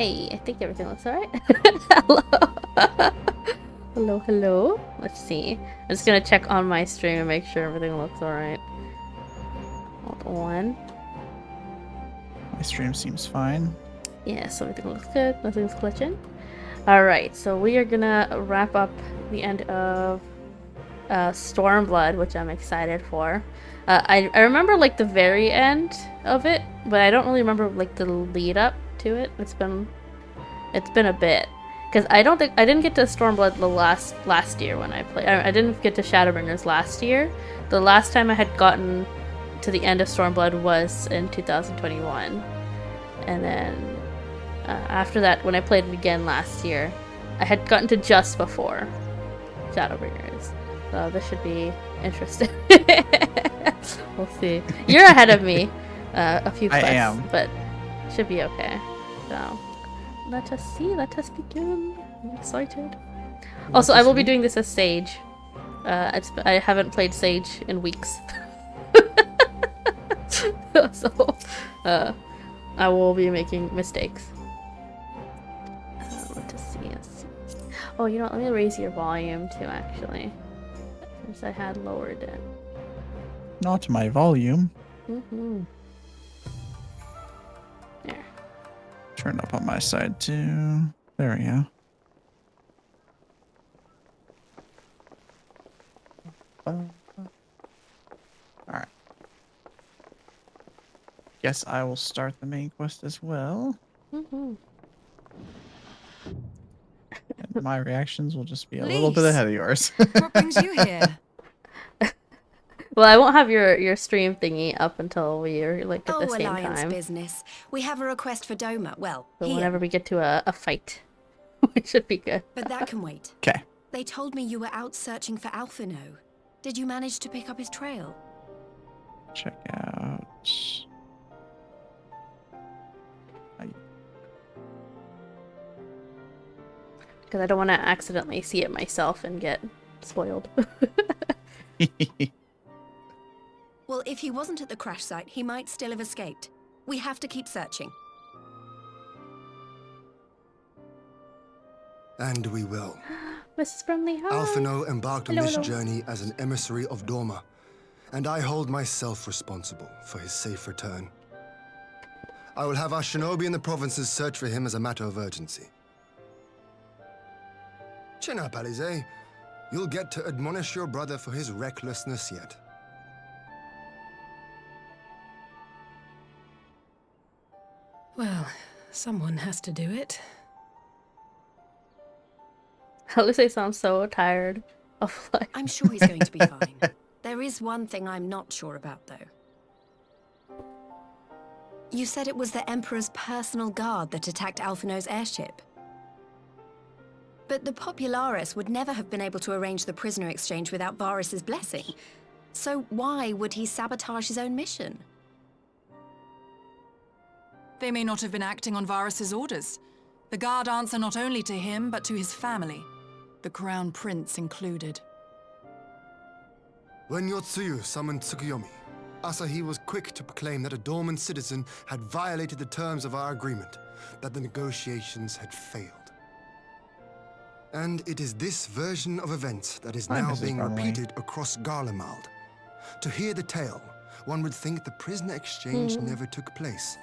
Hey, I think everything looks alright. Hello. Hello, hello. Let's see. I'm just gonna check on my stream and make sure everything looks alright. Hold on. My stream seems fine. Yes, everything looks good. Nothing's glitching. Alright, so we are gonna wrap up the end of Stormblood, which I'm excited for. I remember like the very end of it, but I don't really remember like the lead up to it. It's been a bit, because I didn't get to Stormblood the last year when I played. I didn't get to Shadowbringers last year. The last time I had gotten to the end of Stormblood was in 2021, and then after that, when I played it again last year, I had gotten to just before Shadowbringers. So this should be interesting. We'll see. You're ahead of me a few quests, I am. but should be okay. So let us see. Let us begin. I'm excited. Also, I will be doing this as Sage. I haven't played Sage in weeks. So I will be making mistakes. Let us see. Oh, you know what? Let me raise your volume too, actually. Since I had lowered it. Not my volume. Mm-hmm. There. Turn up on my side too. There we go. Alright. Guess I will start the main quest as well. Mm-hmm. And my reactions will just be a little bit ahead of yours. What brings you here? Well, I won't have your stream thingy up until we're like at the same Alliance time. business. We have a request for Doma. Well, So here. whenever we get to a fight, it should be good. But that can wait. Okay. They told me you were out searching for Alphino. Did you manage to pick up his trail? Check out. Because I don't want to accidentally see it myself and get spoiled. Well, if he wasn't at the crash site, he might still have escaped. We have to keep searching. And we will. Mrs. Brumley, hi. Alphino embarked on Hello, this hello. journey as an emissary of Dorma, and I hold myself responsible for his safe return. I will have our shinobi in the provinces search for him as a matter of urgency. Chin up, Alize. You'll get to admonish your brother for his recklessness yet. Well, someone has to do it. Alice sounds so tired of life. I'm sure he's going to be fine. There is one thing I'm not sure about, though. You said it was the Emperor's personal guard that attacked Alphino's airship. But the Popularis would never have been able to arrange the prisoner exchange without Varus's blessing. So why would he sabotage his own mission? They may not have been acting on Varus's orders. The guard answer not only to him, but to his family. The Crown Prince included. When Yotsuyu summoned Tsukuyomi, Asahi was quick to proclaim that a dormant citizen had violated the terms of our agreement, that the negotiations had failed. And it is this version of events that is now Mrs. being Brumley. repeated across Garlemald. To hear the tale, one would think the prisoner exchange never took place.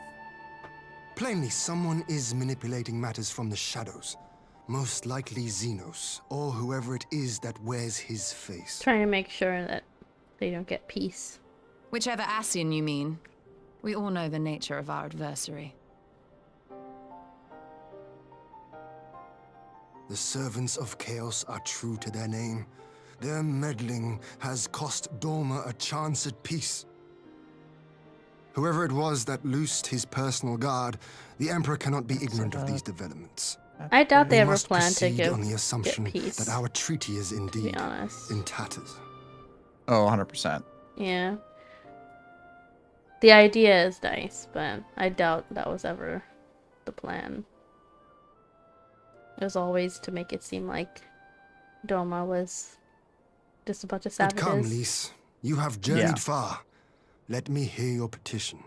Plainly, someone is manipulating matters from the shadows. Most likely Xenos, or whoever it is that wears his face. Trying to make sure that they don't get peace. Whichever Ascian you mean. We all know the nature of our adversary. The servants of chaos are true to their name. Their meddling has cost Dorma a chance at peace. Whoever it was that loosed his personal guard, the Emperor cannot be ignorant of these developments. I doubt they We ever must plan to proceed get on the assumption peace, that our treaty is to be indeed honest. in tatters. Oh, 100%. Yeah. The idea is nice, but I doubt that was ever the plan. It was always to make it seem like Doma was just a bunch of But savages. come, Lise. You have journeyed Yeah. far. Let me hear your petition.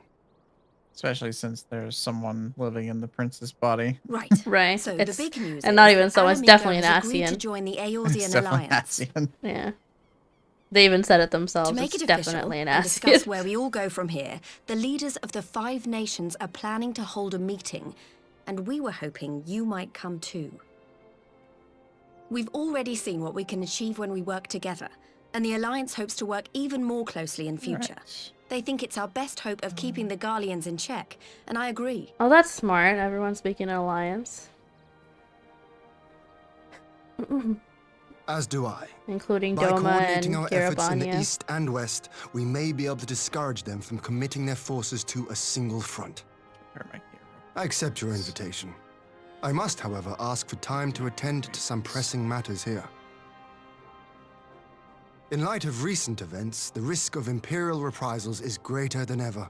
Especially since there's someone living in the prince's body. Right. Right. So It's, the big news and not is even that so. It's Alamigo definitely an has agreed to Asian. join the It's Eorzean definitely Alliance. Asian. Yeah. They even said it To themselves. make It's it official definitely an and Asian. discuss where we all go from here, the leaders of the 5 nations are planning to hold a meeting, and we were hoping you might come too. We've already seen what we can achieve when we work together, and the Alliance hopes to work even more closely in future. Right. They think it's our best hope of keeping the Garleans in check, and I agree. Oh, that's smart. Everyone's speaking an alliance. As do I. Including By Doma coordinating and our efforts in the Garabania. east and west, we may be able to discourage them from committing their forces to a single front. I accept your invitation. I must, however, ask for time to attend to some pressing matters here. In light of recent events, the risk of Imperial reprisals is greater than ever,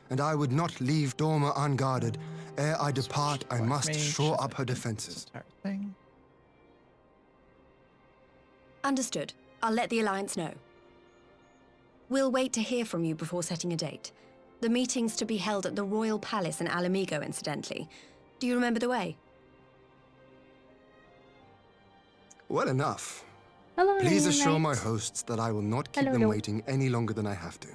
and I would not leave Dorma unguarded. Ere I depart, I must shore up her defenses. Thing. Understood. I'll let the Alliance know. We'll wait to hear from you before setting a date. The meeting's to be held at the Royal Palace in Alamigo, incidentally. Do you remember the way? Well enough. Hello, Please assure my knight. hosts that I will not keep Hello, them hello. waiting any longer than I have to.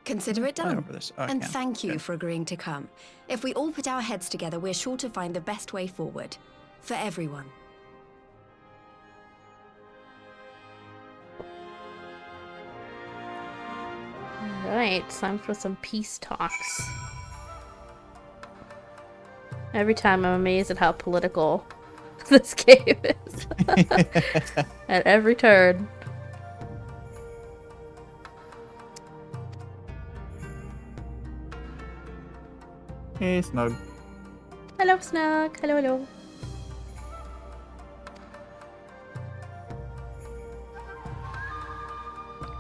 Consider it Fly done. over this. Oh, I And can. thank you Good. for agreeing to come. If we all put our heads together, we're sure to find the best way forward. For everyone. Alright, time for some peace talks. Every time I'm amazed at how political this game is. At every turn. Hey, Snug. Hello, Snug. Hello, hello.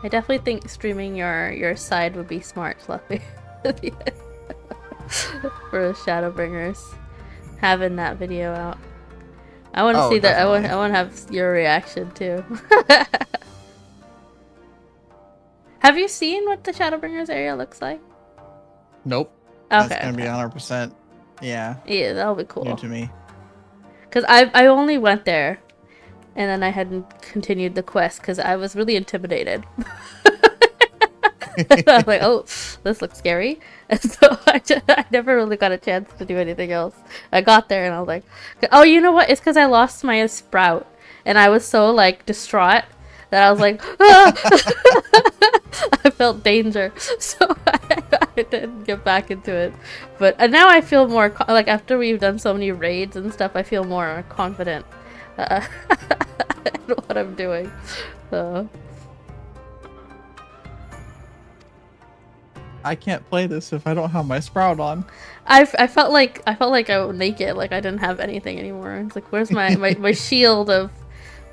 I definitely think streaming your side would be smart, Shleppy. For Shadowbringers. Having that video out. I want to Oh, see that. I definitely. want to have your reaction too. Have you seen what the Shadowbringers area looks like? Nope. Okay. That's gonna be Okay. 100%. Yeah. Yeah, that'll be cool. New to me. Cause I only went there, and then I hadn't continued the quest because I was really intimidated. I was like, oh, this looks scary. And so I never really got a chance to do anything else. I got there and I was like, oh, you know what? It's because I lost my sprout. And I was so, like, distraught that I was like, ah! I felt danger. So I didn't get back into it. But now I feel more, like, after we've done so many raids and stuff, I feel more confident in what I'm doing. So... I can't play this if I don't have my sprout on. I felt like I was naked, like I didn't have anything anymore. It's like, where's my shield of...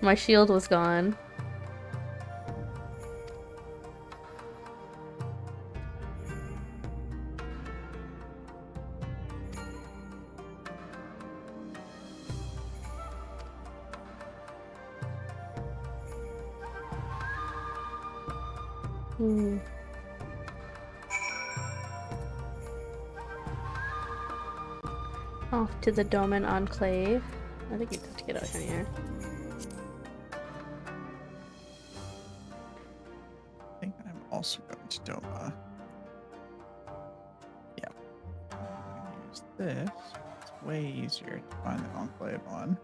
My shield was gone. Hmm. Off to the Doman Enclave. I think you have to get out of here. I think I'm also going to Doma. Yeah. I'm going to use this. It's way easier to find the enclave on.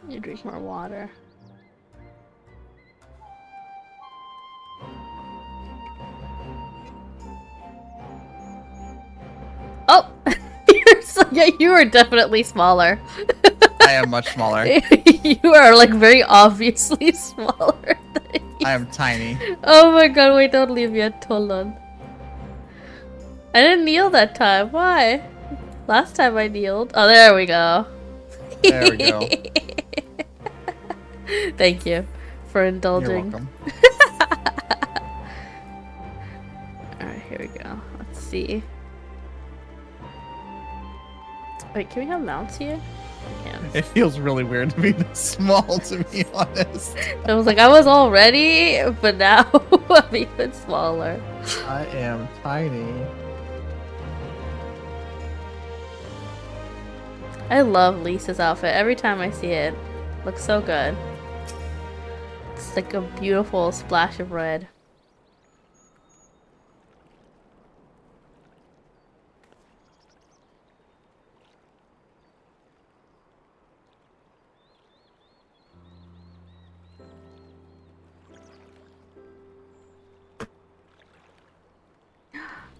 You drink more water. Oh! Yeah, you are definitely smaller. I am much smaller. You are, like, very obviously smaller than you. I am tiny. Oh my god, wait, don't leave yet. Hold on. I didn't kneel that time. Why? Last time I kneeled. Oh, there we go. There we go. Thank you for You're indulging. welcome. Alright, here we go. Let's see. Wait, can we have mounts here? We can. It feels really weird to be this small, to be honest. I was like, I was all ready, but now I'm even smaller. I am tiny. I love Lisa's outfit. Every time I see it, looks so good. It's like a beautiful splash of red.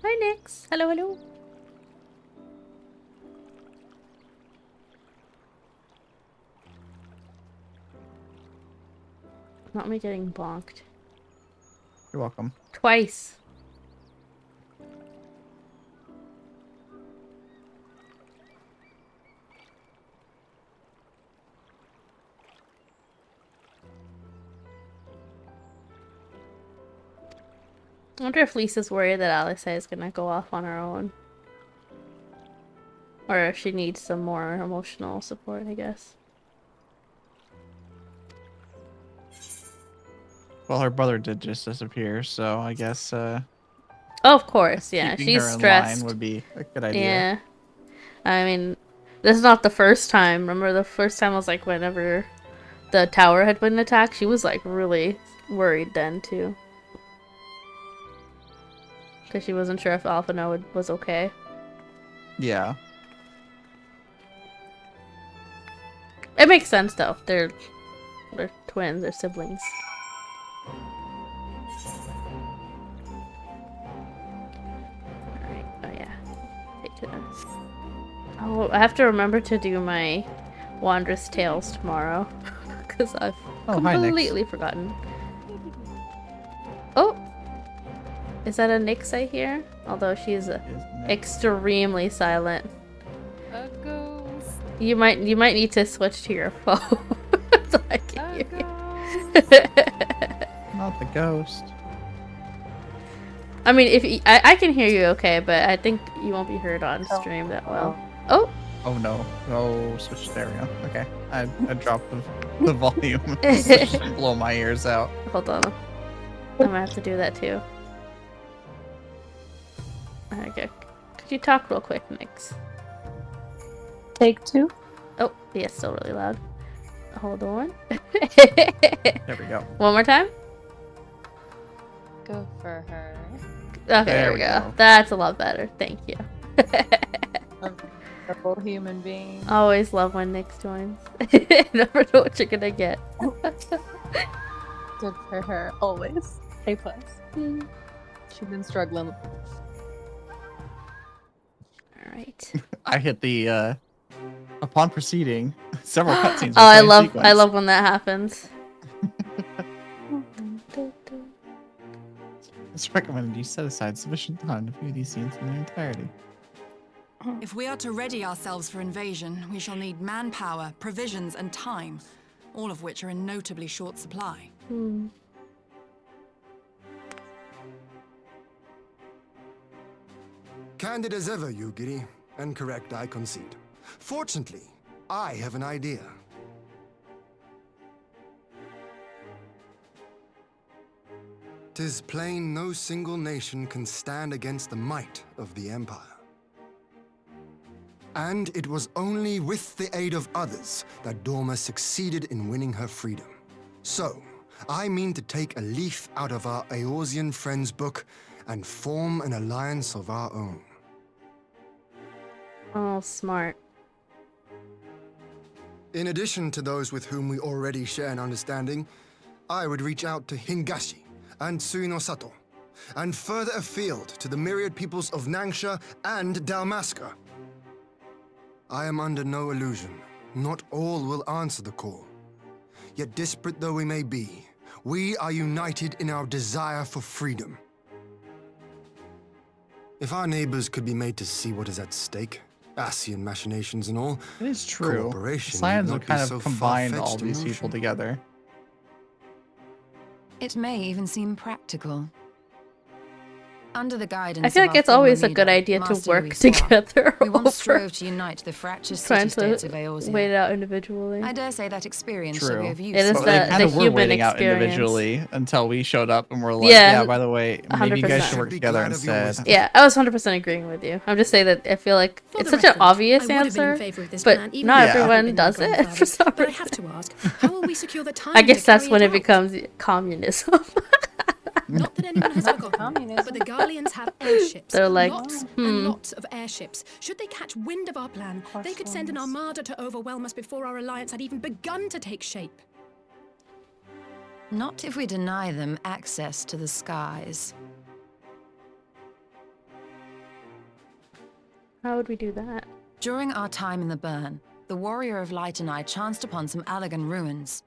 Hi, Nix. Hello, hello. Not me getting bonked. You're welcome. Twice. I wonder if Lisa's worried that Alice is gonna go off on her own. Or if she needs some more emotional support, I guess. Well, her brother did just disappear, so I guess Oh, of course, yeah. keeping She's her in stressed. line would be a good idea. Yeah. I mean, this is not the first time. Remember the first time was like whenever the tower had been attacked? She was like really worried then too. Because she wasn't sure if Alphino was okay. Yeah. It makes sense though. They're twins, they're siblings. Alright, oh yeah. Take to this. Oh, I have to remember to do my Wondrous Tales tomorrow. Because I've completely forgotten. Oh! Is that a Nyx I hear? Although she's extremely silent. A ghost. You might need to switch to your phone so I can hear you. Not the ghost. I mean, if I can hear you okay, but I think you won't be heard on stream that well. Oh. Oh no. Oh, switch stereo. Okay. I dropped the volume. Just blow my ears out. Hold on. I might have to do that too. Okay. Could you talk real quick, Nyx? Take two. Oh, yeah, it's still really loud. Hold on. There we go. One more time? Go for her. Okay, there we go. That's a lot better. Thank you. Wonderful human being. Always love when Nyx joins. Never know what you're gonna get. Good for her. Always. A+. Mm. She's been struggling. Alright. I hit the upon proceeding several cutscenes. Oh, I love when that happens. It's recommended you set aside sufficient time to view these scenes in their entirety. If we are to ready ourselves for invasion, we shall need manpower, provisions, and time, all of which are in notably short supply. Hmm. Candid as ever, Yugiri, and correct, I concede. Fortunately, I have an idea. "'Tis plain no single nation can stand against the might of the Empire. And it was only with the aid of others that Dorma succeeded in winning her freedom. So, I mean to take a leaf out of our Eorzean friends' book and form an alliance of our own." Oh, smart. In addition to those with whom we already share an understanding, I would reach out to Hingashi and Suinosato, and further afield to the myriad peoples of Nangsha and Dalmasca. I am under no illusion. Not all will answer the call. Yet disparate though we may be, we are united in our desire for freedom. If our neighbors could be made to see what is at stake, Ascian machinations and all, It is true. cooperation Science would have not kind be of so combined all far-fetched a these notion. people together. It may even seem practical. Under the guidance I feel of like our it's always a former good leader, idea to Master work Louis Soir, together we once over strove to unite the fractious trying city-states of to Eorzea. wait it out individually. I dare say that experience shall be True. of use. It is But they the kind of were human waiting out experience. individually until we showed up and were like, Yeah, yeah, by the way, maybe you guys 100%. should work Should be together glad of your instead. wisdom. Yeah, I was 100% agreeing with you. I'm just saying that I feel like For it's the such an record, obvious I would have been in answer, favour of this but plan, even not if it hadn't everyone been my does it for grandfather's. some But I reason. have to ask, how will we secure the time I guess to that's carry when it out? becomes communism. Not that anyone has forgotten, Communism. but the Garleans have airships. They're like, lots and lots of airships. Should they catch wind of our plan, they could send an armada to overwhelm us before our alliance had even begun to take shape. Not if we deny them access to the skies. How would we do that? During our time in the Burn, the Warrior of Light and I chanced upon some Allagan ruins.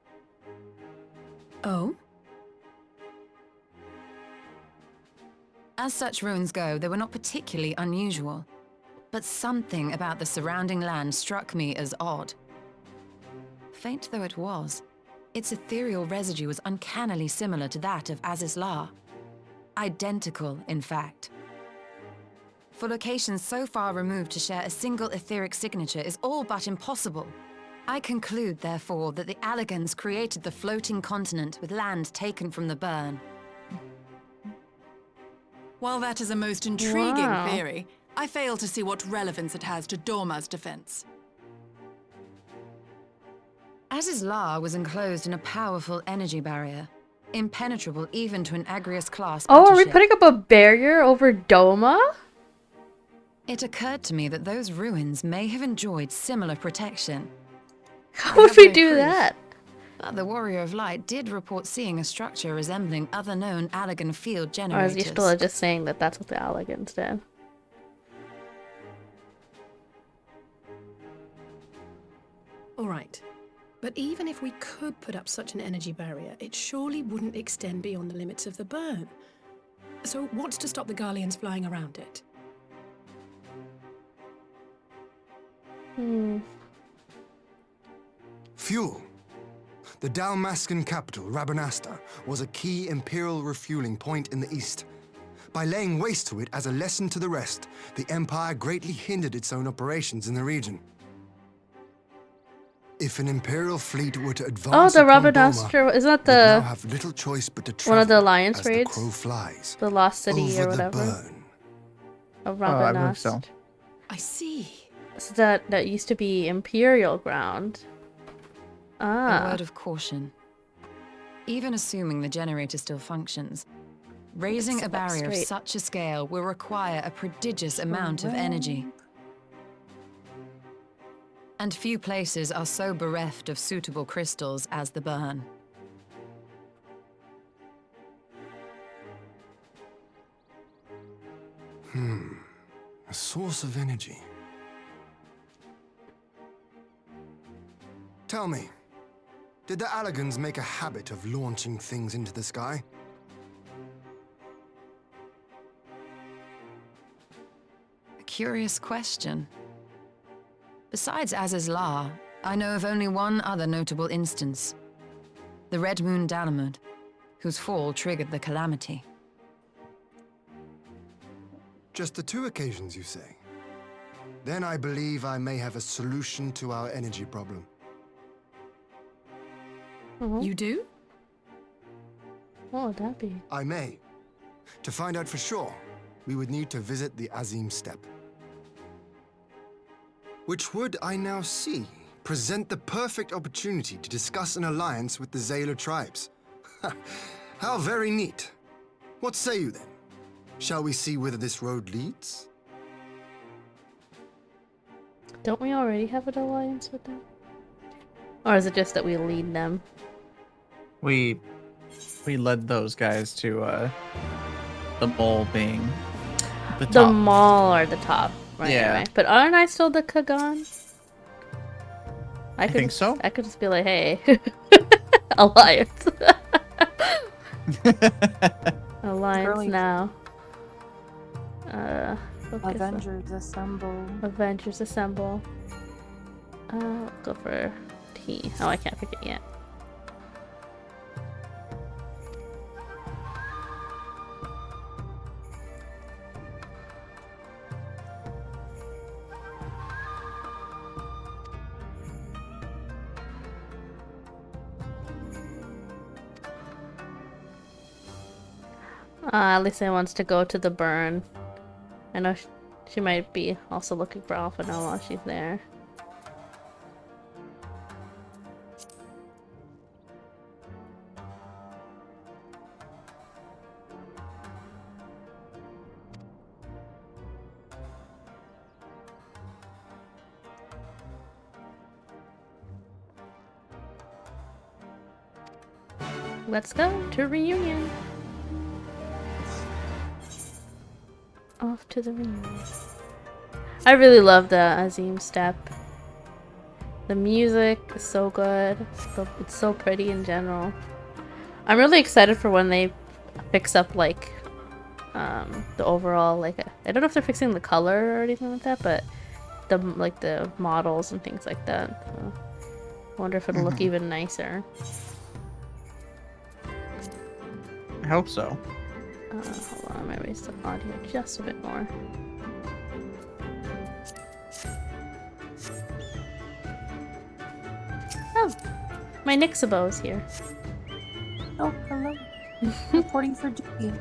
Oh? As such ruins go, they were not particularly unusual. But something about the surrounding land struck me as odd. Faint though it was, its ethereal residue was uncannily similar to that of Azizlar. Identical, in fact. For locations so far removed to share a single etheric signature is all but impossible. I conclude, therefore, that the Allagans created the floating continent with land taken from the Burn. While that is a most intriguing Wow. theory, I fail to see what relevance it has to Dorma's defense. Azizlar was enclosed in a powerful energy barrier, impenetrable even to an Agrias-class Oh, are we battleship. putting up a barrier over Doma? It occurred to me that those ruins may have enjoyed similar protection. How I would have we no do proof, that? But the Warrior of Light did report seeing a structure resembling other known Allagan field Or is generators. he still just saying that that's what the Allegans did? All right. But even if we could put up such an energy barrier, it surely wouldn't extend beyond the limits of the Burn. So what's to stop the Garleans flying around it? Fuel. The Dalmascan capital, Rabanasta, was a key imperial refueling point in the east. By laying waste to it as a lesson to the rest, the Empire greatly hindered its own operations in the region. If an imperial fleet were to Oh, advance the upon Doma, Rabanastra, isn't that we'd now the have little choice but to one of the travel Alliance as the raids? crow flies The Lost City over or the whatever? burn. Of I believe so. Rabanast. I see. So that used to be Imperial ground. A Ah. word of caution. Even assuming the generator still functions, raising a Set that barrier of straight. such a scale will require a prodigious amount of energy. And few places are so bereft of suitable crystals as the Burn. A source of energy. Tell me, did the Allagans make a habit of launching things into the sky? A curious question. Besides Azizlar, I know of only one other notable instance. The Red Moon Dalamud, whose fall triggered the calamity. Just the two occasions, you say? Then I believe I may have a solution to our energy problem. You do? What would that be? I may. To find out for sure, we would need to visit the Azim Steppe. Which would, I now see, present the perfect opportunity to discuss an alliance with the Zayla tribes. How very neat. What say you then? Shall we see whither this road leads? Don't we already have an alliance with them? Or is it just that we lead them? We led those guys to the mole being the The top. mall or the top. Right, Yeah. right. But aren't I still the Kagan? I think so. I could just be like, hey, alliance. Alliance Girly. now. Focus on- Avengers assemble. Avengers assemble. Go for T. Oh, I can't pick it yet. Lisa wants to go to the burn. I know she might be also looking for Alphinaud while she's there. Let's go to reunion. Off to the reunion. I really love the Azim step. The music is so good. It's so pretty in general. I'm really excited for when they fix up like the overall, like, I don't know if they're fixing the color or anything like that, but the models and things like that. So I wonder if it'll look even nicer. I hope so. Hold on, I might raise the audio just a bit more. Oh, my Nixabo's here. Oh, hello. Reporting for duty.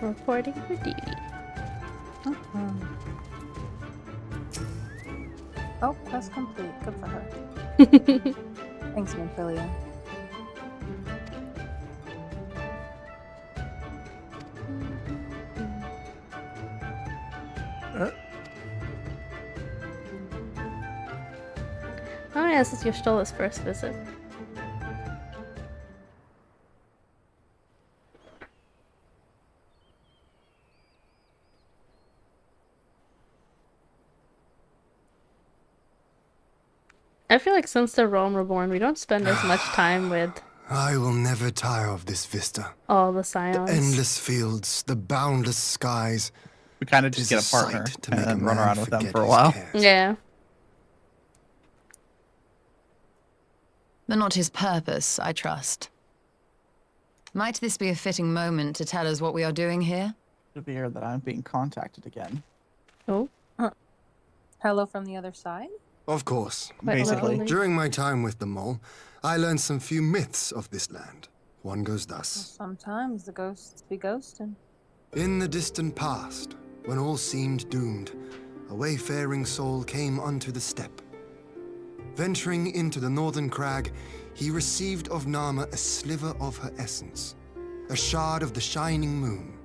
Reporting for duty. Oh, quest complete. Good for her. Thanks, Minfilia. Oh yeah, this is your Stolas' first visit. I feel like since the Realm Reborn, we don't spend as much time with I will never tire of this vista. all the The Scions. endless fields, the boundless skies. We kind of It is just get a partner sight to and make a then run man around with them forget for a his while. cares. Yeah. But not his purpose, I trust. Might this be a fitting moment to tell us what we are doing here? It'll be here that I'm being contacted again. Oh, Hello from the other side? Of course. quite Basically. literally. During my time with the mole, I learned some few myths of this land. One goes thus. Sometimes the ghosts be ghosting. In the distant past, when all seemed doomed, a wayfaring soul came unto the steppe. Venturing into the northern crag, he received of Nama a sliver of her essence, a shard of the shining moon,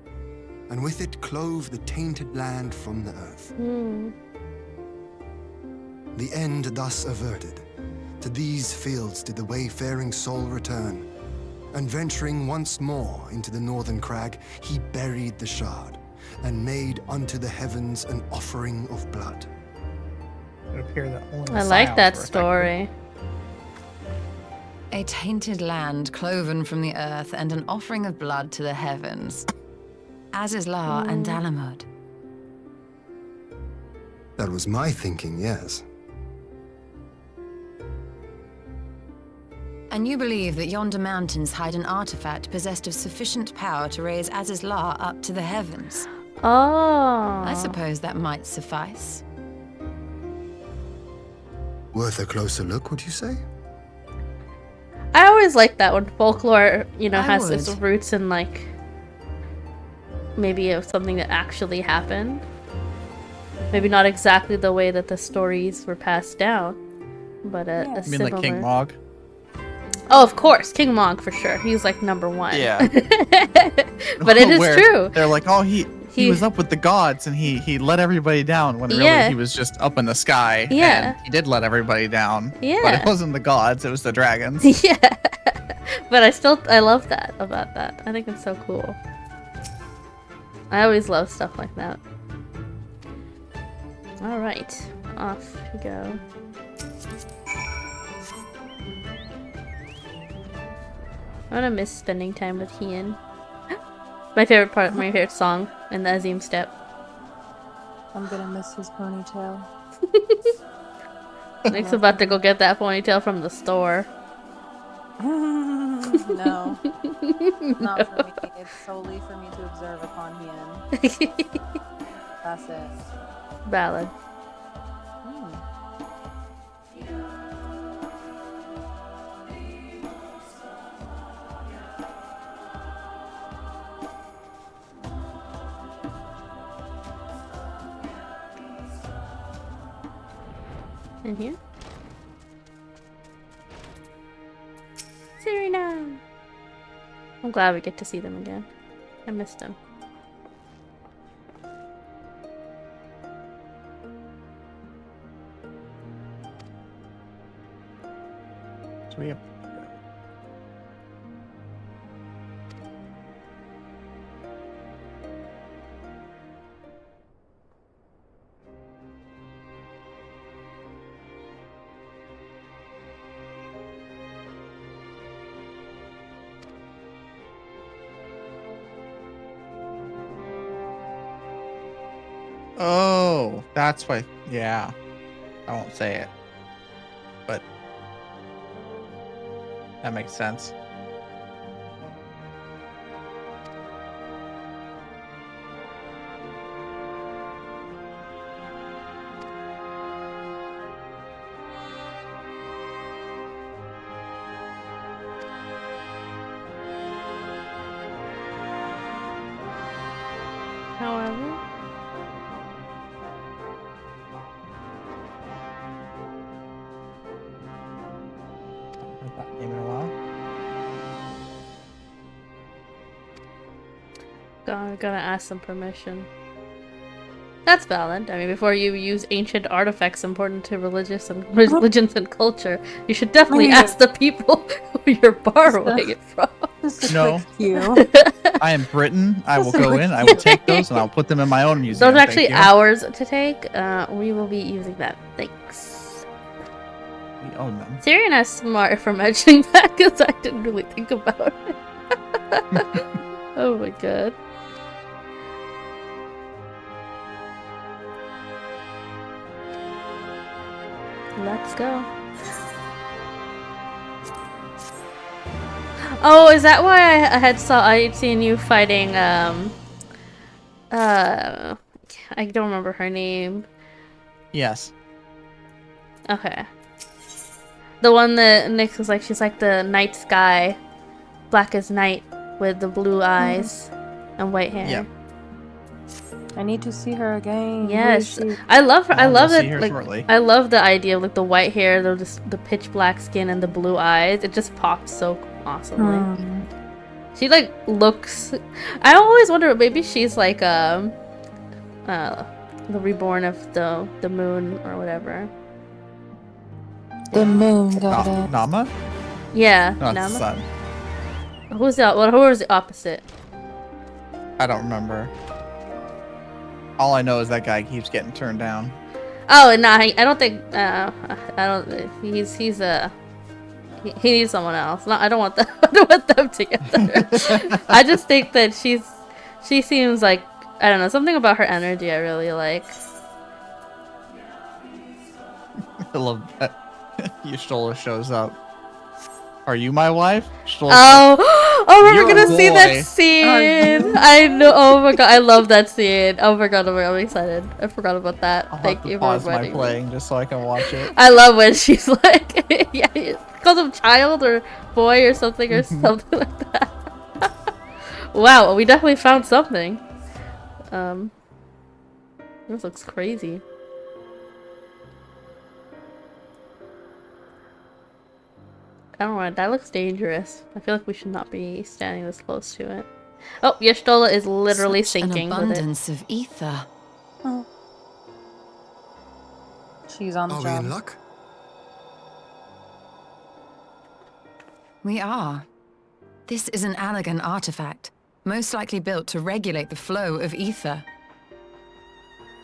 and with it clove the tainted land from the earth. The end thus averted, to these fields did the wayfaring soul return, and venturing once more into the northern crag, he buried the shard, and made unto the heavens an offering of blood. It would appear that only the I like Scions that were affected. story. A tainted land cloven from the earth and an offering of blood to the heavens. Azizlar and Dalamud. That was my thinking, yes. And you believe that yonder mountains hide an artifact possessed of sufficient power to raise Azizlar up to the heavens. Oh. I suppose that might suffice. Worth a closer look, would you say? I always like that when folklore, you know, I has its would. roots in like maybe of something that actually happened. Maybe not exactly the way that the stories were passed down, but a You mean similar. like King Mog? Oh, of course, King Mog for sure. He's like number one. Yeah. But it is Where true. They're like, oh, he He- was up with the gods and he let everybody down when really Yeah. he was just up in the sky. Yeah. And he did let everybody down. But Yeah. it wasn't the gods, it was the dragons. Yeah. But I love that about that. I think it's so cool. I always love stuff like that. Alright, off we go. I'm gonna miss spending time with Hien. My favorite song in the Azim step. I'm gonna miss his ponytail. Nick's about to go get that ponytail from the store. No. Not for me. It's solely for me to observe upon Hien. That's it. Ballad. Hmm. In here? Serena! I'm glad we get to see them again. I missed them. So we have. Oh, that's why. Yeah, I won't say it, but that makes sense. However, Heard that name in a while. gotta ask some permission. That's valid. I mean, before you use ancient artifacts important to religions and culture, you should definitely Yeah. ask the people who you're borrowing it from. Just a No. quick cue. I am Britain. I will Just a go quick in. I will take those and I'll put them in my own museum. Those are actually Thank you. ours to take. We will be using that. Thanks. We own them. Syrian is smart for mentioning that because I didn't really think about it. Oh my god. Let's go. Oh, is that why I'd seen you fighting I don't remember her name. Yes. Okay. The one that Nick was like, she's like the night sky, black as night with the blue eyes and white hair. Yep. I need to see her again. Who Yes, is she? I love her. I Well, love we'll it. see her Like, shortly. I love the idea of like the white hair, the pitch black skin, and the blue eyes. It just popped so awesomely. Hmm. She like looks. I always wonder, maybe she's like the reborn of the moon or whatever. The moon got it. Nama? Yeah, No, it's the Nama. sun. Who's the what? Who was the opposite? I don't remember. All I know is that guy keeps getting turned down. Oh, no, I don't think. I don't. He needs someone else. No, I don't want them. I don't want them together. I just think that she seems like, I don't know, something about her energy I really like. I love that. Yustola shows up. Are you my wife? Stola's Oh, we're "You're a gonna see boy." that scene. I know. Oh my god, I love that scene. Oh my god, I'm excited. I forgot about that. I'll Thank have to you for pause my reminding me. playing just so I can watch it. I love when she's like, yeah, he calls him child or boy or something something like that. Wow, we definitely found something. This looks crazy. I don't know, that looks dangerous. I feel like we should not be standing this close to it. Oh, Y'shtola is literally Such sinking an with it. abundance of ether. Oh. She's on the Are we job. in luck? We are. This is an Allegan artifact, most likely built to regulate the flow of ether.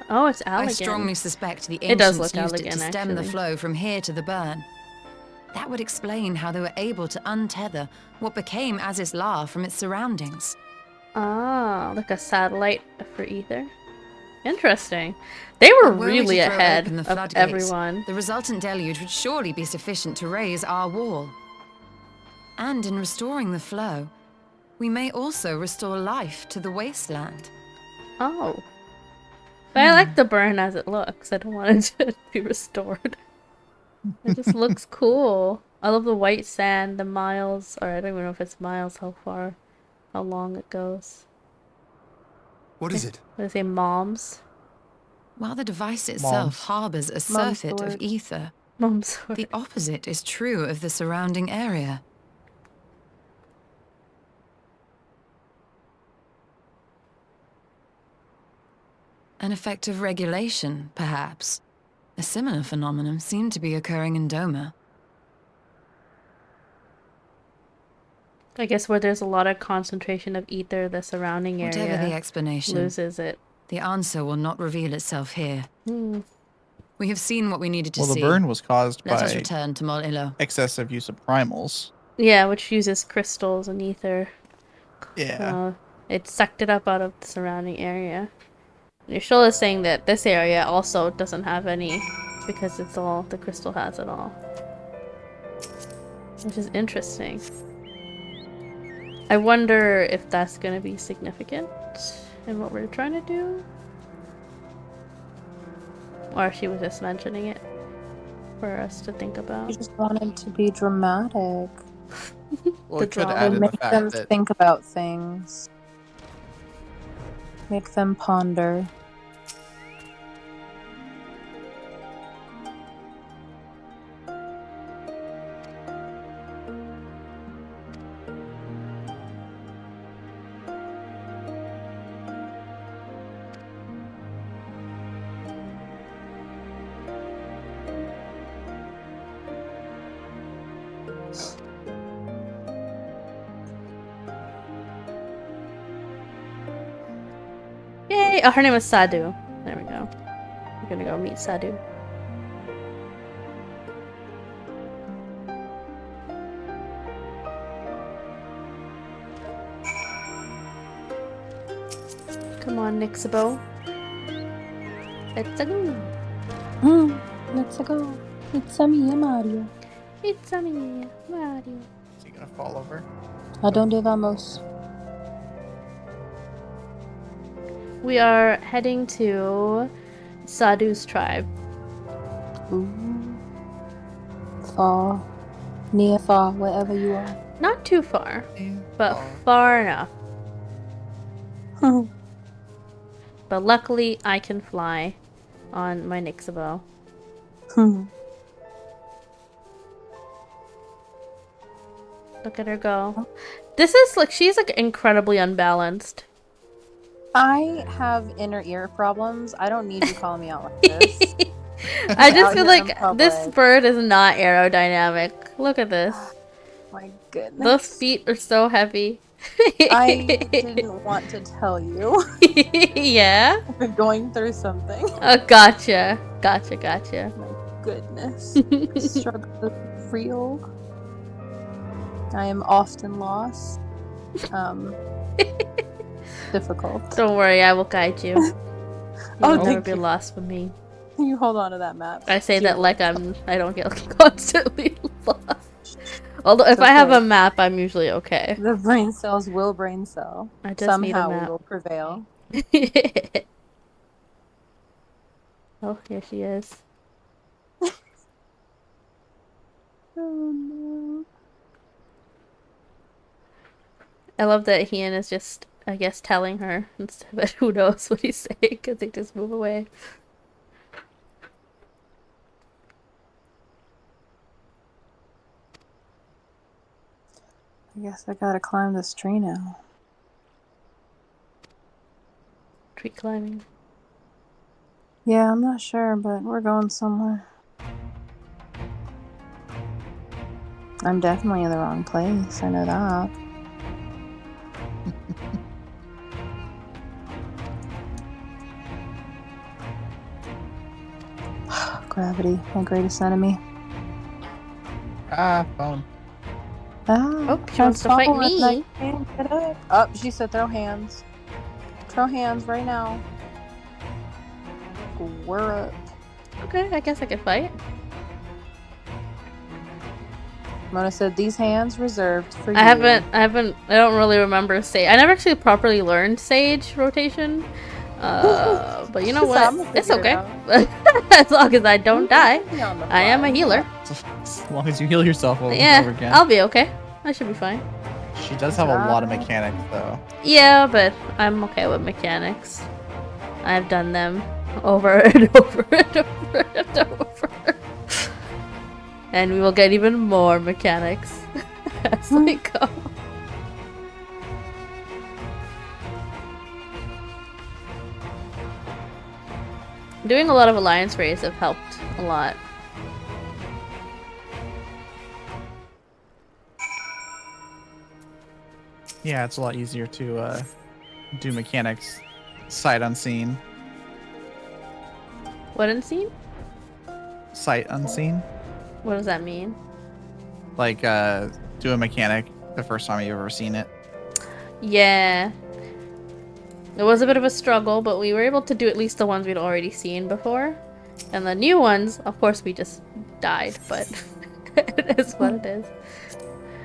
Oh, it's I Allegan. strongly suspect the It does ancients look used it Allegan, to stem the actually. flow from here to the burn. That would explain how they were able to untether what became Azis La from its surroundings. Ah, like a satellite for ether. Interesting. They were Were we really to throw ahead open the of floodgates, everyone. The resultant deluge would surely be sufficient to raise our wall. And in restoring the flow, we may also restore life to the wasteland. Oh. But I like the burn as it looks. I don't want it to be restored. It just looks cool. I love the white sand, the miles, or I don't even know if it's miles, how long it goes. What is it? What do they say, moms? While the device itself harbors a surfeit of sword. ether, Mom's sword. the opposite is true of the surrounding area. An effect of regulation, perhaps. A similar phenomenon seemed to be occurring in Doma. I guess where there's a lot of concentration of ether, the surrounding area Whatever the explanation, loses it. the answer will not reveal itself here. We have seen what we needed to Well, see. the burn was caused Let us by return to Mol Ilo. excessive use of primals. Yeah, which uses crystals and ether. Yeah. It sucked it up out of the surrounding area. Yashola is saying that this area also doesn't have any because it's all, the crystal has it all. Which is interesting. I wonder if that's going to be significant in what we're trying to do. Or if she was just mentioning it for us to think about. I just wanted to be dramatic. Well, it could drama. add in the Make them fact that think about things. Make them ponder. Yay! Oh, her name was Sadhu. There we go. We're gonna go meet Sadhu. Come on, Nixabo. Let's go. Let's go. It's me, Mario. It's a me, Mario. is he gonna fall over? ¿A dónde vamos? We are heading to Sadhu's tribe. Ooh. Far. Near far, wherever you are. Not too far, but far enough. But luckily, I can fly on my Nixabo. Look at her go. This is like, she's like incredibly unbalanced. I have inner ear problems. I don't need you calling me out like this. I just Out feel here in like this public. bird is not aerodynamic. Look at this. My goodness. Those feet are so heavy. I didn't want to tell you. Yeah? I've been going through something. Oh, gotcha. Gotcha. My goodness. Struggle is real. I am often lost. Difficult. Don't worry, I will guide you. You'll Oh, never thank be you. lost with me. You hold on to that map. I say Dear that like I don't get constantly lost. Although if It's I have okay. a map, I'm usually okay. The brain cells will brain cell. I just need a Somehow we map. will prevail. Oh, here she is. Oh no. I love that Ian is just, I guess, telling her instead, but who knows what he's saying because they just move away. I guess I gotta climb this tree now. Tree climbing. Yeah, I'm not sure, but we're going somewhere. I'm definitely in the wrong place. I know that. Gravity, my greatest enemy. Ah, phone. Ah, Oh, she wants to fight transform, me. I can't get up. Oh, she said throw hands. Throw hands right now. We're up. Okay, I guess I could fight. Mona said these hands reserved for you. I don't really remember Sage. I never actually properly learned Sage rotation. But you know what? I'ma It's figure it okay. As long as I don't die. Be on the I am a fly. healer. As long as you heal yourself over and over Yeah, again. I'll be okay. I should be fine. She does have a lot of mechanics, though. Yeah, but I'm okay with mechanics. I've done them over and over and over and over. And we will get even more mechanics as we go. Doing a lot of alliance raids have helped a lot. Yeah, it's a lot easier to do mechanics sight unseen. What unseen? Sight unseen. What does that mean? Like do a mechanic the first time you've ever seen it. Yeah. It was a bit of a struggle, but we were able to do at least the ones we'd already seen before. And the new ones, of course, we just died, but it is what it is.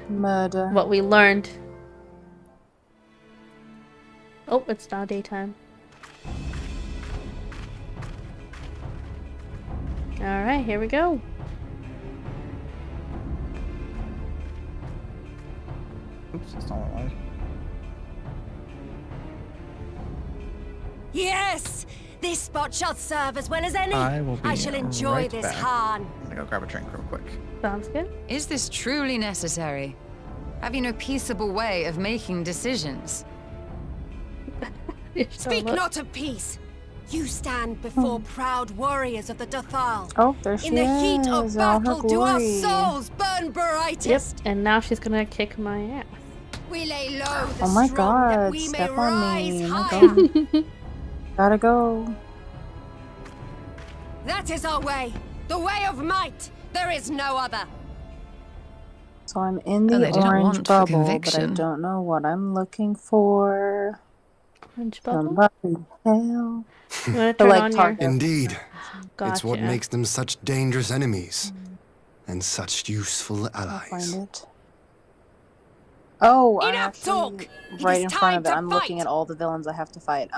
Murder. What we learned. Oh, it's now daytime. Alright, here we go. Oops, that's not what I wanted. Yes! This spot shall serve as well as any. I will be shall enjoy right this back. harn. I'm gonna go grab a drink real quick. Sounds good. Is this truly necessary? Have you no peaceable way of making decisions? Speak not of peace. You stand before proud warriors of the Dothal. Oh, there she In the heat of is, all her battle, do our glory. souls burn Yep, brightest. and now she's gonna kick my ass. We lay low the Oh my strong that god, we may step on rise me. Oh my higher. god. Gotta go. That is our way. The way of might. There is no other. So I'm in Oh, the they did not orange want for bubble, but I conviction. don't know what I'm looking for. Orange bubble? Somebody help. You wanna But turn like on your... target. Indeed. Gotcha. It's what makes them such dangerous enemies and such useful I'll allies. find it. Oh, I'm Enough actually talk! It right is in front time of it. to I'm looking fight. at all the villains I have to fight.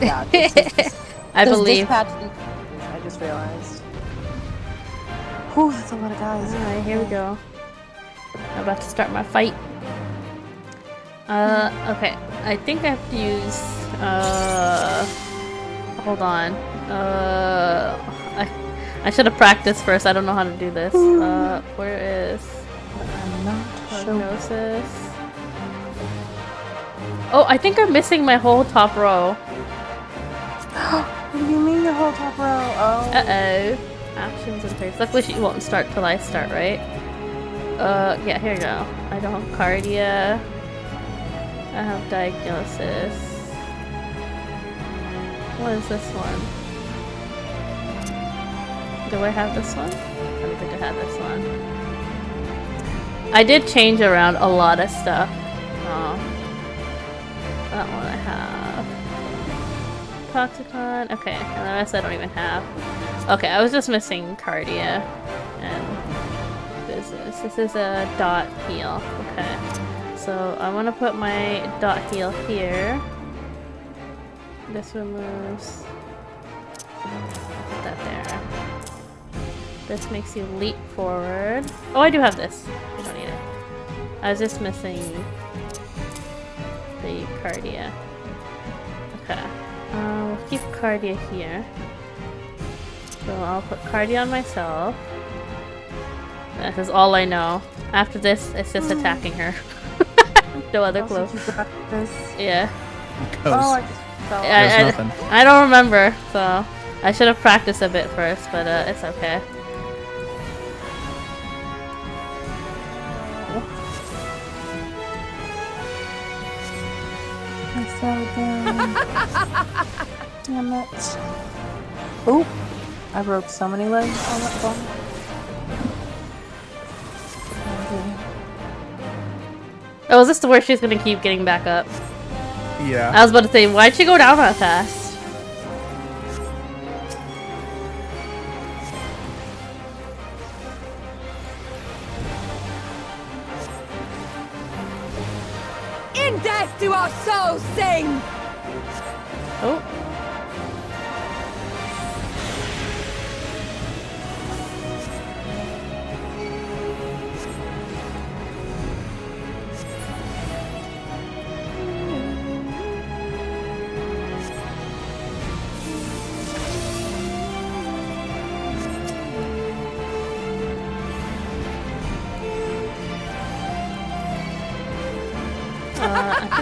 Yeah. This I says believe. dispatch these. I just realized. Whew, that's a lot of guys. Alright, here we go. I'm about to start my fight. Okay. I think I have to use, hold on. I should have practiced first. I don't know how to do this. Where is I'm not sure. prognosis? Oh, I think I'm missing my whole top row. What do you mean your whole top row? Oh. Uh-oh. Actions and traits. Luckily she won't start till I start, right? Yeah, here we go. I don't have cardia. I have diagnosis. What is this one? Do I have this one? I don't think I had this one. I did change around a lot of stuff. Oh. That one I have. Toxicon. Okay, and the rest I don't even have. Okay, I was just missing cardia and business. This is a dot heal. Okay. So I want to put my dot heal here. This removes. Put that there. This makes you leap forward. Oh, I do have this. I don't need it. I was just missing the cardia. Okay. We'll keep cardia here. So I'll put cardia on myself. This is all I know. After this, it's just attacking her. No other clue. Yeah. Oh, I just fell. There's nothing. I don't remember, so I should have practiced a bit first, but it's okay. I fell down. Damn it. Oop. I broke so many legs on that ball. Oh, is this the where she's gonna keep getting back up? Yeah. I was about to say, why'd she go down that fast? In death do our souls sing! Oh.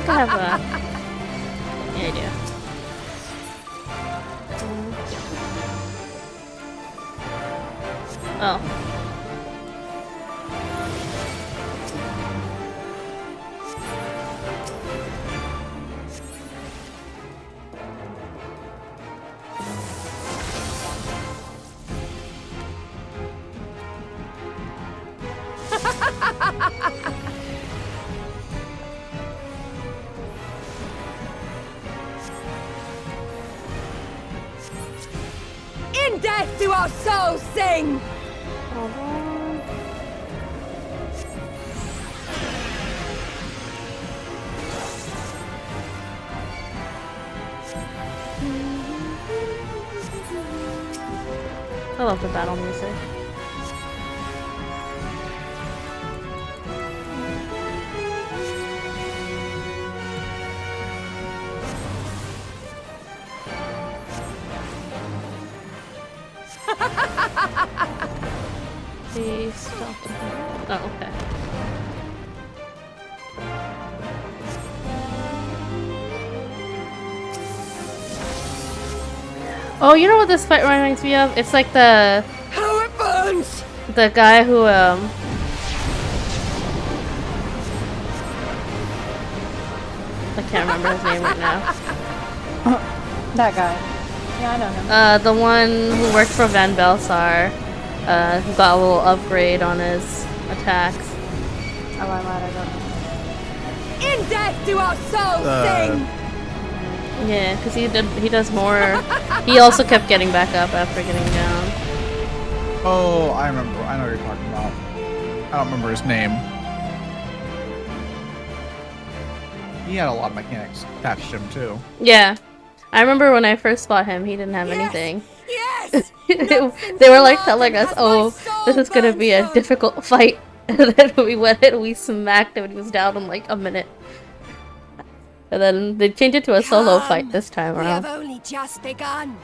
think I have a... Yeah, I do. Oh. In death do our souls sing! I love the battle music. Please stop. Oh, okay. Oh, you know what this fight reminds me of? It's like the... How it burns! The guy who, I can't remember his name right now. That guy. Yeah, I know him. The one who worked for Van Belsar, who got a little upgrade on his attacks. Oh, I lied, I don't know. In death do our souls sing! Yeah, because he does more. He also kept getting back up after getting down. Oh, I remember. I know what you're talking about. I don't remember his name. He had a lot of mechanics attached to him too. Yeah. I remember when I first fought him, he didn't have anything. Yes! They were like telling us, oh, this is gonna be a difficult fight. And then we went in and we smacked him and he was down in like a minute. And then they changed it to a solo fight this time We have around. only just begun.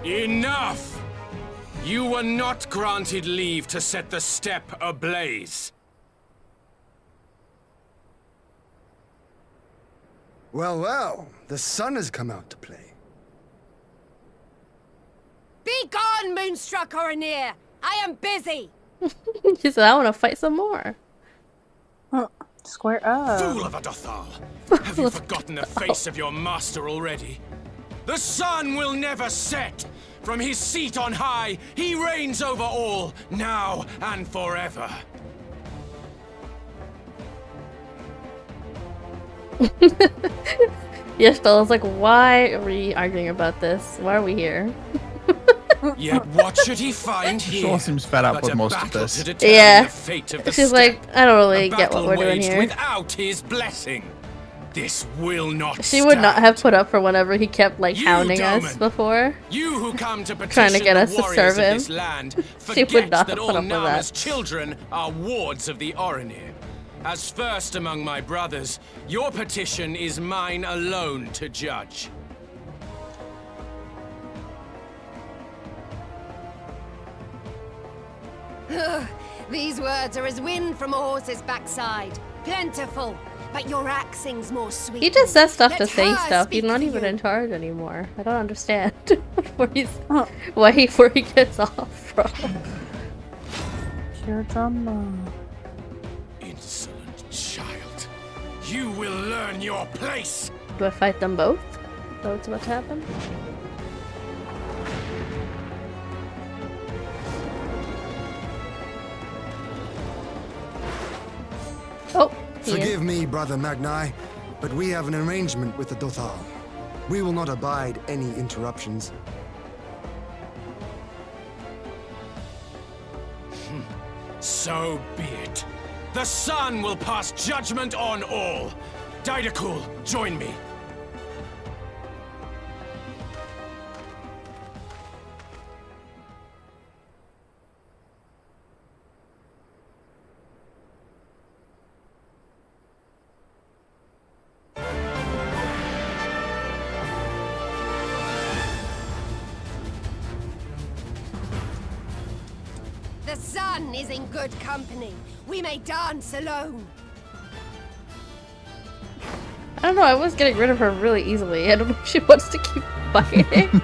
Enough! You were not granted leave to set the steppe ablaze. Well, well, the sun has come out to play. Be gone, moonstruck Oranir! I am busy! She said, I want to fight some more. Square up. Fool of a Dothal! Have you forgotten the face of your master already? The sun will never set! From his seat on high, he reigns over all, now and forever. Yes, I was like, why are we arguing about this? Why are we here? Yet what should he find here? Shaw seems fed up but with a most of battle this. to determine Yeah. the fate of the She's steppe. like, I don't really A get what battle we're doing waged here. without his blessing. This will not She would not stand. have put up for whenever he kept like You, hounding us Doman. before. You who come to petition Trying to get the us to warriors serve of him. this land, She would forget not that have all put up with Nama's that. children are wards of the Oranir. As first among my brothers, your petition is mine alone to judge. These words are as wind from a horse's backside. Plentiful, but your accing's more sweet. He just says stuff to Let say her stuff. He's speak not for even you. in charge anymore. I don't understand where he gets off from. Pure drama. Insolent child. You will learn your place. Do I fight them both? Is that what's about to happen? Oh, he is. Forgive me, Brother Magnai, but we have an arrangement with the Dothal. We will not abide any interruptions. So be it. The sun will pass judgment on all. Didakul, join me. The sun is in good company. We may dance alone. I don't know, I was getting rid of her really easily. I don't know if she wants to keep fighting.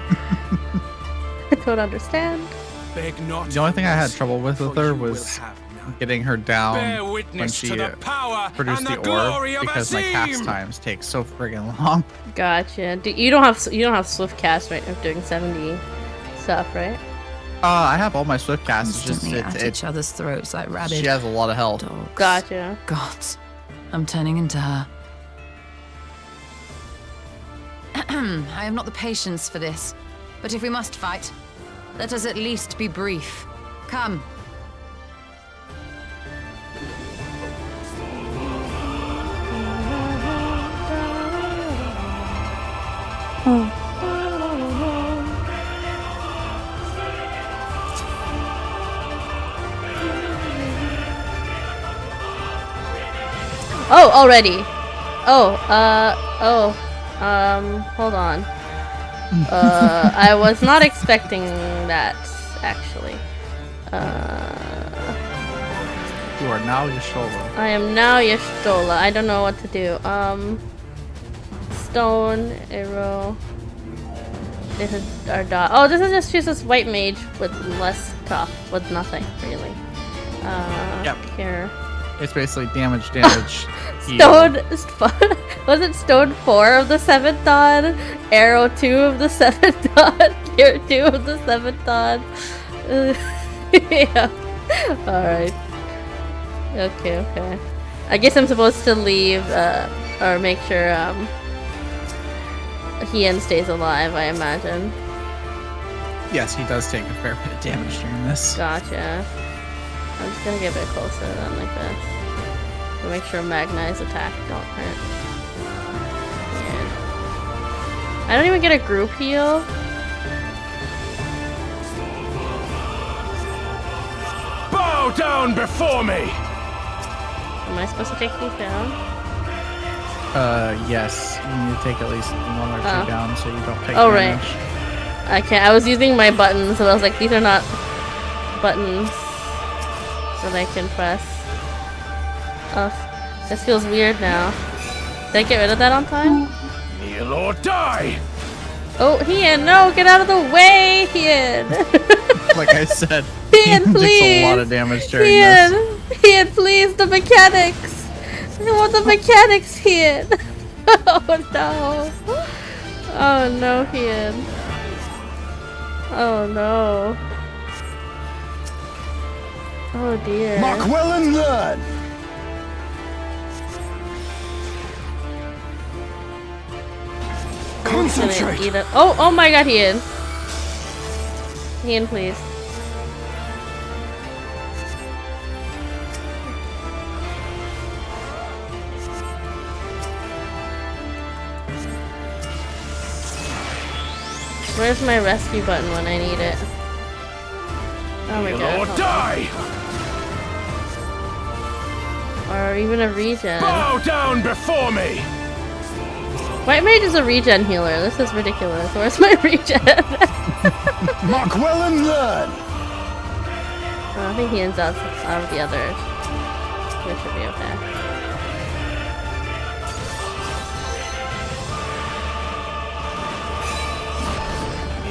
I don't understand. Beg not The only thing I had for trouble with for her you was will have none. getting her Bear down when witness she to the power produced and the the glory orb of because my cast Azim! times take so friggin' long. Gotcha. You don't have swift cast right of doing 70 stuff, right? I have all my swift casts. It's just Constantly at each other's throats like rabid she has a lot of health. dogs. Gotcha. Gods, I'm turning into her. I have not the patience for this, but if we must fight, let us at least be brief. Come. Oh, already. Hold on. I was not expecting that, actually. You are now Yashola. I am now Y'shtola. I don't know what to do. Stone, arrow. This is our dot. Oh, this is just chooses white mage with less tough, with nothing, really. Yep. Here. It's basically damage, heal. Stone, was it stone 4 of the 7th dawn? Arrow 2 of the 7th dawn? Gear 2 of the 7th dawn? Yeah. Alright. Okay. I guess I'm supposed to leave, or make sure, Hien stays alive, I imagine. Yes, he does take a fair bit of damage during this. Gotcha. I'm just gonna get a bit closer then, like this. To make sure Magnai's attack don't hurt. Yeah. I don't even get a group heal. Bow down before me! Am I supposed to take these down? Yes. You need to take at least 1 or 2 down so you don't take Oh, damage. right. I can't. I was using my buttons, so I was like, these are not buttons that I can press. Oh, this feels weird now. Did I get rid of that on time? Kneel or die! Oh, Hien, no! Get out of the way, Hien! Like I said, Hien, he please! takes a lot of damage during this. Hien, please, the mechanics! I want the mechanics, Hien! Oh no! Oh no, Hien. Oh no. Oh dear. Mark well and learn. Concentrate. Eat it. Oh my god, Hien. Hien, please. Where's my rescue button when I need it? Oh my Kneel god. or hold die! on. Or even a regen. Bow down before me! White mage is a regen healer. This is ridiculous. Where's my regen? Mark well and learn. I think he ends out of the others. We should be okay.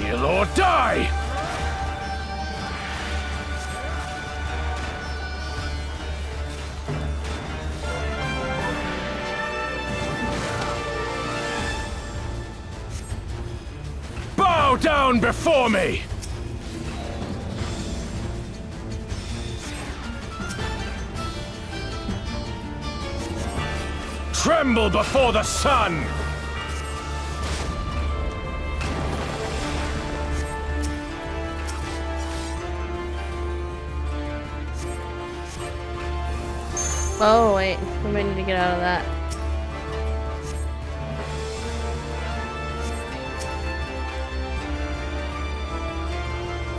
Kneel or die! Bow down before me! Tremble before the sun! Oh wait, we might need to get out of that.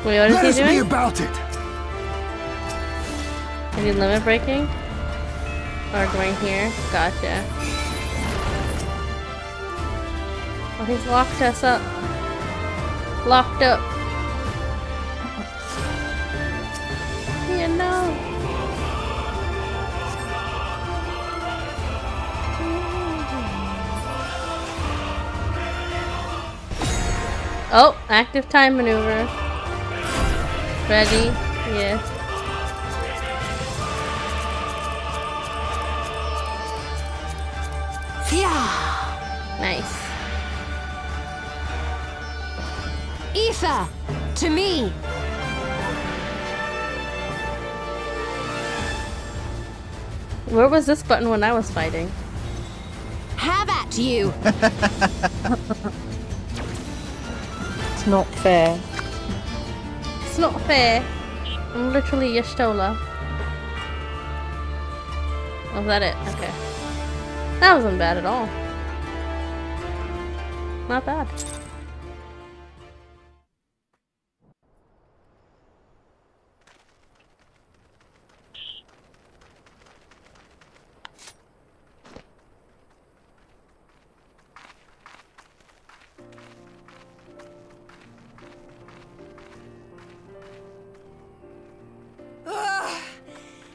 Wait, what is Let he us be doing? about it. Is he limit breaking? Or going here? Gotcha. Oh, he's locked us up. Locked up. You know. Oh, active time maneuver. Ready? Yes. Yeah. Nice. Ether, to me. Where was this button when I was fighting? Have at you. It's not fair. It's not fair. I'm literally Yashtola. Oh, is that it? Okay. That wasn't bad at all. Not bad.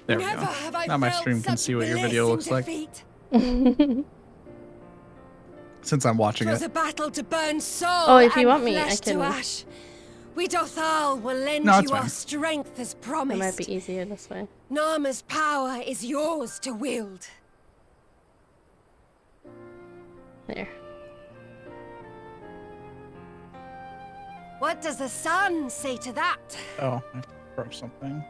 There we go. Now my stream can see what your video looks like. Since I'm watching it. A battle to burn soul Oh, if you and want me, I flesh can. to ash. We Dothal will lend No, it's you our fine. strength as It promised. might be easier this way. Narma's power is yours to wield. There. What does the sun say to that? Oh, I broke something.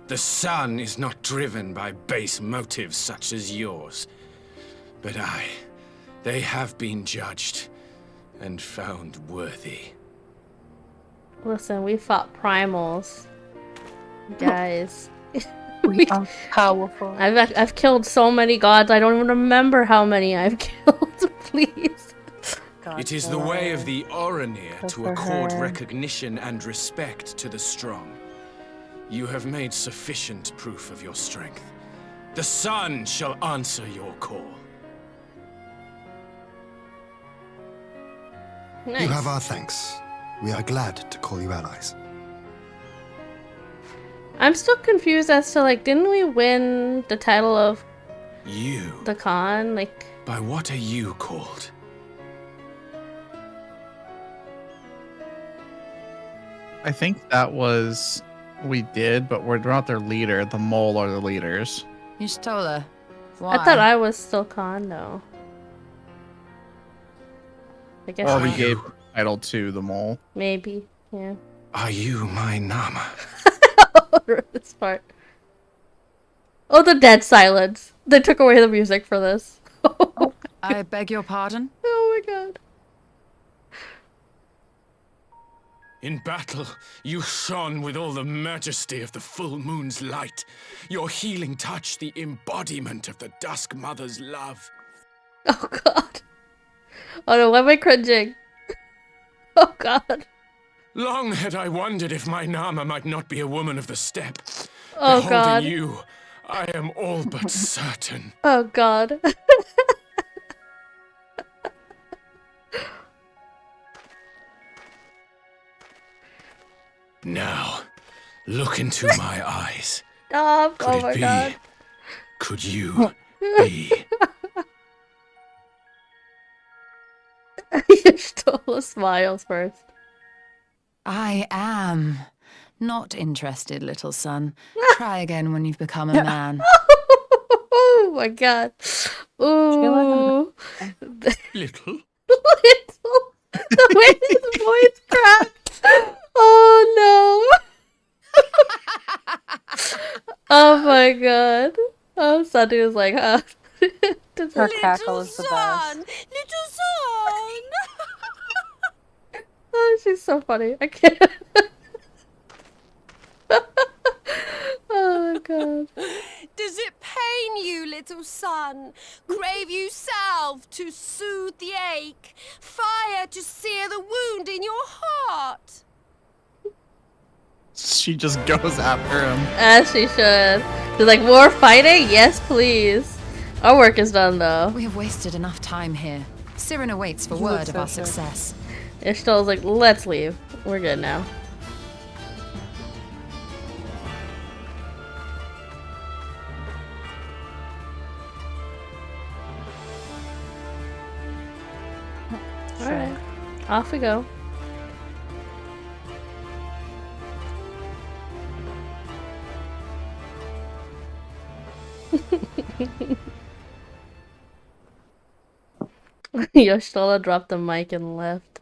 The sun is not driven by base motives such as yours. But they have been judged and found worthy. Listen, we fought primals. Guys. We are powerful. I've killed so many gods, I don't even remember how many I've killed. Please. It is the way of the Oranir to accord recognition and respect to the strong. You have made sufficient proof of your strength. The sun shall answer your call. Nice. You have our thanks. We are glad to call you allies. I'm still confused as to, like, didn't we win the title of You? the Khan? Like, By what are you called? I think that was... We did, but we're not their leader. The mole are the leaders. Y'shtola, why? I thought I was still Khan, though. I guess Or not. we gave title to the mole. Maybe, yeah. Are you my Nama? This part. Oh, the dead silence. They took away the music for this. I beg your pardon? Oh my god. In battle, you shone with all the majesty of the full moon's light. Your healing touch, the embodiment of the Dusk Mother's love. Oh god. Oh no, why am I cringing? Oh god. Long had I wondered if my Nama might not be a woman of the steppe. Oh Beholding god. you, I am all but certain. Oh god. Now, look into my eyes. Stop. Could Oh it my be? god. Could you be? Y'shtola smiles first. I am not interested, little son. Try again when you've become a man. Oh my god. Ooh. Little? Little. The way his voice cracks. Oh no. Oh my god. Oh, Sandy was like, huh? Her cackle is the best. Little son! Oh, she's so funny. I can't. Oh my god. Does it pain you, little son? Crave you salve to soothe the ache? Fire to sear the wound in your heart? She just goes after him. As she should. She's like, more fighting? Yes, please. Our work is done, though. We have wasted enough time here. Siren awaits for word of our success. Y'shtola's like, let's leave. We're good now. Off we go. Yoshtola dropped the mic and left.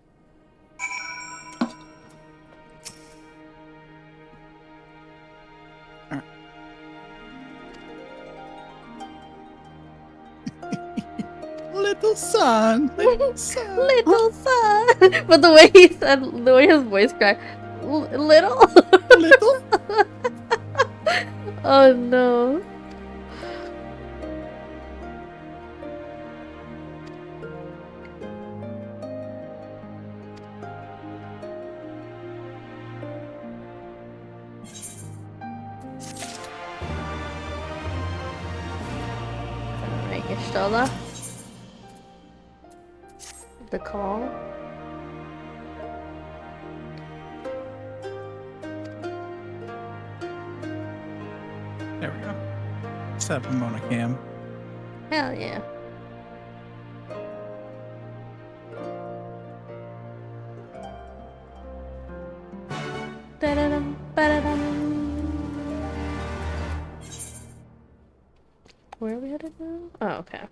Little son, little son. Little son. But the way he said, the way his voice cracked, little. Little. Oh no. Alright, Yoshtola. The call. There we go. Set up a monocam. Hell yeah. Da-da-dum, ba-da-dum. Where are we headed now? Oh, okay.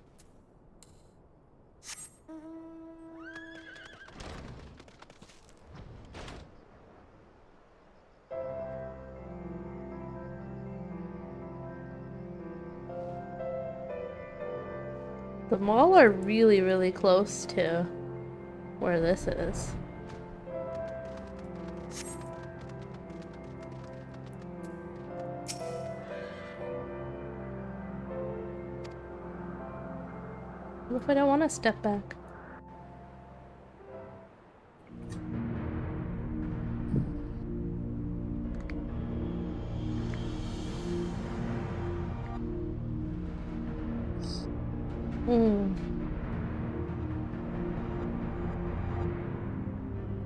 The mall are really, really close to where this is. What if I don't want to step back?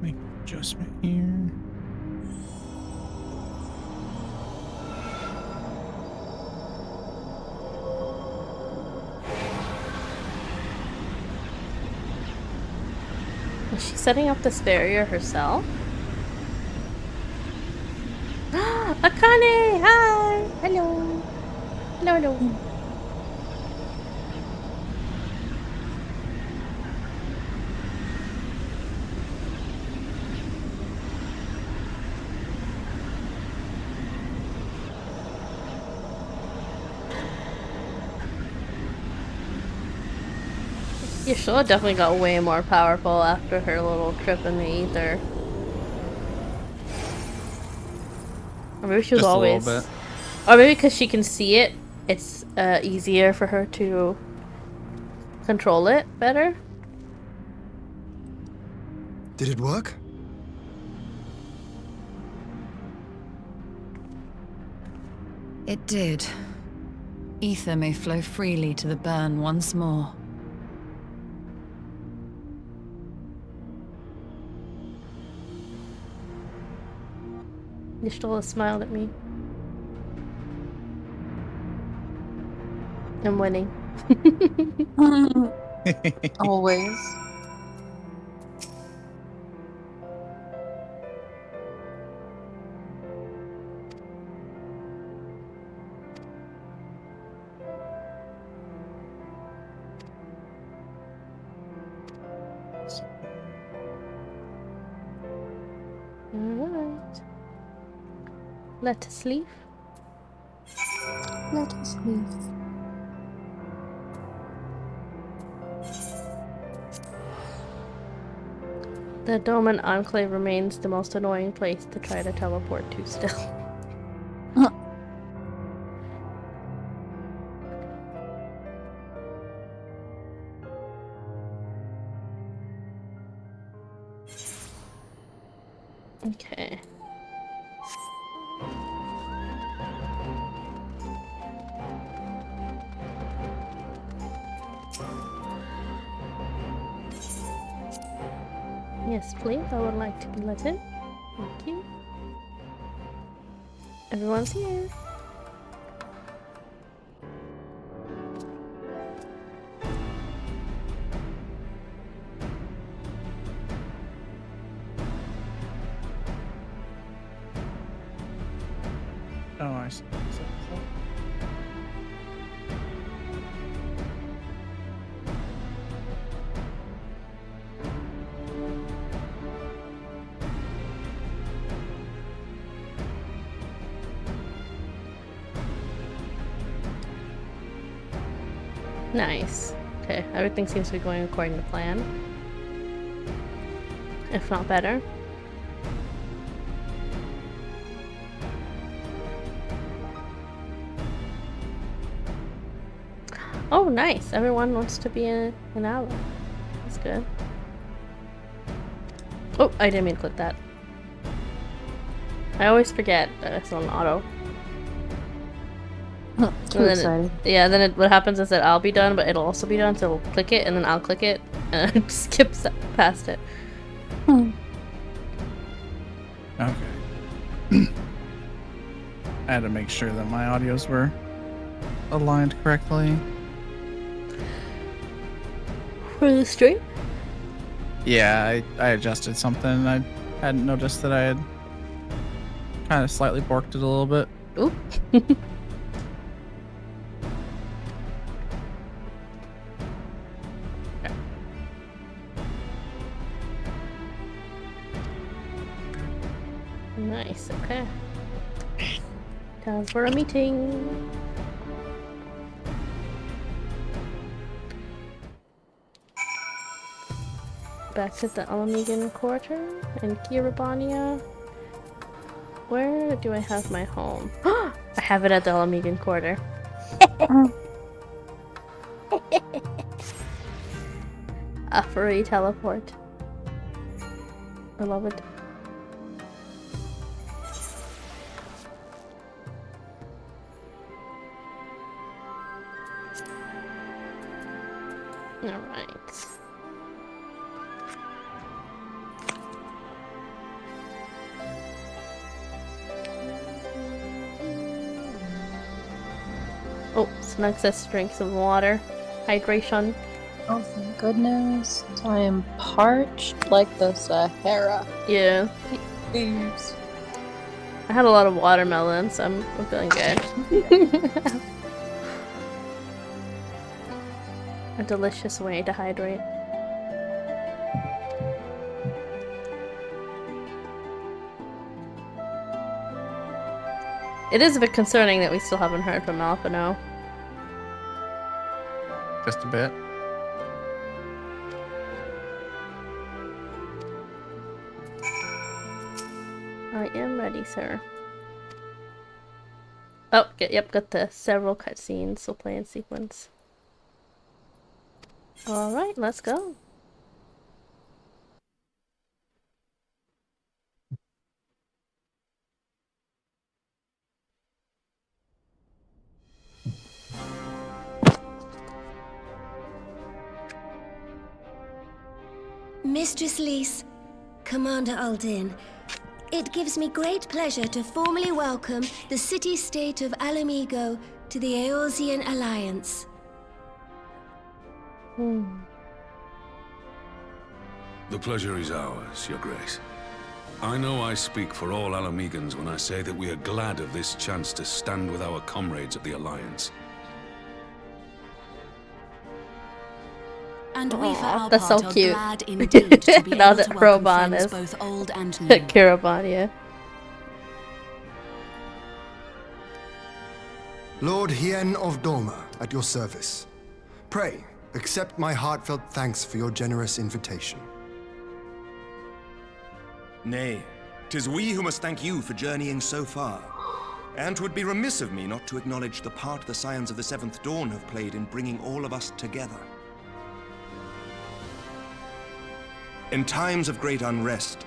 Make an adjustment here. Is she setting up this barrier herself? Akane! Hi! Hello! Hello, hello. Yashola definitely got way more powerful after her little trip in the ether. Or maybe she was Just always... a little bit. Or maybe because she can see it, it's easier for her to control it better. Did it work? It did. Ether may flow freely to the burn once more. Yashtola smiled at me. I'm winning. Always. Alright. Let us leave. Let us leave. The Doman Enclave remains the most annoying place to try to teleport to still. Okay. Yes, please. I would like to be let in. Thank you. Everyone's here. Oh, I see. Nice. Okay, everything seems to be going according to plan. If not better. Oh, nice. Everyone wants to be an ally. That's good. Oh, I didn't mean to click that. I always forget that it's on auto. Too excited. What happens is that I'll be done, but it'll also be done, so we'll click it, and then I'll click it, and it skips past it. Okay. I had to make sure that my audios were aligned correctly. For the stream? Yeah, I adjusted something. I hadn't noticed that I had kind of slightly borked it a little bit. Oop. Nice, okay. Time for a meeting. Back to the Alamegan Quarter in Kiribania. Where do I have my home? I have it at the Alamegan Quarter. A free teleport. I love it. Alright. Oh, Snug says drink some water. Hydration. Oh, thank goodness. I am parched like the Sahara. Yeah. Please. I had a lot of watermelon, so I'm feeling good. A delicious way to hydrate. It is a bit concerning that we still haven't heard from Alphino. Just a bit. I am ready, sir. Oh, yep, got the several cutscenes, we'll play in sequence. Alright, let's go. Mistress Lys, Commander Aldin, it gives me great pleasure to formally welcome the city-state of Alamigo to the Eorzean Alliance. The pleasure is ours, Your Grace. I know I speak for all Alamegans when I say that we are glad of this chance to stand with our comrades of the Alliance. And we for our that's part so are cute. glad indeed to be Now able that to welcome Roban friends is both old and new. Kiribania. Lord Hien of Doma, at your service. Pray, accept my heartfelt thanks for your generous invitation. Nay, 'tis we who must thank you for journeying so far. And 'twould be remiss of me not to acknowledge the part the Scions of the Seventh Dawn have played in bringing all of us together. In times of great unrest,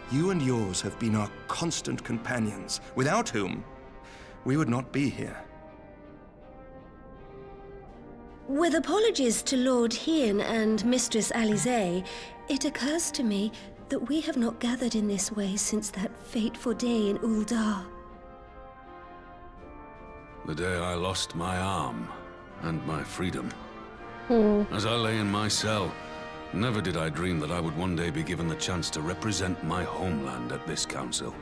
you and yours have been our constant companions, without whom we would not be here. With apologies to Lord Hien and Mistress Alize, it occurs to me that we have not gathered in this way since that fateful day in Uldar. The day I lost my arm and my freedom. As I lay in my cell, never did I dream that I would one day be given the chance to represent my homeland at this council.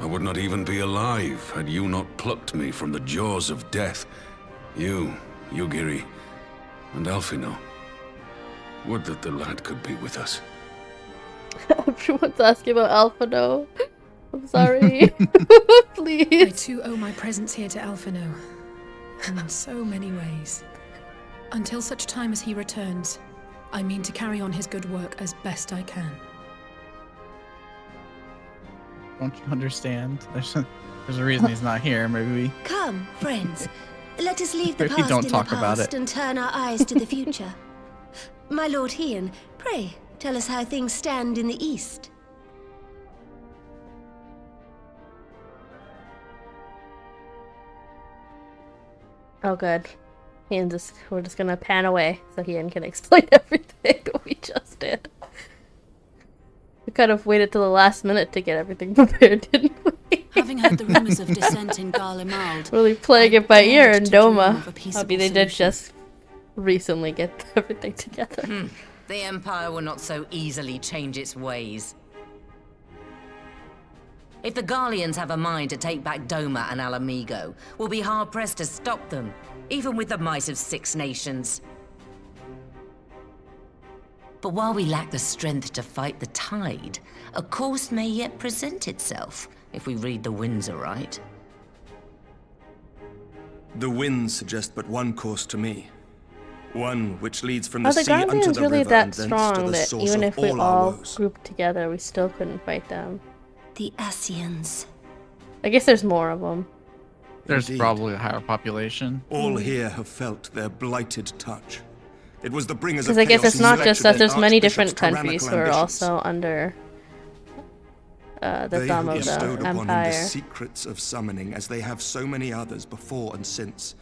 I would not even be alive had you not plucked me from the jaws of death. You, Yugiri, and Alphino. Would that the lad could be with us. Everyone's asking about Alphino. I'm sorry. Please. I too owe my presence here to Alphino. In so many ways. Until such time as he returns, I mean to carry on his good work as best I can. Don't you understand? There's a reason he's not here. Maybe we... Come, friends. Let us leave the Maybe past don't in talk the about past it. and turn our eyes to the future. My Lord Hien, pray, tell us how things stand in the east. Oh, good. We're just gonna pan away so Hien can explain everything we just did. We kind of waited till the last minute to get everything prepared, didn't we? Having heard the rumors of dissent in Garlemald, really playing it by ear in dared to dream Doma. of a I peaceable mean, they did solution. just recently get everything together. The Empire will not so easily change its ways. If the Garleans have a mind to take back Doma and Alamigo, we'll be hard-pressed to stop them, even with the might of 6 nations. But while we lack the strength to fight the tide, a course may yet present itself, if we read the winds aright. The winds suggest but one course to me. One which leads from the Are the sea unto Guardians the really river that and thence to strong the that source even of if we all our all woes? grouped together, we still couldn't fight them? The Ascians. I guess there's more of them. There's Indeed. probably a higher population. All here have felt their blighted touch. It was the bringers Because of I guess chaos it's not who just that selected there's their many archbishop's different countries who tyrannical are ambitions. also under the They thumb who of bestowed the upon him the Empire. secrets of summoning, as they have so many others before and since.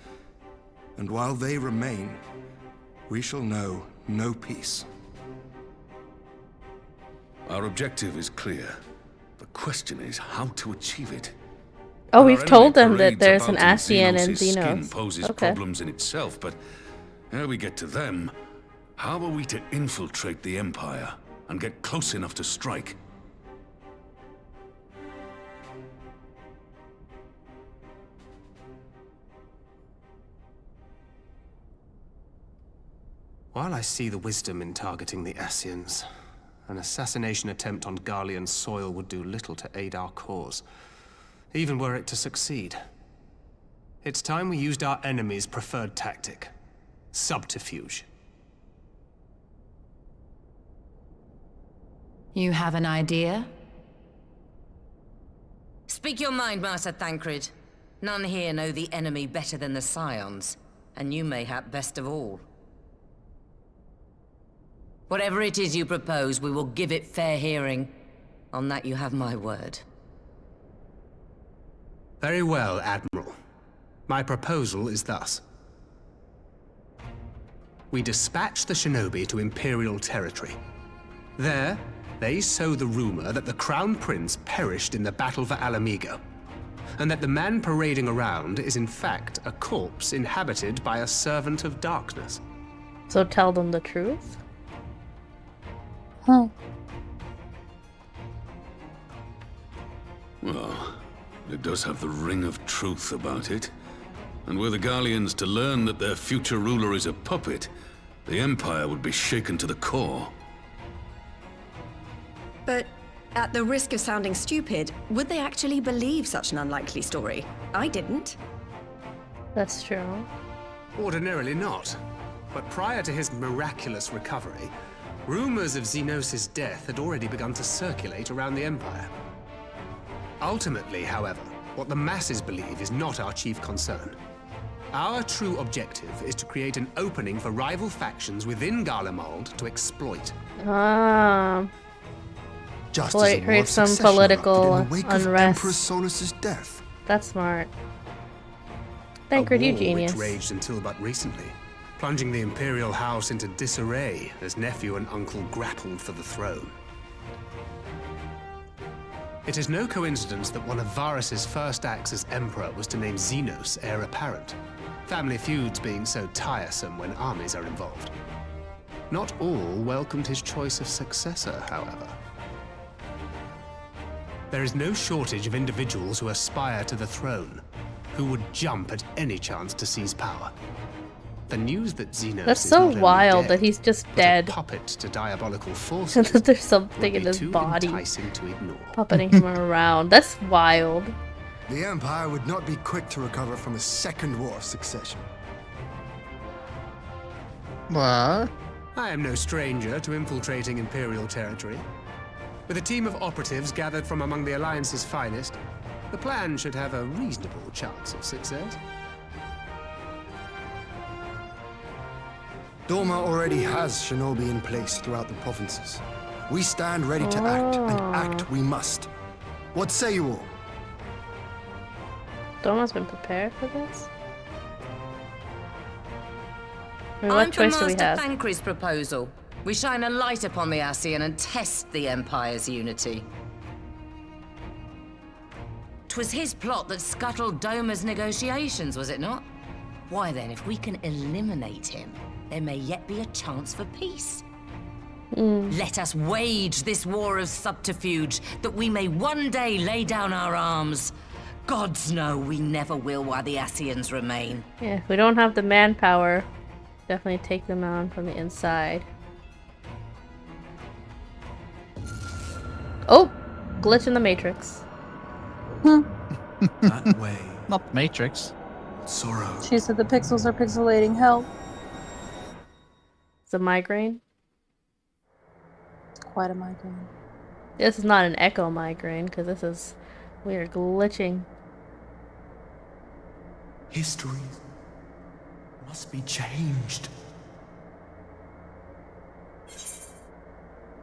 And while they remain, we shall know no peace. Our objective is clear. The question is how to achieve it. Oh, Our we've enemy told them that parades there's an about in Ascian and Xenos' skin Xenos. poses Okay. problems in itself, but ere we get to them, how are we to infiltrate the Empire and get close enough to strike? While I see the wisdom in targeting the Ascians, an assassination attempt on Garlean soil would do little to aid our cause, even were it to succeed. It's time we used our enemy's preferred tactic: subterfuge. You have an idea? Speak your mind, Master Thancred. None here know the enemy better than the Scions, and you mayhap best of all. Whatever it is you propose, we will give it fair hearing. On that you have my word. Very well, Admiral. My proposal is thus. We dispatch the shinobi to Imperial territory. There, they sow the rumor that the Crown Prince perished in the battle for Alamigo, and that the man parading around is in fact a corpse inhabited by a servant of darkness. So tell them the truth? Well, it does have the ring of truth about it. And were the Garleans to learn that their future ruler is a puppet, the Empire would be shaken to the core. But at the risk of sounding stupid, would they actually believe such an unlikely story? I didn't. That's true. Ordinarily not. But prior to his miraculous recovery, rumors of Xenos' death had already begun to circulate around the Empire. Ultimately, however, what the masses believe is not our chief concern. Our true objective is to create an opening for rival factions within Garlemald to exploit. Just Well, as a it war creates of some succession political erupted in the wake of unrest. Emperor Solus's death. That's smart. Thancred, A you war genius. which raged until but recently, plunging the Imperial House into disarray as nephew and uncle grappled for the throne. It is no coincidence that one of Varus's first acts as Emperor was to name Xenos heir apparent, family feuds being so tiresome when armies are involved. Not all welcomed his choice of successor, however. There is no shortage of individuals who aspire to the throne, who would jump at any chance to seize power. The news that Xenos That's is so not only wild dead, that he's just but dead. a puppet to diabolical And forces that there's something would in be his too body enticing to ignore. puppeting him around. That's wild. The Empire would not be quick to recover from a second war of succession. What? I am no stranger to infiltrating Imperial territory. With a team of operatives gathered from among the Alliance's finest, the plan should have a reasonable chance of success. Doma already has shinobi in place throughout the provinces. We stand ready to act, and act we must. What say you all? Doma's been prepared for this? I mean, I'm what for choice do we Master have? Thancred's proposal. We shine a light upon the Ascian and test the Empire's unity. 'Twas his plot that scuttled Doma's negotiations, was it not? Why then, if we can eliminate him, there may yet be a chance for peace. Let us wage this war of subterfuge, that we may one day lay down our arms. Gods know we never will while the Ascians remain. Yeah, if we don't have the manpower, definitely take them on from the inside. Oh! Glitch in the Matrix. That way. Not the Matrix. Sorrow. She said the pixels are pixelating. Help. It's a migraine. It's quite a migraine. This is not an echo migraine, because this is... We are glitching. History must be changed.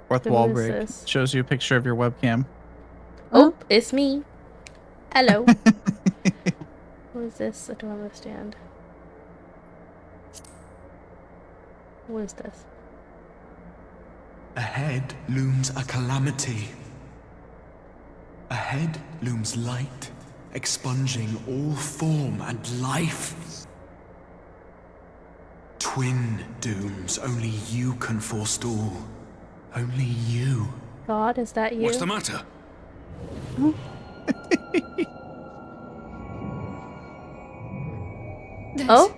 Fourth Who wall is break. this? Shows you a picture of your webcam. Oh, it's me. Hello. What is this? I don't understand. What is this? Ahead looms a calamity. Ahead looms light, expunging all form and life. Twin dooms only you can forestall. Only you. God, is that you? What's the matter? Oh?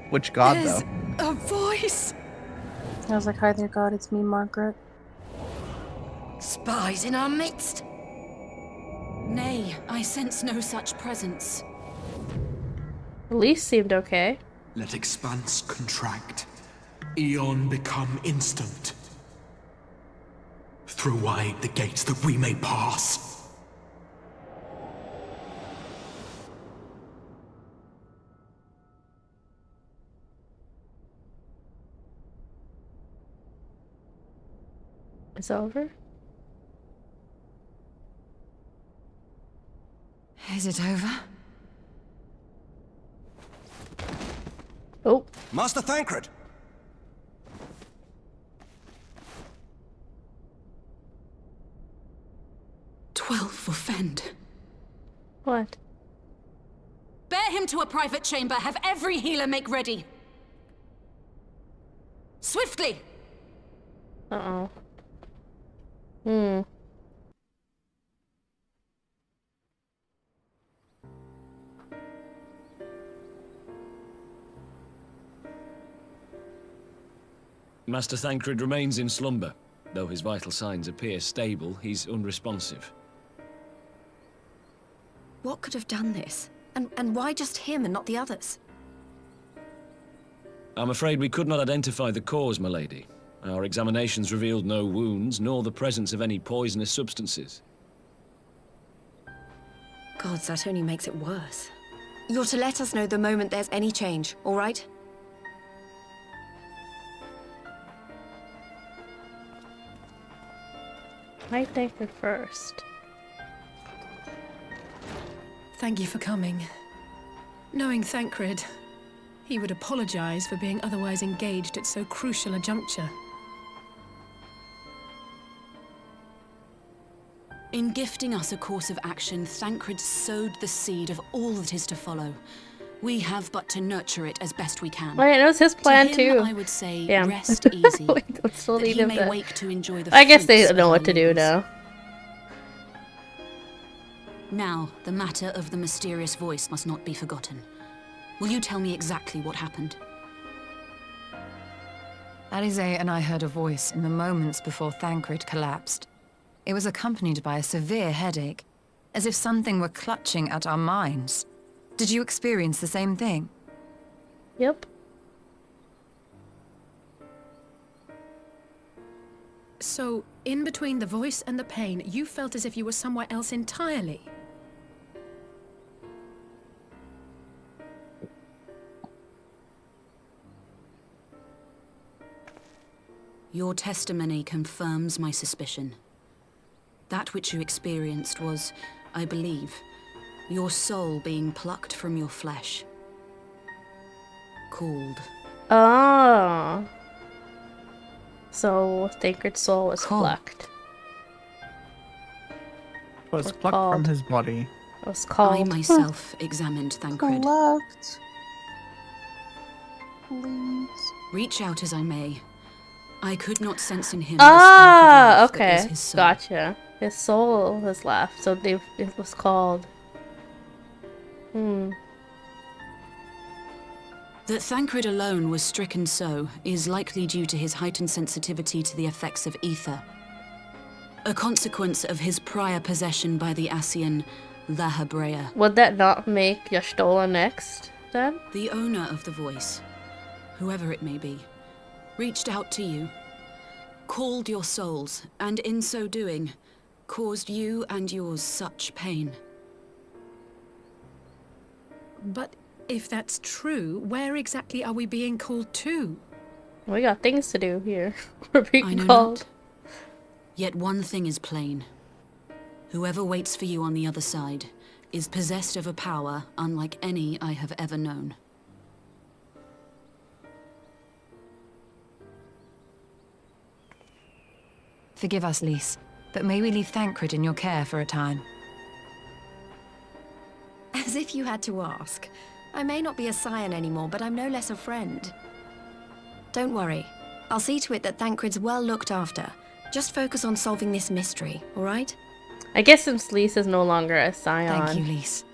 Which god, There's though? a voice. I was like, hi there, God, it's me, Margaret. Spies in our midst. Nay, I sense no such presence. Elise seemed okay. Let expanse contract. Eon become instant. Throw wide the gates that we may pass. It's over? Is it over? Oh. Master Thancred! 12 for Fend. What? Bear him to a private chamber. Have every healer make ready. Swiftly! Uh-oh. Hmm. Master Thancred remains in slumber. Though his vital signs appear stable, he's unresponsive. What could have done this? And why just him and not the others? I'm afraid we could not identify the cause, my lady. Our examinations revealed no wounds, nor the presence of any poisonous substances. Gods, that only makes it worse. You're to let us know the moment there's any change, all right? I think her first. Thank you for coming. Knowing Thancred, he would apologize for being otherwise engaged at so crucial a juncture. In gifting us a course of action, Thancred sowed the seed of all that is to follow. We have but to nurture it as best we can. Wait, it was his plan to him, too. I would say, Damn. rest easy. Wait, don't still that need he him may to... wake to enjoy the I guess they fruits know of what our to do labours. now. Now, the matter of the mysterious voice must not be forgotten. Will you tell me exactly what happened? Alize and I heard a voice in the moments before Thancred collapsed. It was accompanied by a severe headache, as if something were clutching at our minds. Did you experience the same thing? Yep. So, in between the voice and the pain, you felt as if you were somewhere else entirely. Your testimony confirms my suspicion. That which you experienced was, I believe, your soul being plucked from your flesh. Called. Oh. So, Thancred's soul was plucked. Was plucked from his body. It was called. I myself examined Thancred. Plucked. Please. Reach out as I may, I could not sense in him Ah, the spark of life that was okay. his soul. Gotcha. His soul has left, so it was called. That Thancred alone was stricken so is likely due to his heightened sensitivity to the effects of ether. A consequence of his prior possession by the Ascian La Habrea. Would that not make Y'shtola next, then? The owner of the voice, whoever it may be, reached out to you, called your souls, and in so doing, caused you and yours such pain. But if that's true, where exactly are we being called to? We got things to do here. We're I being know called. not. Yet one thing is plain. Whoever waits for you on the other side is possessed of a power unlike any I have ever known. Forgive us, Lys, but may we leave Thancred in your care for a time? As if you had to ask. I may not be a scion anymore, but I'm no less a friend. Don't worry. I'll see to it that Thancred's well looked after. Just focus on solving this mystery, all right? I guess since Lys is no longer a scion. Thank you, Lys.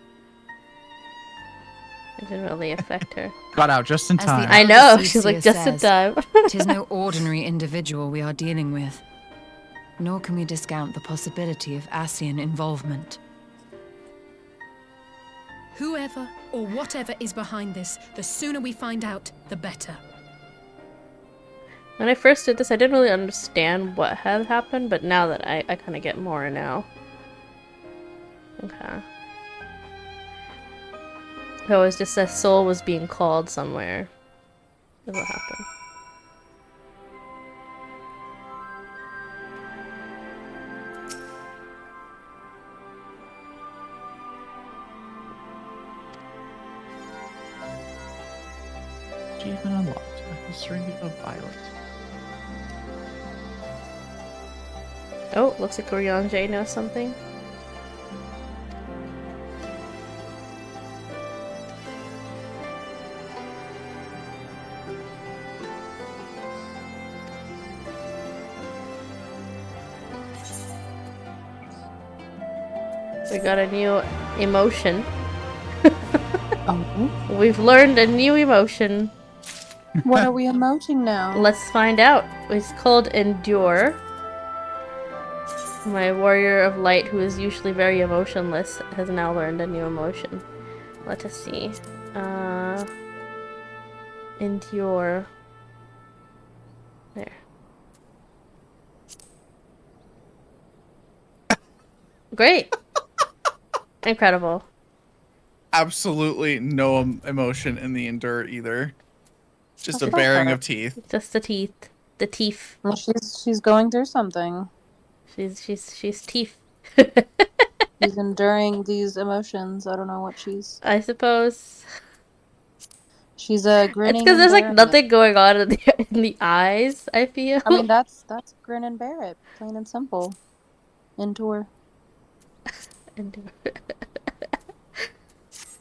It didn't really affect her. Got out just in As the time. I elder know, she's soothsayer like, just in says, time. "'Tis no ordinary individual we are dealing with. Nor can we discount the possibility of Ascian involvement. Whoever or whatever is behind this, the sooner we find out, the better. When I first did this, I didn't really understand what had happened, but now that I kind of get more now. Okay. So it was just that soul was being called somewhere. That's what happened. Achievement unlocked. A history of violence. Oh, looks like J knows something. We got a new emotion. We've learned a new emotion. What are we emoting now? Let's find out. It's called Endure. My warrior of light, who is usually very emotionless, has now learned a new emotion. Let us see. Endure. There. Great. Incredible. Absolutely no emotion in the endure either. Just a Okay. baring of teeth. Just the teeth. The teeth. Well, she's going through something. She's teeth. She's enduring these emotions. I don't know what she's. I suppose. She's grinning. It's because and there's like bearing it. nothing going on in the eyes, I feel. I mean, that's grin and bear it, plain and simple. Endure.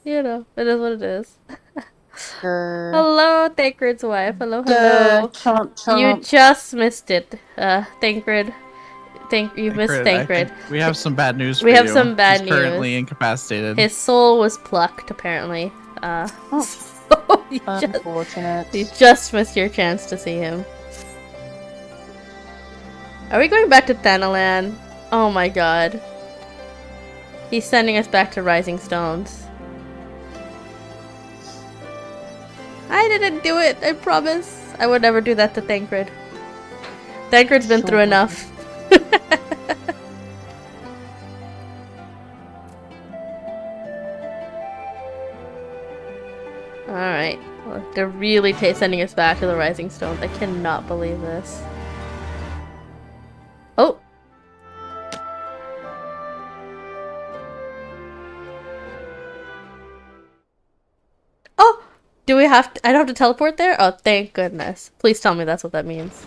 You know, it is what it is. Grr. Hello, Thancred's wife. Hello, Grr, hello. chomp, chomp. You just missed it, Thancred. You missed Thancred. We have some bad news for We you. have some bad He's news. currently incapacitated. His soul was plucked, apparently. So you just missed your chance to see him. Are we going back to Thanalan? Oh my god. He's sending us back to Rising Stones. I didn't do it, I promise. I would never do that to Thancred. Thancred's been through enough. Alright. Well, they're really sending us back to the Rising Stones. I cannot believe this. Oh! Oh! Do we have to— I don't have to teleport there? Oh, thank goodness. Please tell me that's what that means.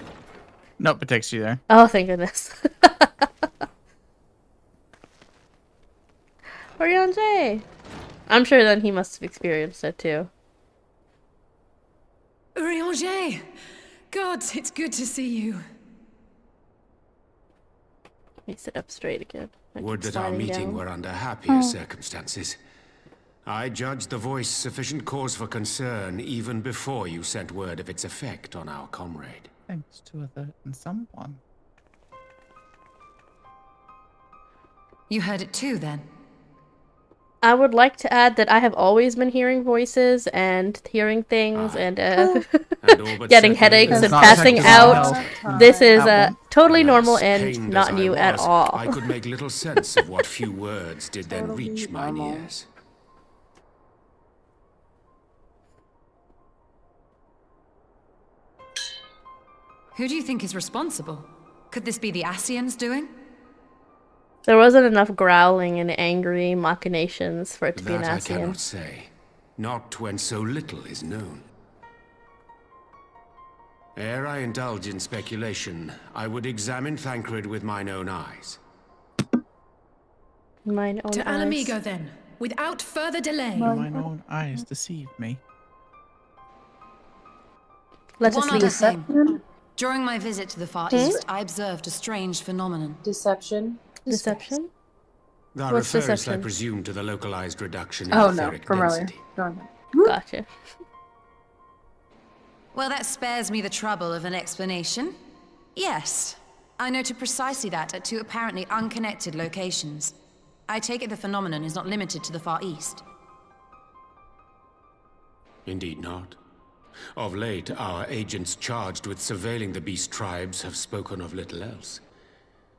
Nope, it takes you there. Oh, thank goodness. Oriange! I'm sure then he must have experienced it too. Urianger! God, it's good to see you. Let me sit up straight again. Would that our meeting were under happier circumstances. I judged the voice sufficient cause for concern even before you sent word of its effect on our comrade. Thanks to a certain someone. You heard it too, then? I would like to add that I have always been hearing voices and hearing things and getting headaches and passing out. This is totally normal and not new at all. I could make little sense of what few words did then reach mine ears. Who do you think is responsible? Could this be the Ascians doing? There wasn't enough growling and angry machinations for it to be an That I Ascian. cannot say. Not when so little is known. Ere I indulge in speculation, I would examine Thancred with mine own eyes. Mine own To eyes. Alamigo, then, without further delay. Mine own eyes deceive me. Let us One other leave. thing. During my visit to the Far East, I observed a strange phenomenon. Deception. Deception? Thou What's refers, deception? I presume, to the localized reduction in Oh no, etheric from earlier. density. Go on. Gotcha. Well, that spares me the trouble of an explanation. Yes, I noted precisely that at two apparently unconnected locations. I take it the phenomenon is not limited to the Far East. Indeed not. Of late, our agents charged with surveilling the beast tribes have spoken of little else.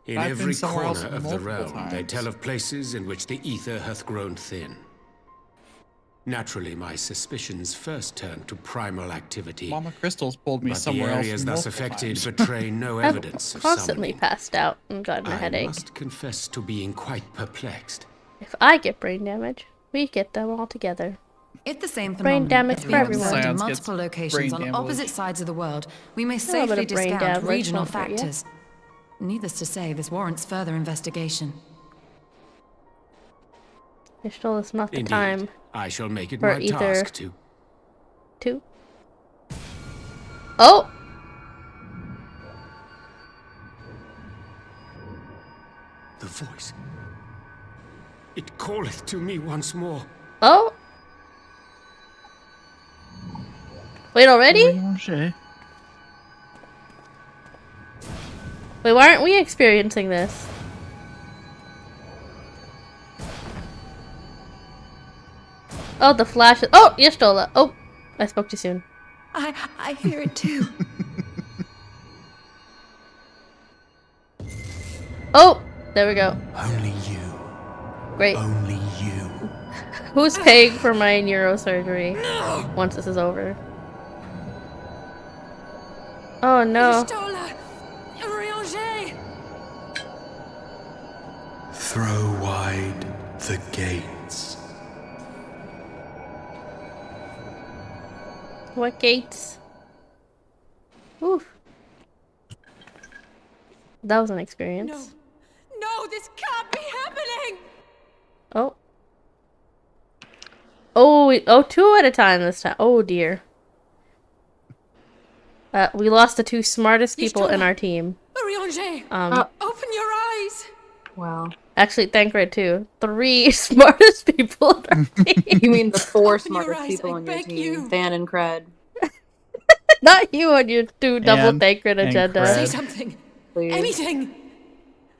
In I've been every somewhere else corner of the multiple realm, they times. tell of places in which the ether hath grown thin. Naturally, my suspicions first turned to primal activity. Mama Crystal's pulled me But the somewhere else areas thus multiple affected times. betray no I've evidence of constantly summoning. passed out and gotten a I headache. must confess to being quite perplexed. If I get brain damage, we get them all together. If the same Brain phenomenon damage is for being everyone. observed in Science multiple gets locations on brain opposite damage. sides of the world, we may little bit safely of brain discount damage regional won't hurt you. factors. Needless to say, this warrants further investigation. It's still it's not the Indeed, time I shall make it for my either task to. to. Oh! The voice. It calleth to me once more. Oh! Wait, already? Oriange. Wait, why aren't we experiencing this? Oh, the flash. Oh, Yestola. Oh, I spoke too soon. I hear it too. Oh, there we go. Only you. Great. Only you. Who's paying for my neurosurgery once this is over? Oh no. Stola! Urianger! Throw wide the gates. What gates? Oof. That was an experience. No. No, this can't be happening! Oh. Oh, two at a time this time. Oh dear. We lost the two smartest people in our team. Urianger! Um, Open your Wow. Actually, Thancred too. 3 smartest people on our team. You mean the 4 Open your smartest eyes, people I on your beg team? you. Than and Cred. Not you on your 2 double Thancred agenda. Say Cred. something. Please. Anything.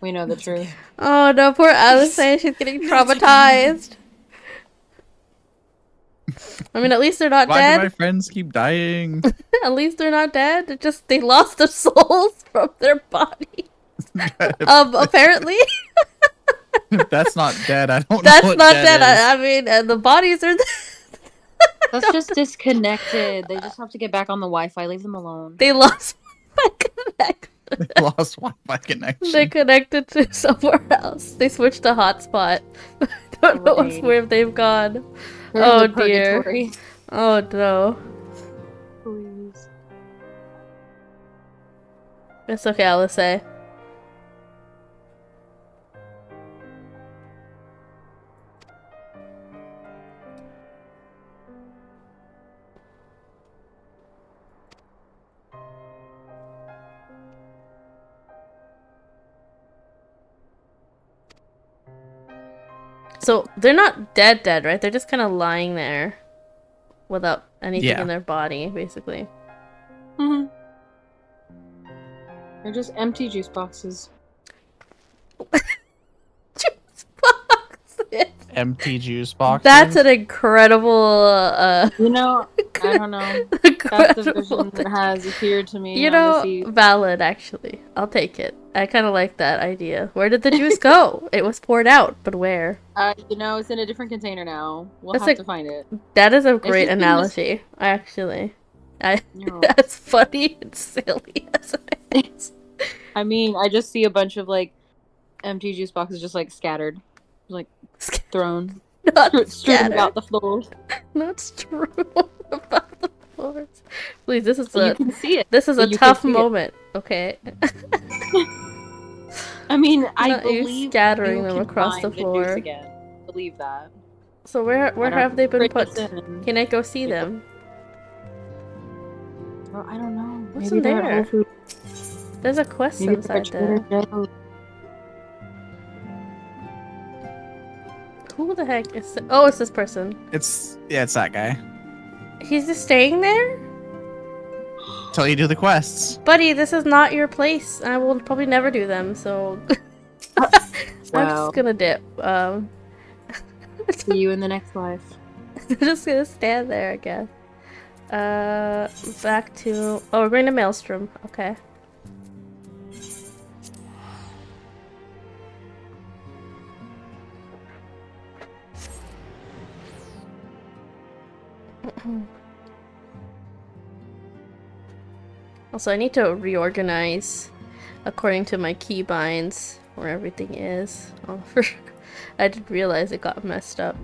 We know the truth. Oh no, poor Alice. She's getting traumatized. I mean, at least they're not Why do dead. my friends keep dying? At least they're not dead. It just they lost the souls from their body. Apparently. That's not dead. I don't know That's what not dead dead. is. I mean, the bodies are. That's just disconnected. They just have to get back on the Wi-Fi. Leave them alone. They lost Wi-Fi connection. They lost Wi-Fi connection. They connected to somewhere else. They switched to hotspot. I don't know where they've gone. They're in Oh the dear. purgatory. Oh no. Please. It's okay, Alice. Say. So they're not dead, right? They're just kind of lying there without anything in their body, basically. Mm-hmm. They're just empty juice boxes. Empty juice boxes. That's an incredible, You know, I don't know. That's the vision that has appeared to me. You know, valid, actually. I'll take it. I kind of like that idea. Where did the juice go? It was poured out, but where? You know, it's in a different container now. We'll That's have to find it. That is a It's great just in analogy, actually. No. That's funny and silly as it is. I mean, I just see a bunch of, like, empty juice boxes just, like, scattered. Like, thrown. Not strewn scattered. about the floors. Not strewn about the floors. Please, this is You can see it. This is a But you can tough see it. moment, okay? I mean, I Not you believe scattering you them can across the find the juice floor. again. Believe that. So where I don't have they been break put? this in. Can I go see them? Well, I don't know. What's Maybe in they're at there? Whole Foods. There's a quest Maybe inside they're there. at Trader Joe's. Who the heck is this? Oh, it's this person. It's that guy. He's just staying there? Till you do the quests. Buddy, this is not your place. I will probably never do them, so I'm Wow. just gonna dip. See you in the next life. I'm just gonna stand there, I guess. Back to... Oh, we're going to Maelstrom. Okay. Also, I need to reorganize according to my keybinds where everything is. Oh, I didn't realize it got messed up.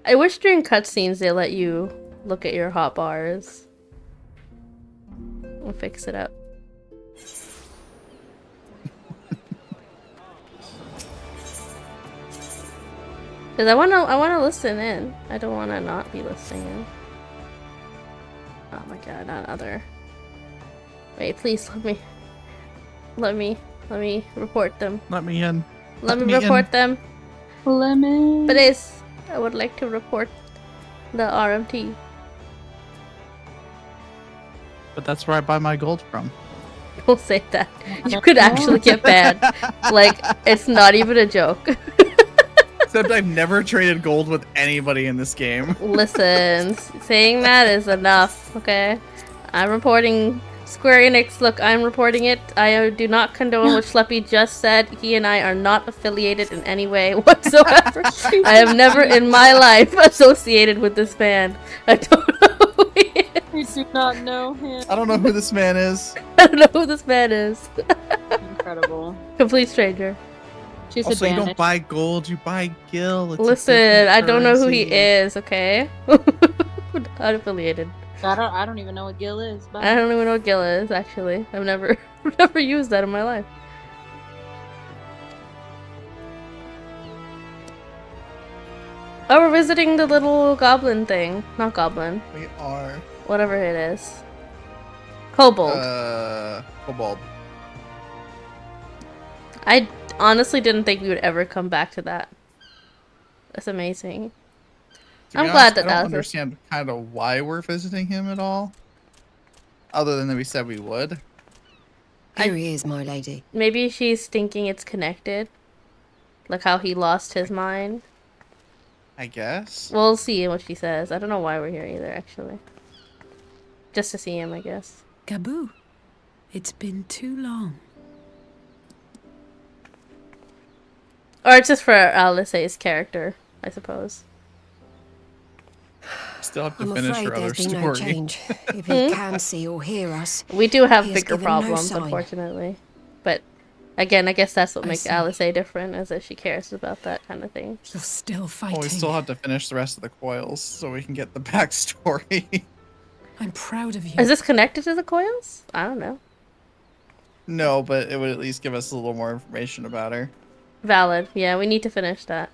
I wish during cutscenes they let you look at your hotbars. I'll fix it up. Cause I wanna listen in. I don't wanna not be listening in. Oh my god, not other. Wait, please let me report them. Let me in. Let me report them. Lemon. Please, I would like to report the RMT. But that's where I buy my gold from. Don't say that. You could actually get banned. Like, it's not even a joke. Except I've never traded gold with anybody in this game. Listen, saying that is enough, okay? I'm reporting Square Enix. Look, I'm reporting it. I do not condone what Shleppy just said. He and I are not affiliated in any way whatsoever. I have never in my life associated with this band. I don't know who he is. I do not know him. I don't know who this man is. I don't know who this man is. Incredible. Complete stranger. She's Also, you advantage. don't buy gold, you buy gil. It's a Listen, different I don't know who he currency. is, okay? Unaffiliated. I don't even know what Gil is. But I don't even know what Gil is, actually. I've never used that in my life. Oh, we're visiting the little goblin thing. Not goblin. We are. Whatever it is. Kobold. Kobold. I honestly didn't think we would ever come back to that. That's amazing. I'm glad that I don't was understand kind of why we're visiting him at all. Other than that we said we would. Here he is, my lady. Maybe she's thinking it's connected. Like how he lost his mind. I guess. We'll see what she says. I don't know why we're here either, actually. Just to see him, I guess. Gaboo, it's been too long. Or it's just for Alice's character, I suppose. Still have to I'm finish afraid her other there's been story. no change. If he can see or hear us, We do have he has bigger given no problems, sign. unfortunately. But again, I guess that's what I makes see. Alice different, is that she cares about that kind of thing. You're still fighting. Well, we still have to finish the rest of the coils so we can get the backstory. I'm proud of you. Is this connected to the coils? I don't know. No, but it would at least give us a little more information about her. Valid. Yeah, we need to finish that.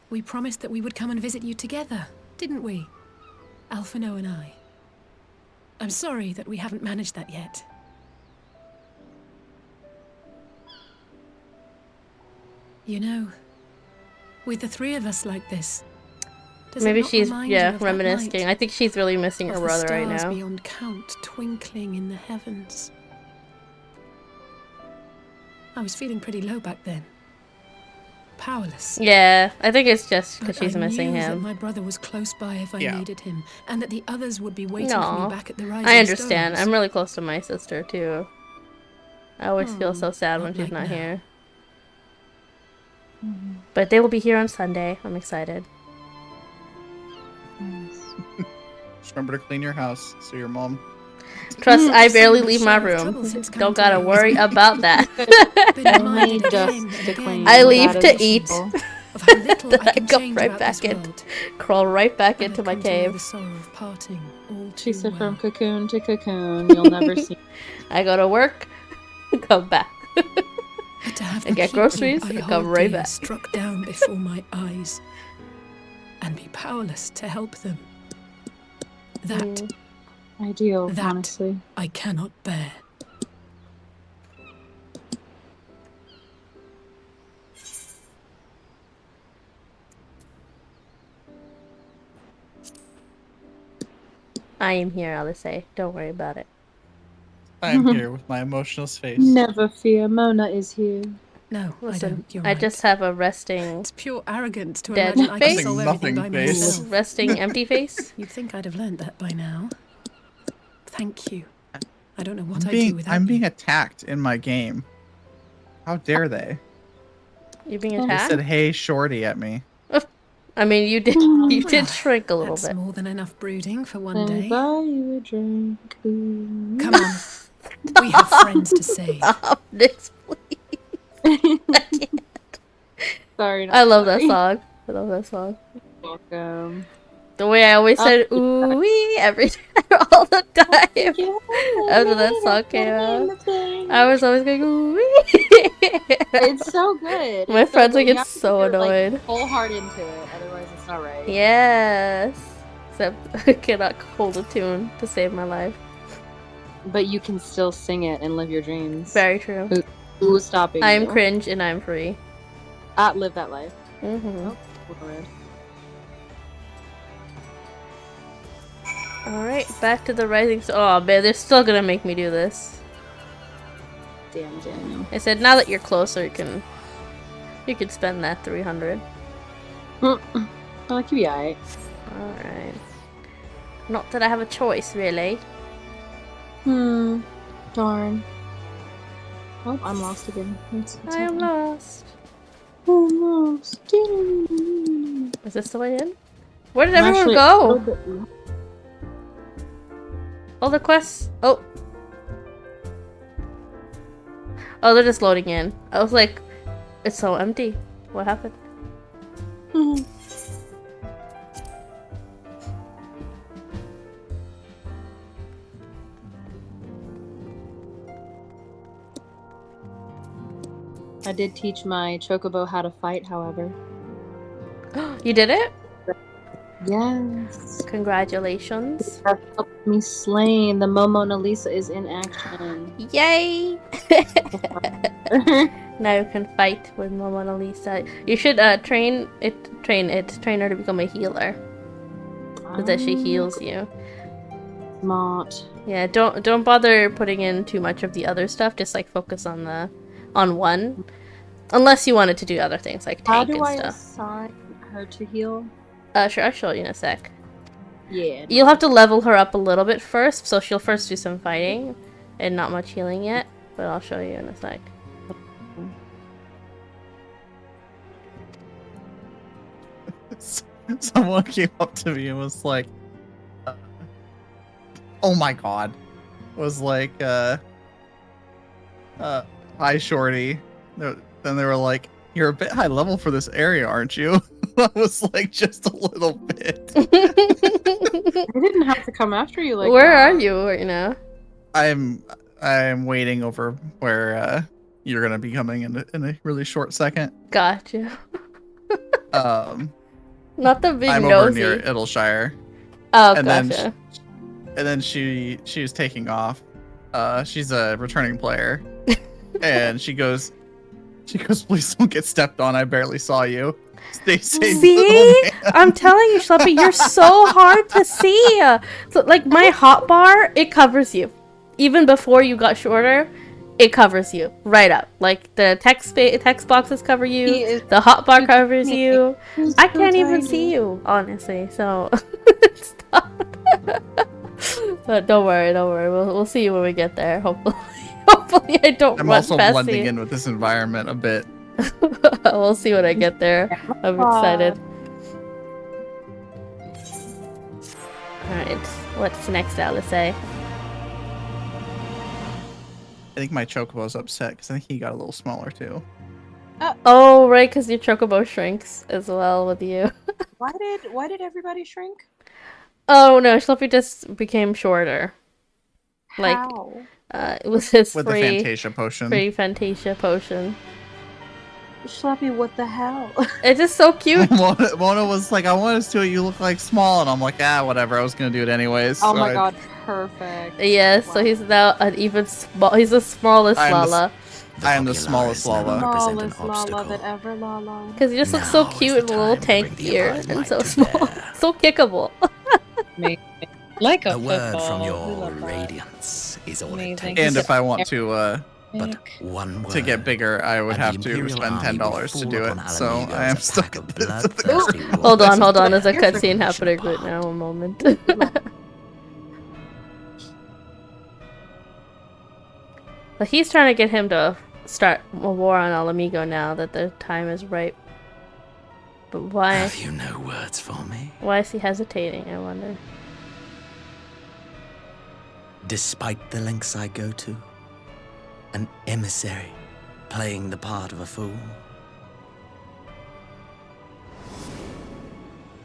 We promised that we would come and visit you together, didn't we? Alphino and I. I'm sorry that we haven't managed that yet. You know, with the three of us like this, does Maybe it not she's, remind you yeah, of that reminiscing. night? I think she's really missing her Of the brother right stars now. beyond count twinkling in the heavens. I was feeling pretty low back then. Powerless. Yeah, I think it's just because But she's I missing knew that him. my brother was close by if I Yeah. needed him, and that the others would be waiting for No, me back at the Rising I understand. Stones. I'm really close to my sister too. I always feel so sad when Not she's like not now. here. But they will be here on Sunday. I'm excited. Just remember to clean your house so your mom. Trust, I So barely much leave my trouble room. since coming Don't to gotta Wales. worry about that. Been Only reminded just again and to again clean. I of leave That to is eat. simple. of how little I I can go change right about back this in, world. crawl right back And into I've my come to know the cave. sorrow of parting all She too said from well. cocoon to cocoon, you'll never see. I go to work, come back. But to have I the get people groceries, I I hold come right dear back. struck down before my eyes, and be powerless to help them. That Ideal, That- honestly. I cannot bear. I am here, Alice. Don't worry about it. I'm here with my emotionless face. Never fear, Mona is here. No, I Listen, don't. You're I right. just have a resting, It's pure arrogance to dead imagine I face. can solve everything by Nothing face. myself. resting empty face. You'd think I'd have learned that by now. Thank you. I don't know what I'd do I'm without being you. attacked in my game. How dare they? You're being They attacked. said, "Hey, shorty," at me. I mean, you did. You did shrink a little That's bit. more than enough brooding for one Let me day. buy you a drink. Ooh. Come on. We have friends to save. Stop this, please. Sorry, not I love that sorry. song. I love that song. Welcome. The way I always said "ooh wee" every all the time after that song came out. I was always going "ooh wee." It's so good. My It's so friends good. would You get have to so put, like, annoyed. full heart into it, otherwise it's not right. Yes. Except I cannot hold a tune to save my life. But you can still sing it and live your dreams. Very true. Who's stopping I am you? cringe and I'm free. Live that life. Mm-hmm. Oh, Lord. Alright, back to the rising sun. Oh man, they're still gonna make me do this. Damn, Daniel. I said now that you're closer, you can spend that 300. I'll keep you alright. Alright. Not that I have a choice, really. Darn. Oh, I'm lost again. What's I am happening? lost. I'm lost. Is this the way in? Where did I'm everyone actually go? a little bit- All the quests. Oh, they're just loading in. I was like, it's so empty. What happened? I did teach my chocobo how to fight, however. You did it? Yes. Congratulations. That's me slain. The Mona Lisa is in action. Yay! Now you can fight with Mona Lisa. You should train her to become a healer. So that she heals you. Smart. Yeah, don't bother putting in too much of the other stuff. Just like focus on one, unless you wanted to do other things like tank and How do I stuff. assign her to heal? Sure, I'll show you in a sec. Yeah. You'll have to level her up a little bit first, so she'll first do some fighting, and not much healing yet. But I'll show you in a sec. Someone came up to me and was like, "Oh my god," was like, "Hi, Shorty." Then they were like, "You're a bit high level for this area, aren't you?" I was like, "Just a little bit." I didn't have to come after you like Where that. are you right now? I'm waiting over where you're gonna be coming in a really short second. Gotcha. Not the big I'm nosy. over near Idleshire. Oh, and gotcha. Then she was taking off. She's a returning player, and she goes, "Please don't get stepped on. I barely saw you. Stay safe." See? I'm telling you, Shleppy, you're so hard to see. So, like, my hotbar, it covers you. Even before you got shorter, it covers you right up. Like, the text boxes cover you, the hotbar covers you. I can't even see you, honestly, so... Stop. But don't worry. We'll see you when we get there, hopefully. Hopefully I don't I'm run also past blending you. in with this environment a bit. We'll see when I get there. I'm excited. Alright, what's next, Alice? I think my Chocobo's upset because I think he got a little smaller too. Oh, right, because your Chocobo shrinks as well with you. Why did everybody shrink? Oh no, Shleppy just became shorter. How? Like, it was his With the Fantasia potion. Free Fantasia potion. Shleppy, what the hell? It's just so cute. Mona was like, "I want to do it. You look like small," and I'm like, whatever. I was gonna do it anyways. Oh so my god, perfect. Yes, so he's now an even small. He's the smallest Lala. I am the smallest Lala. Smallest Lala that ever Lala. Because he just looks so cute with a little tank ear and so small, so kickable. Like a word from your radiance is all it takes. And if I want to but one word, to get bigger, I would have to spend $10 to do it. So I am stuck at this. Hold on. There's a cutscene happening right now. A moment. But he's trying to get him to start a war on Alamigo now that the time is ripe. But why? Have you no words for me? Why is he hesitating, I wonder? Despite the lengths I go to, an emissary playing the part of a fool.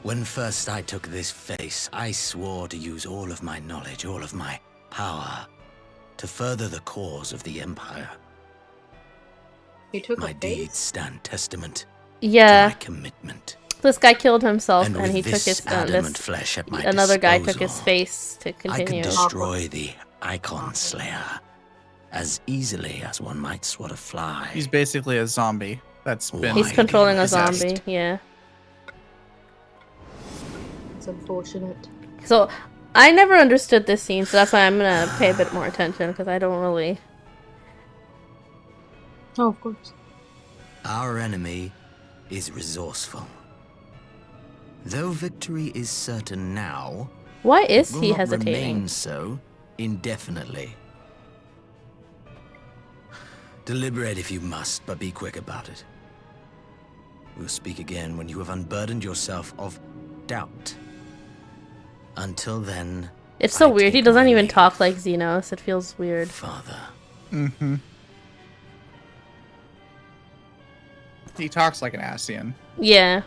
When first I took this face, I swore to use all of my knowledge, all of my power, to further the cause of the Empire. You took my a deeds stand testament Yeah. to my commitment. This guy killed himself, and with he took this his adamant flesh at my another guy took his disposal, face to I continue. could destroy the Icon Slayer as easily as one might swat a fly. He's basically a zombie that's been. He's controlling a possessed. zombie. Yeah. It's unfortunate. So I never understood this scene, so that's why I'm gonna pay a bit more attention because I don't really. Oh, of course. Our enemy is resourceful. Though victory is certain now, Why is it will he not hesitating? remain so indefinitely. Deliberate if you must, but be quick about it. We'll speak again when you have unburdened yourself of doubt. Until then, It's so weird. He doesn't even talk like Xenos. It feels weird. Father. Mm-hmm. He talks like an Ascian. Yeah.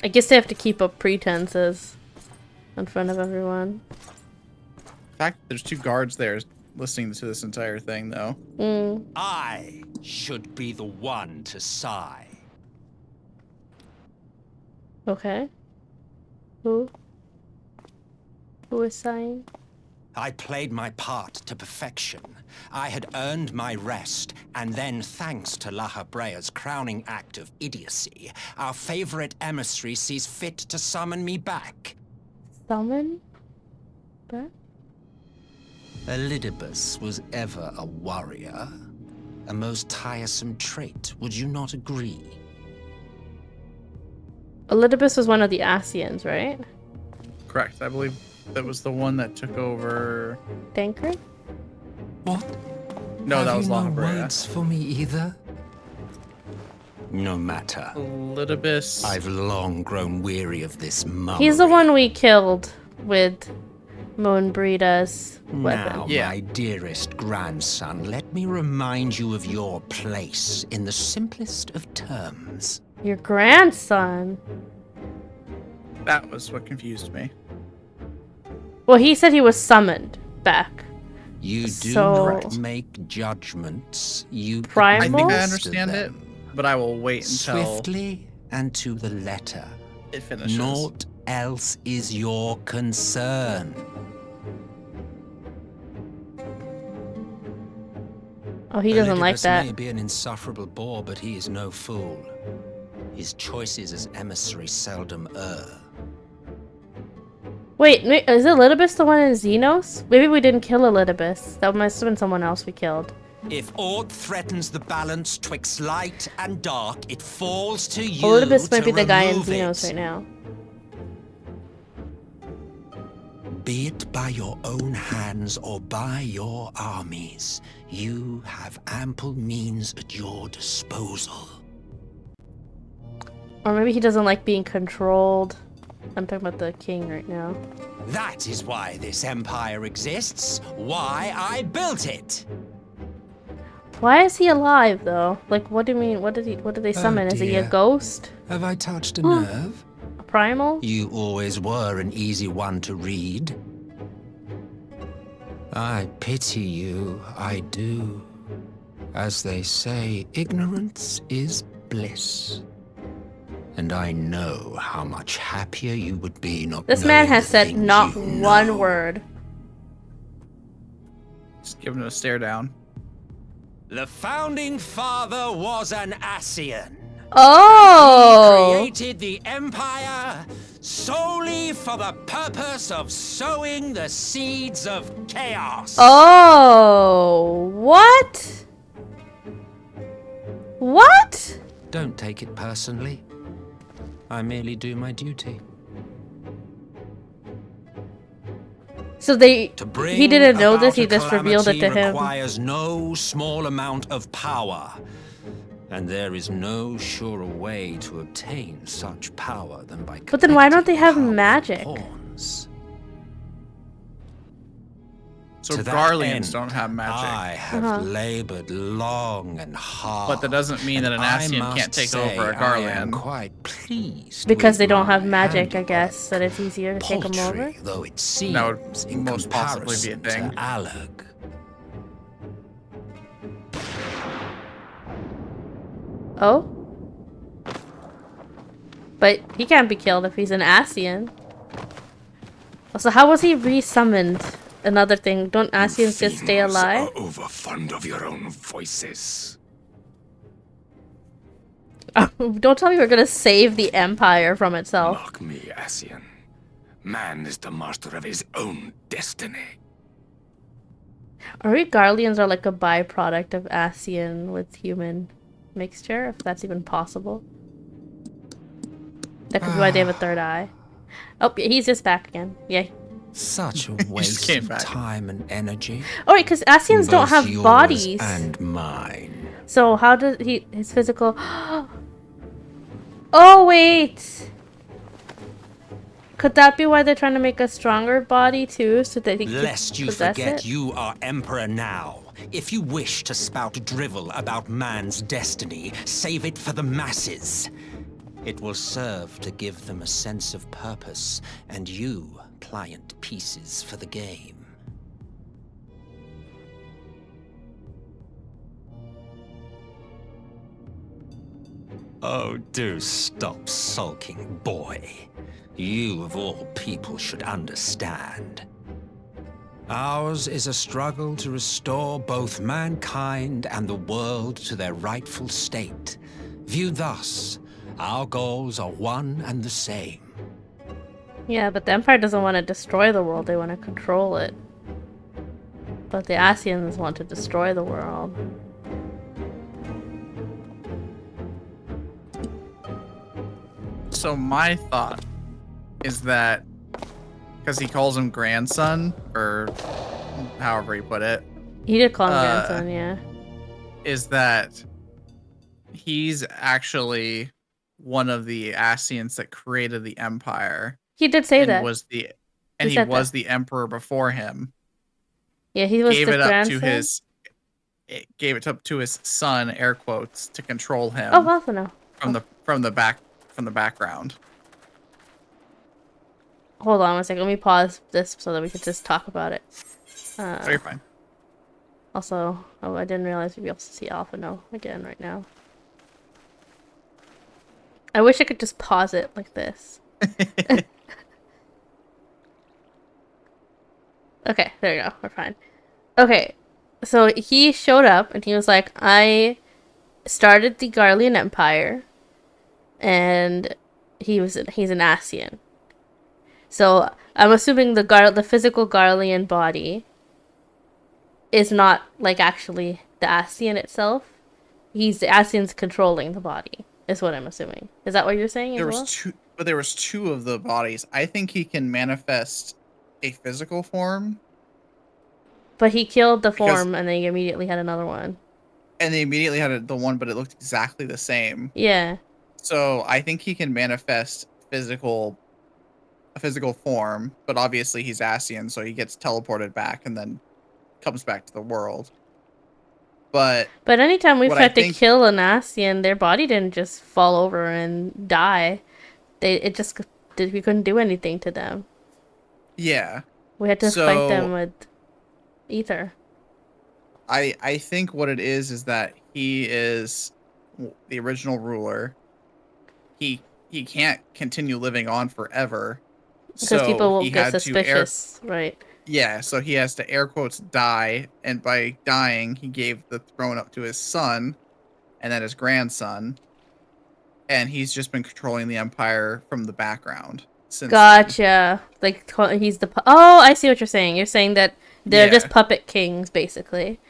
I guess they have to keep up pretenses in front of everyone. In fact, there's two guards there listening to this entire thing, though. I should be the one to sigh. Okay. Who is sighing? I played my part to perfection. I had earned my rest, and then thanks to La Habrea's crowning act of idiocy, our favorite emissary sees fit to summon me back. Summon? Back? Elidibus was ever a warrior. A most tiresome trait, would you not agree? Elidibus was one of the Asians, right? Correct. I believe that was the one that took over... Tancred? What? No, that was La no Habrea. words for me either? No matter. Elidibus. I've long grown weary of this mummery. He's the one we killed with Moonbreeda's weapon. Now, my dearest grandson, let me remind you of your place in the simplest of terms. Your grandson? That was what confused me. Well, he said he was summoned back. You do So- not make judgments. You Primal? I think I administer understand it, them but I will wait until swiftly and to the letter. it finishes. Naught else is your concern. Oh, he doesn't like Elidibus that. may be an insufferable bore, but he is no fool. His choices as emissary seldom err. Wait, is Elidibus the one in Xenos? Maybe we didn't kill Elidibus. That must have been someone else we killed. If aught threatens the balance twixt light and dark, it falls to you Elidibus might to be the guy in remove Xenos it. right now. Be it by your own hands or by your armies, you have ample means at your disposal. Or maybe he doesn't like being controlled. I'm talking about the king right now. That is why this empire exists, why I built it. Why is he alive though? Like, what do you mean? What did they summon? Is he a dear. ghost? Have I touched a nerve? A primal? You always were an easy one to read. I pity you, I do. As they say, ignorance is bliss. And I know how much happier you would be not This man knowing has the said things not you one know. word. Just giving it a stare down. The founding father was an Asian. Oh! He created the empire solely for the purpose of sowing the seeds of chaos. Oh! What? What? Don't take it personally. I merely do my duty. So they... To bring He didn't know this, about he a just revealed it to calamity him. requires no small amount of power. And there is no surer way to obtain such power than by But then why don't they have magic? pawns. So To that Garleans end, don't have magic. I have labored long and hard. But that doesn't mean that an I Asian must can't take say over a I am Garlean. quite pleased Because with they don't my have magic, I guess, that it's easier to take them over? paltry, though it seems That would in most possibly be a comparison thing. to Alag. Oh? But he can't be killed if he's an Asian. So how was he resummoned? Another thing, don't Asians just stay alive? Over fond of your own voices. Don't tell me we're gonna save the Empire from itself. Mock me, Asian. Man is the master of his own destiny. Or maybe Garleans are like a byproduct of Asian with human mixture, if that's even possible. That could be why they have a third eye. Oh, yeah, he's just back again. Yay. Such a waste came of back. time and energy. Oh, right, because Asians don't Both have yours bodies. and mine. So how does his physical... Oh, wait! Could that be why they're trying to make a stronger body, too? So that he could Lest you possess forget it? you are emperor now. If you wish to spout drivel about man's destiny, save it for the masses. It will serve to give them a sense of purpose, and you pliant pieces for the game. Oh, do stop sulking, boy. You, of all people, should understand. Ours is a struggle to restore both mankind and the world to their rightful state. Viewed thus, our goals are one and the same. Yeah, but the Empire doesn't want to destroy the world, they want to control it. But the Asians want to destroy the world. So my thought is that, because he calls him grandson, or however he put it. He did call him grandson, yeah. Is that he's actually one of the Asians that created the Empire. He did say and that. He was the emperor before him. Yeah, he was gave the it up grandson? gave it up to his son, air quotes, to control him. Oh, well, no. From the background. Hold on one second. Let me pause this so that we could just talk about it. You're fine. Also, I didn't realize we'd be able to see Alphino again right now. I wish I could just pause it like this. Okay, there you go. We're fine. Okay, so he showed up and he was like, I started the Garlean Empire, and he's an Asian. So I'm assuming the physical Garlean body is not like actually the Asian itself. The Asian's controlling the body, is what I'm assuming. Is that what you're saying? There was two of the bodies. I think he can manifest a physical form. But he killed the form and then he immediately had another one. And they immediately had the one, but it looked exactly the same. Yeah. So I think he can manifest a physical form, but obviously he's Asian, so he gets teleported back and then comes back to the world. But anytime we've tried to kill an Asian, their body didn't just fall over and die. We couldn't do anything to them. Yeah. We had to fight them with ether. I think what it is that he is the original ruler. He can't continue living on forever. Because people will get suspicious, right? Yeah, so he has to air quotes die, and by dying, he gave the throne up to his son, and then his grandson, and he's just been controlling the Empire from the background since. Gotcha. Like he's the I see what you're saying. You're saying that they're just puppet kings, basically,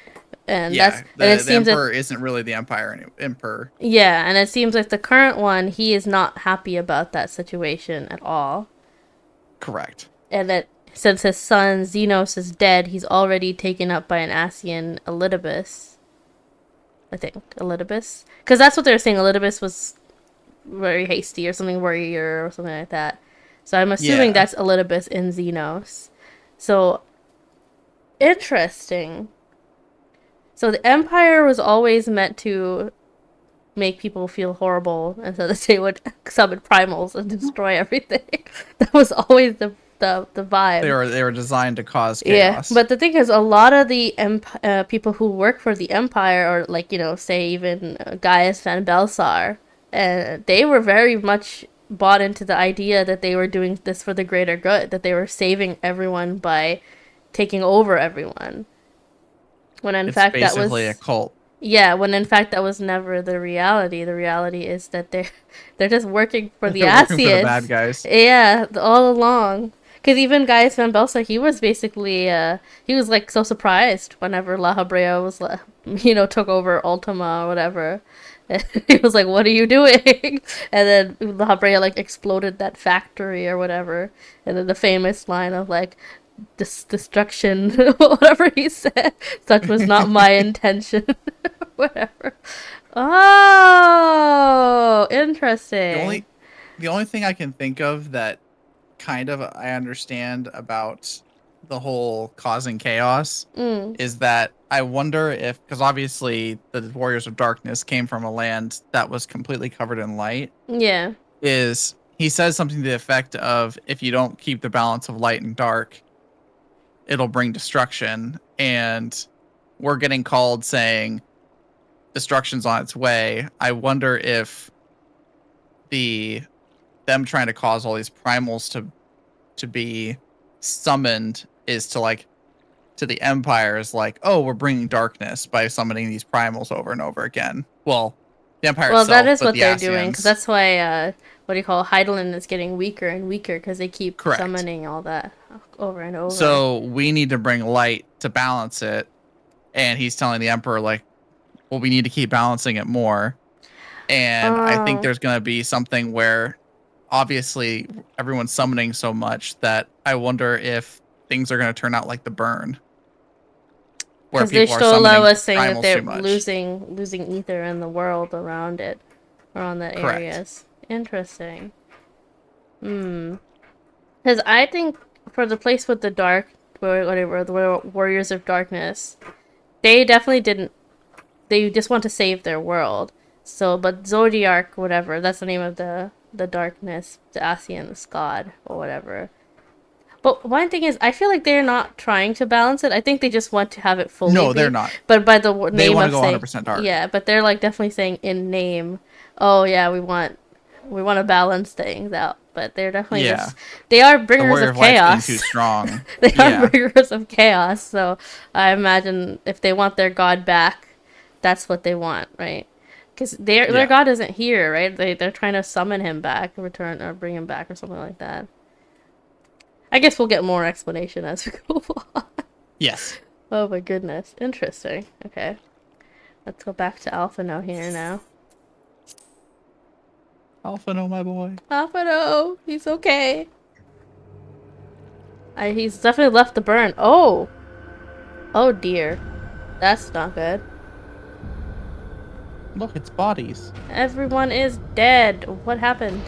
and the Emperor isn't really the Emperor. Yeah, and it seems like the current one, he is not happy about that situation at all. Correct. And that since his son Xenos is dead, he's already taken up by an Asian, Elidibus. I think Elidibus, because that's what they were saying. Elidibus was very hasty or something, warrior or something like that. So I'm assuming that's Elidibus in Xenos. So interesting. So the Empire was always meant to make people feel horrible, and so that they would summon primals and destroy everything. That was always the vibe. They were designed to cause chaos. Yeah, but the thing is, a lot of the people who work for the Empire, or like, say even Gaius Van Belsar, they were very much bought into the idea that they were doing this for the greater good, that they were saving everyone by taking over everyone. When in fact that was basically a cult. Yeah, when in fact that was never the reality. The reality is that they're just working for the Asians. Working for the bad guys. Yeah, all along. Because even Gaius Van Belsar, he was basically he was like so surprised whenever La Habrea was took over Ultima or whatever. And he was like, "What are you doing?" And then La Habrea like exploded that factory or whatever. And then the famous line of like, destruction, whatever he said, such was not my intention. Whatever. Oh, interesting. The only thing I can think of that kind of I understand about the whole causing chaos is that I wonder if, because obviously the Warriors of Darkness came from a land that was completely covered in light. Yeah. Is he says something to the effect of, if you don't keep the balance of light and dark, it'll bring destruction, and we're getting called saying destruction's on its way. I wonder if them trying to cause all these primals to be summoned is to like to the Empire is like, oh, we're bringing darkness by summoning these primals over and over again. Well, the Empire Well, itself, that is but what the they're doing, because Asians. that's why, what do you call Heidelin is getting weaker and weaker, because they keep Correct. summoning all that over and over. So we need to bring light to balance it. And he's telling the Emperor, like, well, we need to keep balancing it more. And I think Oh. there's going to be something where, obviously, everyone's summoning so much that I wonder if things are going to turn out like the burn. Where Because people are Stola summoning was saying that primals they're too much. losing ether in the world around it, around the Correct. areas. Interesting. Because I think for the place with the dark, whatever, the Warriors of Darkness, they definitely didn't. They just want to save their world. So, but Zodiark, whatever, that's the name of the darkness, the Asian's god or whatever. But one thing is, I feel like they're not trying to balance it. I think they just want to have it fully. No, they're not. But by the name They want of to go saying, 100% dark. yeah, but they're like definitely saying in name, oh yeah, we want to balance things out. But they're definitely just they are bringers of chaos. Too strong. They are bringers of chaos. So I imagine if they want their god back, that's what they want, right? Because their god isn't here, right? They're trying to summon him back, return or bring him back or something like that. I guess we'll get more explanation as we go on. Yes. Oh my goodness. Interesting. Okay. Let's go back to Alphino here now. Alphino, my boy. Alphino! He's okay. He's definitely left the burn. Oh! Oh dear. That's not good. Look, it's bodies. Everyone is dead. What happened?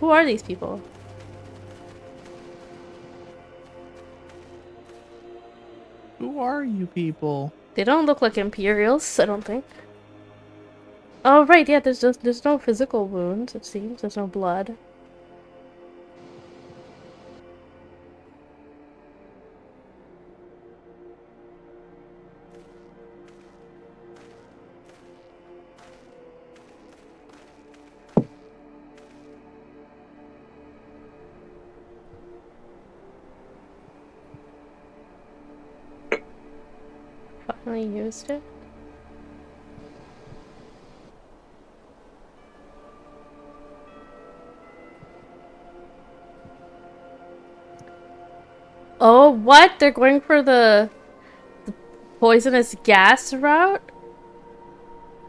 Who are these people? Who are you people? They don't look like Imperials, I don't think. Oh right, yeah, there's no physical wounds, it seems. There's no blood. Finally used it. Oh, what? They're going for the poisonous gas route?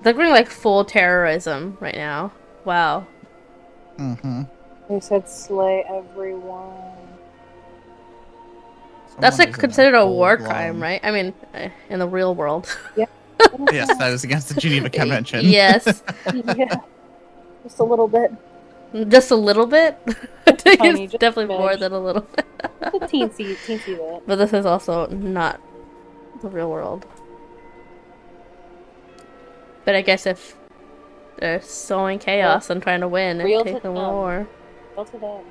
They're going like full terrorism right now. Wow. Mm-hmm. They said slay everyone. That's like considered a war crime, right? I mean, in the real world. Yeah. Yes, that is against the Geneva Convention. Yes. Yeah. Just a little bit. Just a little bit? I think Tiny, it's just definitely a more smidge. than a little bit. A teensy bit. But this is also not the real world. But I guess if they're sowing chaos and trying to win and Real take to the them. war. Real to them.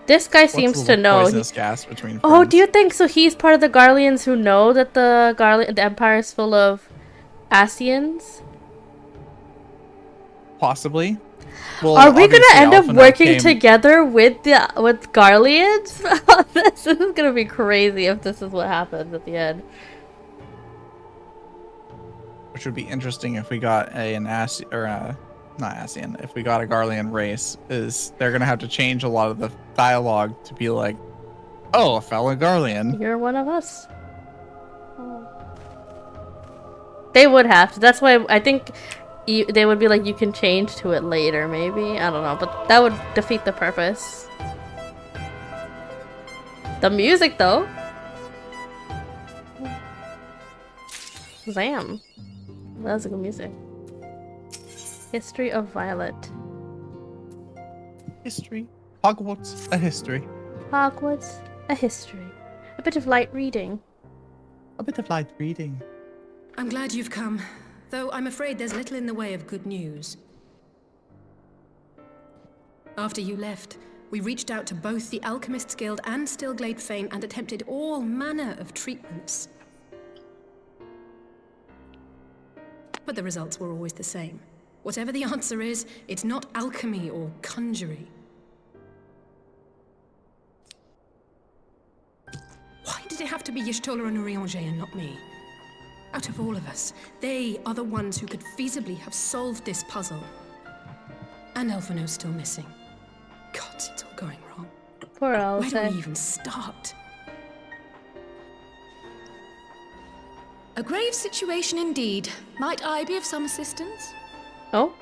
This guy What's seems the to know. poisonous gas between Oh, friends? do you think so? He's part of the Garleans who know that the Empire is full of Asians? Possibly. Well, Are we gonna obviously end up Alphino working together with Garleans? This is gonna be crazy if this is what happens at the end. Which would be interesting if we got not Asian, if we got a Garlean race, is they're gonna have to change a lot of the dialogue to be like, oh, a fellow Garlean. You're one of us. They would have to. That's why I think they would be like, you can change to it later, maybe. I don't know, but that would defeat the purpose. The music, though. Zam. That was good music. History of Violet. History. Hogwarts, a history. Hogwarts, a history. A bit of light reading. A bit of light reading. I'm glad you've come, though I'm afraid there's little in the way of good news. After you left, we reached out to both the Alchemists Guild and Stillglade Fane and attempted all manner of treatments. but the results were always the same. Whatever the answer is, it's not alchemy or conjury. Why did it have to be Y'shtola and Urianger and not me? Out of all of us, they are the ones who could feasibly have solved this puzzle. And Alphino's still missing. Gods, it's all going wrong. Poor Where do Alice. we even start? A grave situation indeed. Might I be of some assistance? Oh?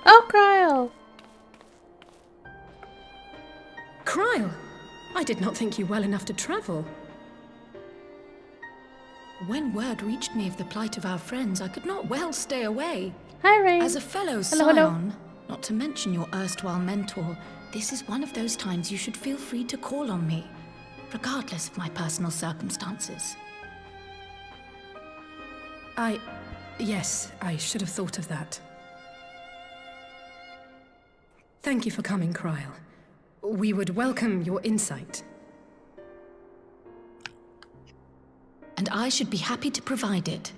Oh, Cryle! Cryle! I did not think you well enough to travel. When word reached me of the plight of our friends, I could not well stay away. Hi, Rain. As a fellow Hello, hello. scion, not to mention your erstwhile mentor, this is one of those times you should feel free to call on me, regardless of my personal circumstances. Yes, I should have thought of that. Thank you for coming, Cryle. We would welcome your insight. And I should be happy to provide it.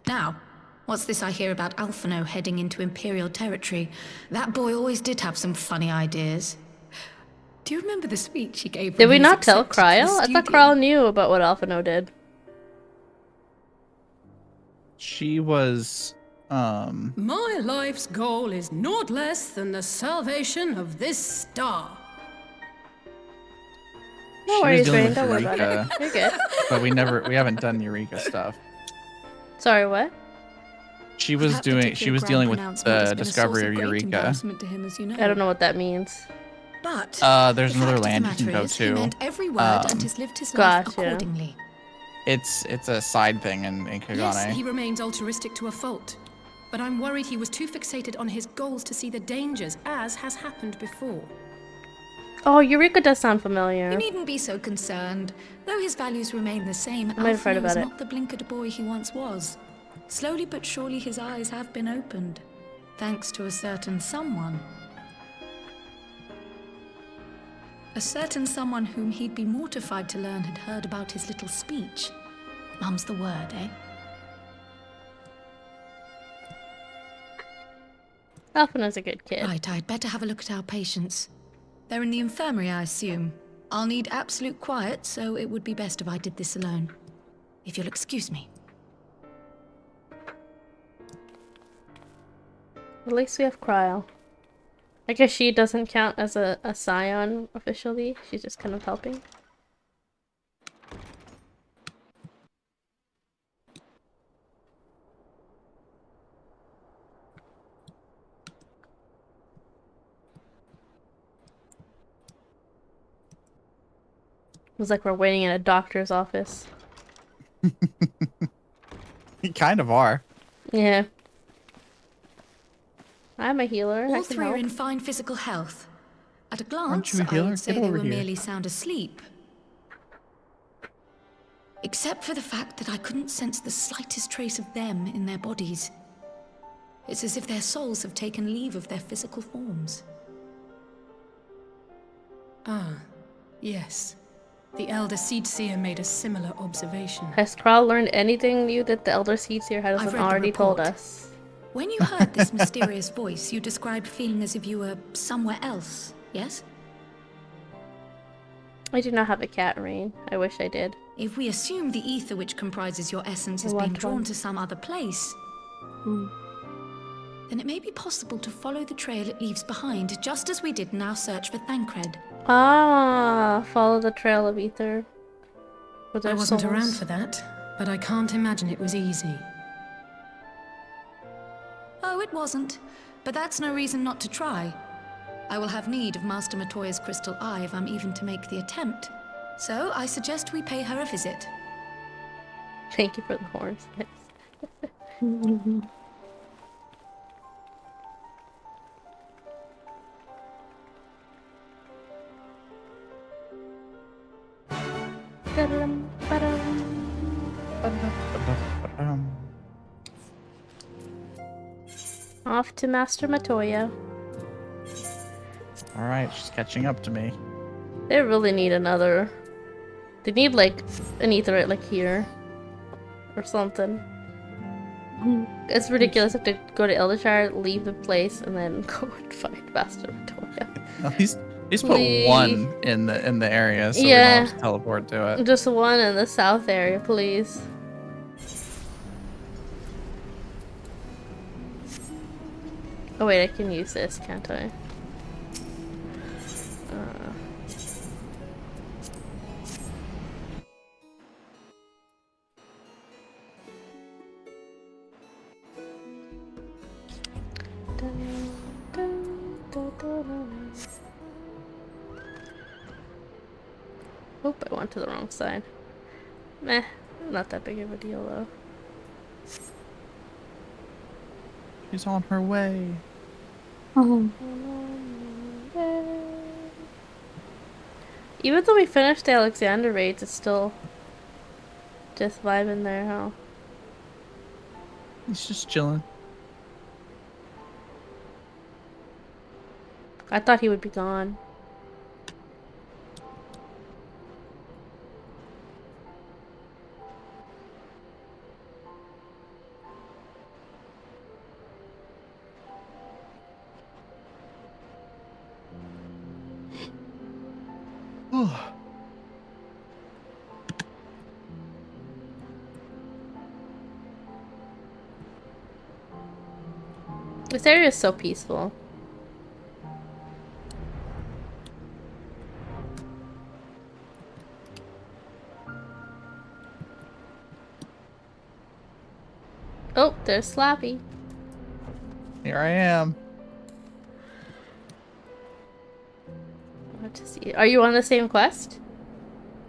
Now, what's this I hear about Alphino heading into Imperial territory? That boy always did have some funny ideas. Do you remember the speech he gave? Did when we he was not tell accepted to the Cryle? I thought studio? Cryle knew about what Alphino did. She was, My life's goal is naught less than the salvation of this star. No she was worries, dealing Rain. with Don't worry about Eureka, it. You're good. but we haven't done Eureka stuff. Sorry, what? She was dealing with the discovery of Eureka. I don't know what that means. But There's the another fact of the land you matter can go is, he to. meant every word and has lived his life Gotcha. accordingly. It's a side thing in Kagane. Yes, he remains altruistic to a fault. But I'm worried he was too fixated on his goals to see the dangers, as has happened before. Oh, Eureka does sound familiar. You needn't be so concerned. Though his values remain the same, I might have heard Alphino is about it. not the blinkered boy he once was. Slowly but surely his eyes have been opened, thanks to a certain someone. A certain someone whom he'd be mortified to learn had heard about his little speech. Mum's the word, eh? Alphino's a good kid. Right, I'd better have a look at our patients. They're in the infirmary, I assume. I'll need absolute quiet, so it would be best if I did this alone. If you'll excuse me. At least we have Cryle. I guess she doesn't count as a scion officially. She's just kind of helping. It was like we're waiting in a doctor's office. You kind of are. Yeah. I'm a healer. I All can three are help. in fine physical health. At a glance, Aren't you a I healer? would say Get they over were here. merely sound asleep. Except for the fact that I couldn't sense the slightest trace of them in their bodies. It's as if their souls have taken leave of their physical forms. Ah, yes. The Elder Seedseer made a similar observation. Has Cryle learned anything new that the Elder Seedseer I've hasn't read the already told report. us? When you heard this mysterious voice, you described feeling as if you were somewhere else, yes? I do not have a cat, Rain. I wish I did. If we assume the ether which comprises your essence has I been want drawn one. to some other place, then it may be possible to follow the trail it leaves behind, just as we did in our search for Thancred. Ah, follow the trail of ether. With I their wasn't souls. around for that, but I can't imagine it was easy. Oh, it wasn't. But that's no reason not to try. I will have need of Master Matoya's crystal eye if I'm even to make the attempt. So I suggest we pay her a visit. Thank you for the horns. Off to Master Matoya. Alright, she's catching up to me. They really need another. They need like an ether like here. or something. It's ridiculous to go to Eldershire, leave the place, and then go and find Master Victoria. At least put one in the area so we don't have to teleport to it. Just one in the south area, please. Oh wait, I can use this, can't I? Oop, I went to the wrong side. Meh, not that big of a deal though. She's on her way. Even though we finished the Alexander raids, it's still just vibing there, huh? He's just chilling. I thought he would be gone. This area is so peaceful. Oh, there's Shleppy. Here I am. What to see? Are you on the same quest?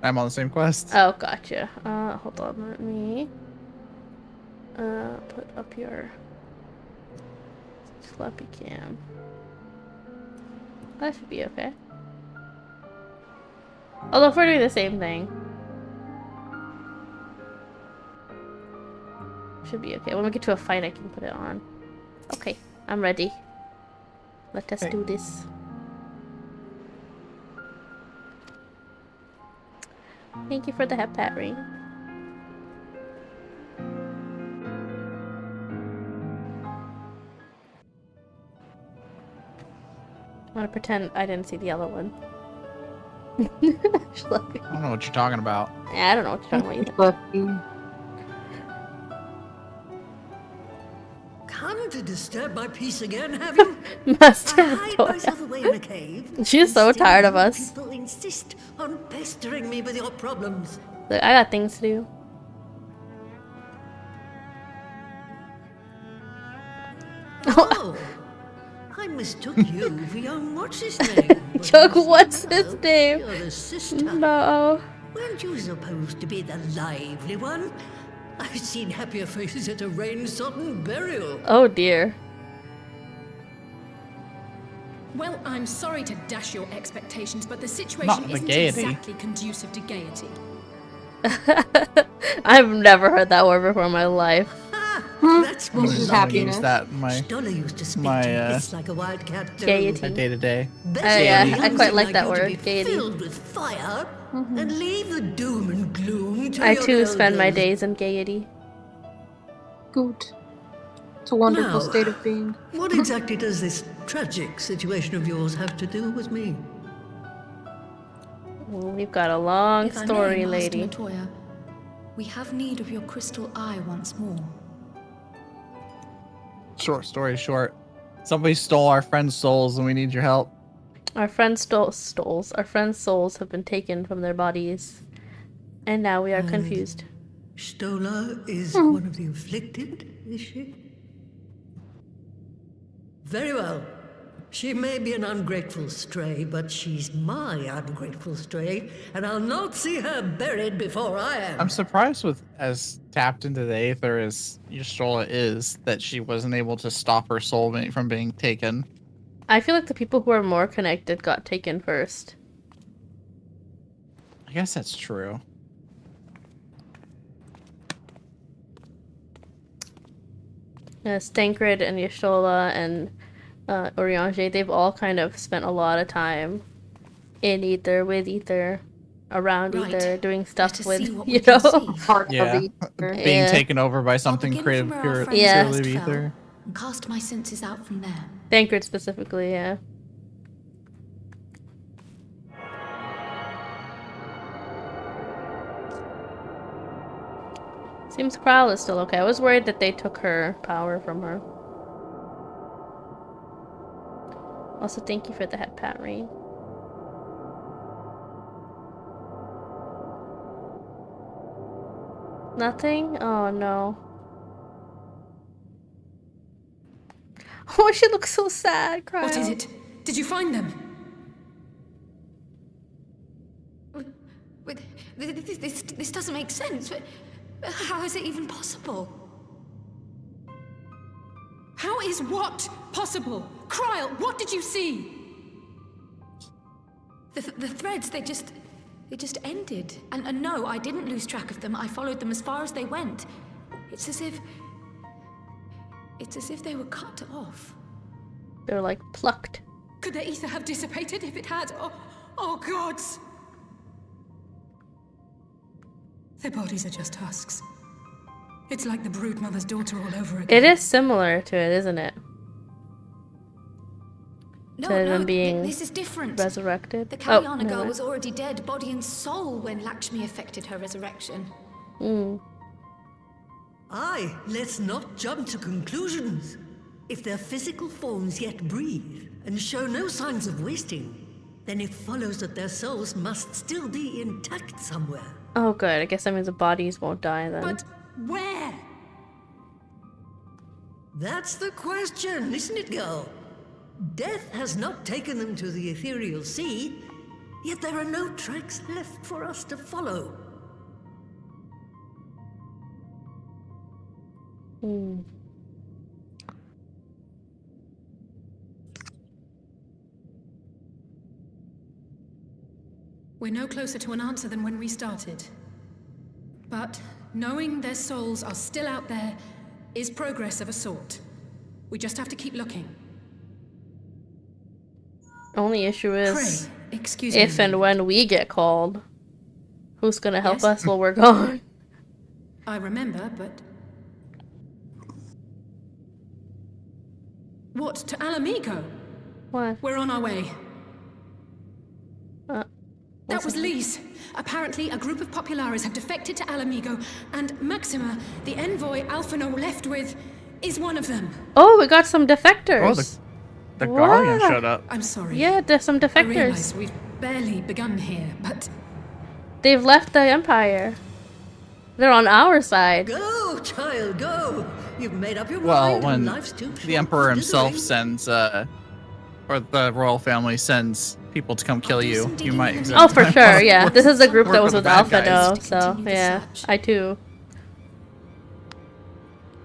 I'm on the same quest. Oh, gotcha. Hold on, let me put up your Shleppy cam. That should be okay. Although if we're doing the same thing, should be okay. When we get to a fight, I can put it on. Okay, I'm ready. Let us do this. Thank you for the hat pat ring. I want to pretend I didn't see the other one. I don't know what you're talking about. Yeah, I don't know what you're talking about either. Come to disturb my peace again, have you? Master I hide myself away in a cave. She's so tired of us. People insist on pestering me with your problems. Look, I got things to do. Oh, I mistook you for young what's his name? Chuck, what's his name? You're the sister. No. Weren't you supposed to be the lively one? I've seen happier faces at a rain-sodden burial. Oh dear. Well, I'm sorry to dash your expectations, but the Not situation the isn't gaiety. exactly conducive to gaiety. I've never heard that word before in my life. That's I'm what just love gonna use that in my Stoller used to speak my to hiss like a wildcat too. Gaiety. my day-to-day. Yeah, I quite like that you to word, be gaiety. Filled with fire and leave the doom and gloom to I your too spend my elders. days in gaiety. Good. It's a wonderful Now, state of being. What exactly does this tragic situation of yours have to do with me? Well, we've got a long If I may, story, Master lady. Matoya, we have need of your crystal eye once more. Short story short. Somebody stole our friend's souls and we need your help. Our friends' our friends' souls have been taken from their bodies, and now we are confused. Stoller is one of the afflicted, is she? Very well. She may be an ungrateful stray, but she's my ungrateful stray, and I'll not see her buried before I am. I'm surprised with as tapped into the Aether as Y'shtola is that she wasn't able to stop her soul from being taken. I feel like the people who are more connected got taken first. I guess that's true. Stankred and Y'shtola and Urianger, they've all kind of spent a lot of time in Aether, with Aether. around Right. Ether doing Let stuff us with, see what you we can know? see. Yeah, being taken over by something begin creative from where our friends Yeah. first purely fell, ether. and cast my senses out from there. Thancred specifically, yeah. Seems Kral is still okay. I was worried that they took her power from her. Also, thank you for the head pat, Reed. Nothing? Oh no. Oh, she looks so sad, Kral. What is it? Did you find them? This doesn't make sense. How is it even possible? How is what possible? Krile, what did you see? The threads, they just ended. And no, I didn't lose track of them. I followed them as far as they went. It's as if they were cut off. They're like plucked. Could their ether have dissipated if it had? Oh gods! Their bodies are just husks. It's like the Broodmother's daughter all over again. It is similar to it, isn't it? No, To them no, being this is different. resurrected. The Oh, Kalyana never girl mind. was already dead, body and soul, when Lakshmi effected her resurrection. Aye, let's not jump to conclusions. If their physical forms yet breathe and show no signs of wasting, then it follows that their souls must still be intact somewhere. Oh, good. I guess that means the bodies won't die then. But where? That's the question, isn't it, girl? Death has not taken them to the ethereal sea, yet there are no tracks left for us to follow. We're no closer to an answer than when we started. But knowing their souls are still out there is progress of a sort. We just have to keep looking. Only issue is Pray, excuse if me. and when we get called. Who's gonna help Yes? us while we're gone? I remember, but... What, to Alamigo? What? We're on our way. That was Lise. Apparently, a group of Populares have defected to Alamigo, and Maxima, the envoy Alphino left with, is one of them. Oh, we got some defectors. Oh, the Guardian Wow. showed up. I'm sorry. Yeah, there's some I defectors. realize we've barely begun here, but... They've left the Empire. They're on our side. Go, child, go! You've made up your Well, mind, when and life's too short the Emperor for himself dithering. sends, or the royal family sends people to come kill you, you might accept Oh, for them. sure, yeah. This is the group that Work was with with the bad guys. Alphino, so yeah. I too.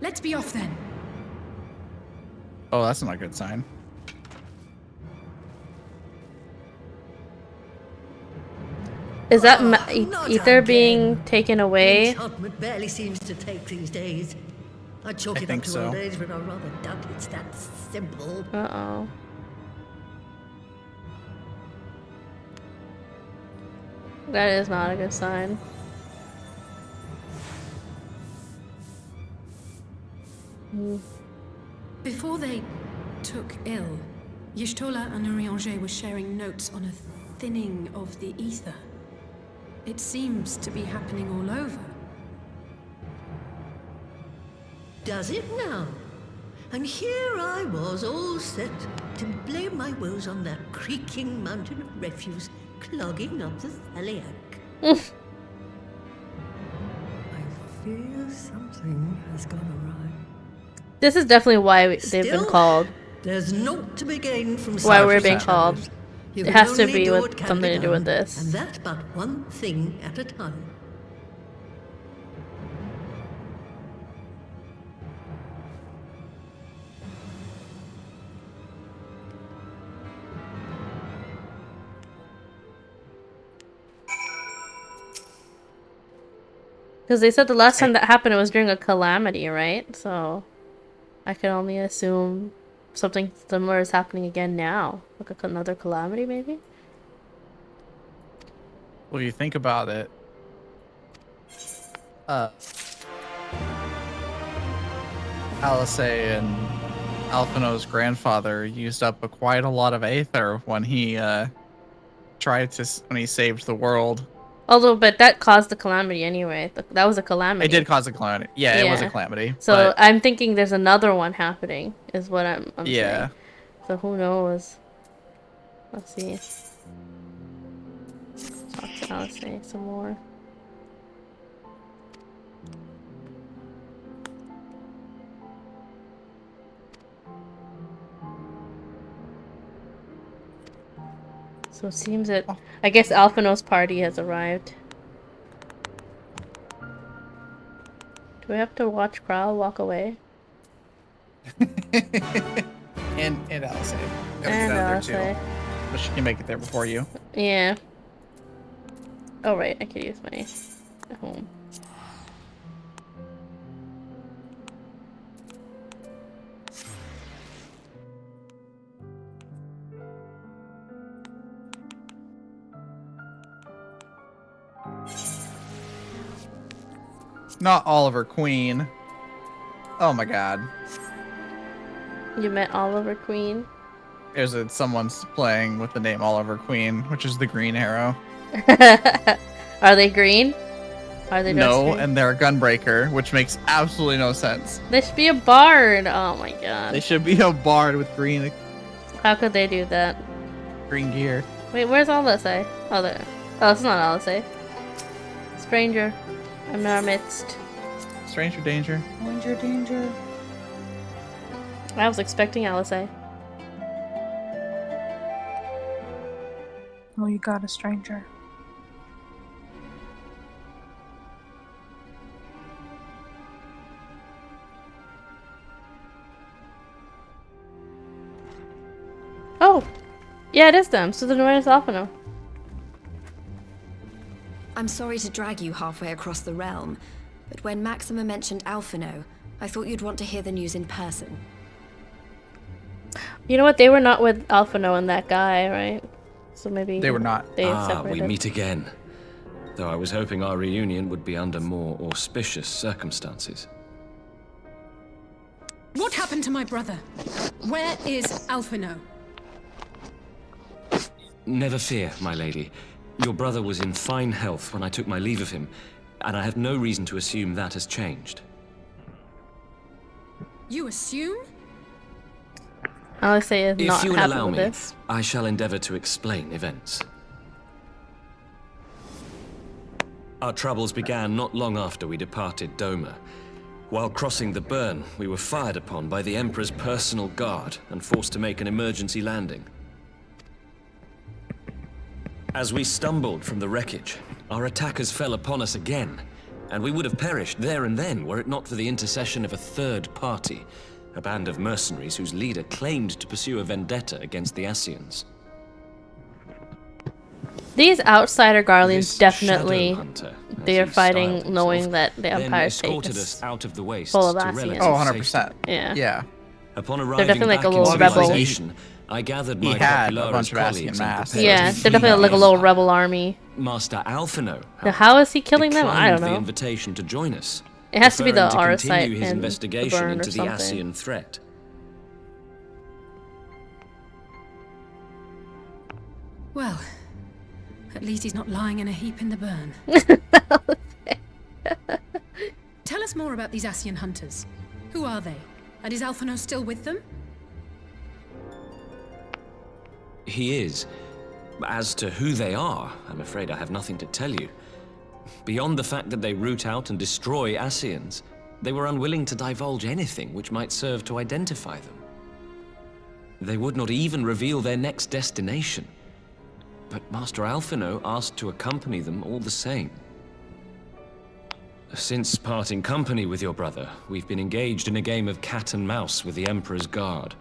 Let's be off then. Oh, that's not a good sign. Is that not Ether again. being taken away? Enchantment barely seems to take these days. I chalk I it up think to so. old age, but I rather doubt it's that simple. Uh-oh. That is not a good sign. Before they took ill, Y'shtola and Urianger were sharing notes on a thinning of the ether. It seems to be happening all over. Does it now? And here I was, all set to blame my woes on that creaking mountain of refuse clogging up the Thaliac. I fear something has gone awry. This is definitely why they've been Still, called. There's naught to be gained from Why we're selfish being called. shadows. You It can has to only be do with what can something be to do with done, this. And that but one thing at a time. Because they said the last time that happened, it was during a calamity, right? So I can only assume something similar is happening again now. Like another calamity, maybe? Well, you think about it. Alizé and Alphino's grandfather used up quite a lot of aether when he when he saved the world. Although, but that caused the calamity anyway. That was a calamity. It did cause a calamity. Yeah, it was a calamity. So but... I'm thinking there's another one happening, is what I'm yeah. saying. So who knows? Let's see. Talk to Alizé some more. So it seems that I guess Alphino's party has arrived. Do we have to watch Kral walk away? and Alizé. And Alizé. But she can make it there before you. Yeah. Oh right, I could use my home. Not Oliver Queen. Oh my god. You met Oliver Queen? Someone's playing with the name Oliver Queen, which is the green arrow. Are they green? Are they no? green? And they're a gunbreaker, which makes absolutely no sense. They should be a bard. Oh my god. They should be a bard with green. How could they do that? Green gear. Wait, where's Alizé? Oh, there. Oh, it's not Alizé. Stranger. I'm in our midst. Stranger danger. Danger, danger. I was expecting Alizé. Oh, you got a stranger. Oh! Yeah, it is them. So then where is Alphino? I'm sorry to drag you halfway across the realm, but when Maxima mentioned Alphino, I thought you'd want to hear the news in person. You know what? They were not with Alphino and that guy, right? So maybe they were not. They separated. We meet again. Though I was hoping our reunion would be under more auspicious circumstances. What happened to my brother? Where is Alphino? Never fear, my lady. Your brother was in fine health when I took my leave of him, and I have no reason to assume that has changed. You assume? Alizé is not if you will happy allow with me, this. I shall endeavor to explain events. Our troubles began not long after we departed Doma. While crossing the burn, we were fired upon by the Emperor's personal guard and forced to make an emergency landing. As we stumbled from the wreckage, our attackers fell upon us again, and we would have perished there and then were it not for the intercession of a third party, a band of mercenaries whose leader claimed to pursue a vendetta against the Ascians. These outsider Garleans This definitely, Shadow Hunter, as they are he fighting styled knowing himself, that the then Empire's fate escorted is us out of the wastes full of to Ascians. relative Oh, 100%. safety. Yeah. Yeah. Upon arriving definitely back like a in little rebel. civilization, I gathered my He had a Popularis bunch of Ascian colleagues and mass. prepared Yeah, to they're definitely flee like a the little Empire. rebel army. Master Alphino, Now, how is he killing them? I declined don't the know. invitation to join us. It has to be the preferring Auracite continue his and the investigation burn or into the something. Ascian threat. Well, at least he's not lying in a heap in the burn. Tell us more about these Ascian hunters. Who are they? And is Alphino still with them? He is. As to who they are, I'm afraid I have nothing to tell you. Beyond the fact that they root out and destroy Ascians, they were unwilling to divulge anything which might serve to identify them. They would not even reveal their next destination. But Master Alphino asked to accompany them all the same. Since parting company with your brother, we've been engaged in a game of cat and mouse with the Emperor's Guard.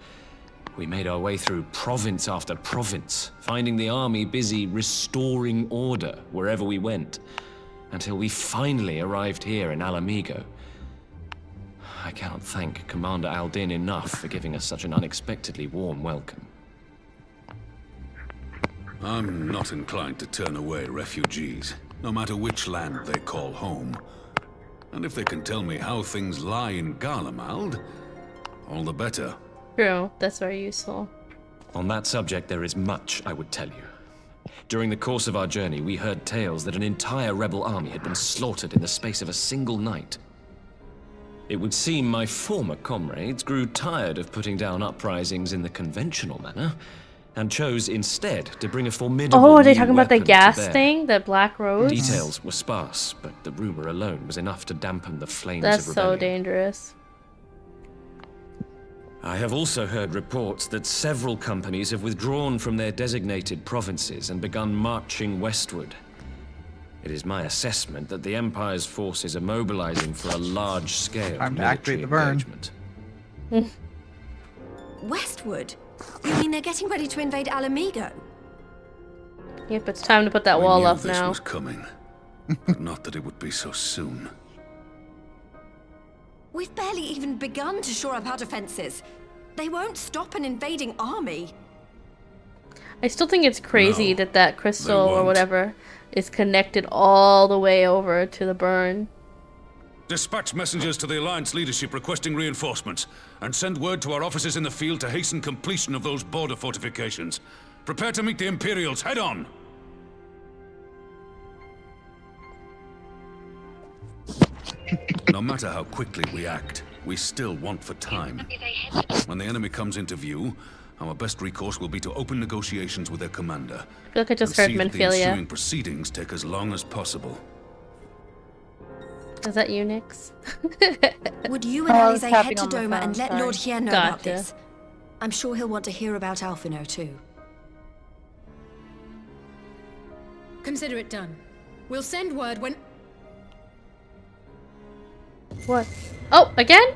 We made our way through province after province, finding the army busy restoring order wherever we went, until we finally arrived here in Alamigo. I cannot thank Commander Aldin enough for giving us such an unexpectedly warm welcome. I'm not inclined to turn away refugees, no matter which land they call home. And if they can tell me how things lie in Garlemald, all the better. True, that's very useful. On that subject, there is much I would tell you. During the course of our journey, we heard tales that an entire rebel army had been slaughtered in the space of a single night. It would seem my former comrades grew tired of putting down uprisings in the conventional manner, and chose instead to bring a formidable Oh, are they new talking about the weapon to gas bear. thing? The Black Rose? Details were sparse, but the rumor alone was enough to dampen the flames That's of so rebellion. dangerous. I have also heard reports that several companies have withdrawn from their designated provinces and begun marching westward. It is my assessment that the Empire's forces are mobilizing for a large-scale Time to military activate the burn. engagement. Westward? You mean they're getting ready to invade Alamigo? Yep, it's time to put that We wall knew up this now. was coming, but not that it would be so soon. We've barely even begun to shore up our defenses. They won't stop an invading army. I still think it's crazy No, that crystal or won't. whatever is connected all the way over to the burn. Dispatch messengers to the Alliance leadership requesting reinforcements, and send word to our officers in the field to hasten completion of those border fortifications. Prepare to meet the Imperials head on! No matter how quickly we act, we still want for time. When the enemy comes into view, our best recourse will be to open negotiations with their commander. I feel like I just and heard see that the Minfilia. ensuing proceedings take as long as possible. Is that you, Nyx? Would you and I was Alize tapping head to on my Doma phone, and let sorry. Lord Hien know about Gotcha. this? I'm sure he'll want to hear about Alphino too. Consider it done. We'll send word when... What? Oh, again?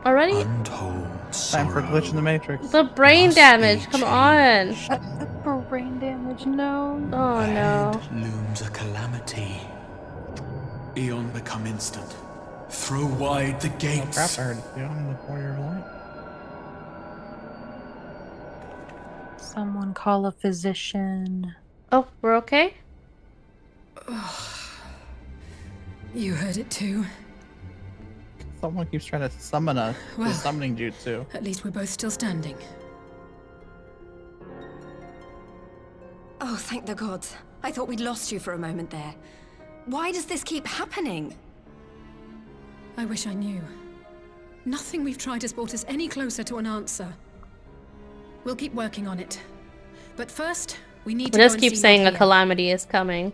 Already? Time for glitch in the Matrix. The brain damage, come on. Brain damage, no. Oh no. Looms a calamity. Eon become instant. Throw wide the gates. Crap, I heard beyond the warrior of light. Someone call a physician. Oh, we're okay? You heard it too. Someone keeps trying to summon us Well. with summoning jutsu. At least we're both still standing. Oh, thank the gods. I thought we'd lost you for a moment there. Why does this keep happening? I wish I knew. Nothing we've tried has brought us any closer to an answer. We'll keep working on it. But first, we need to We go just and keep see saying Lord a Hien. calamity is coming.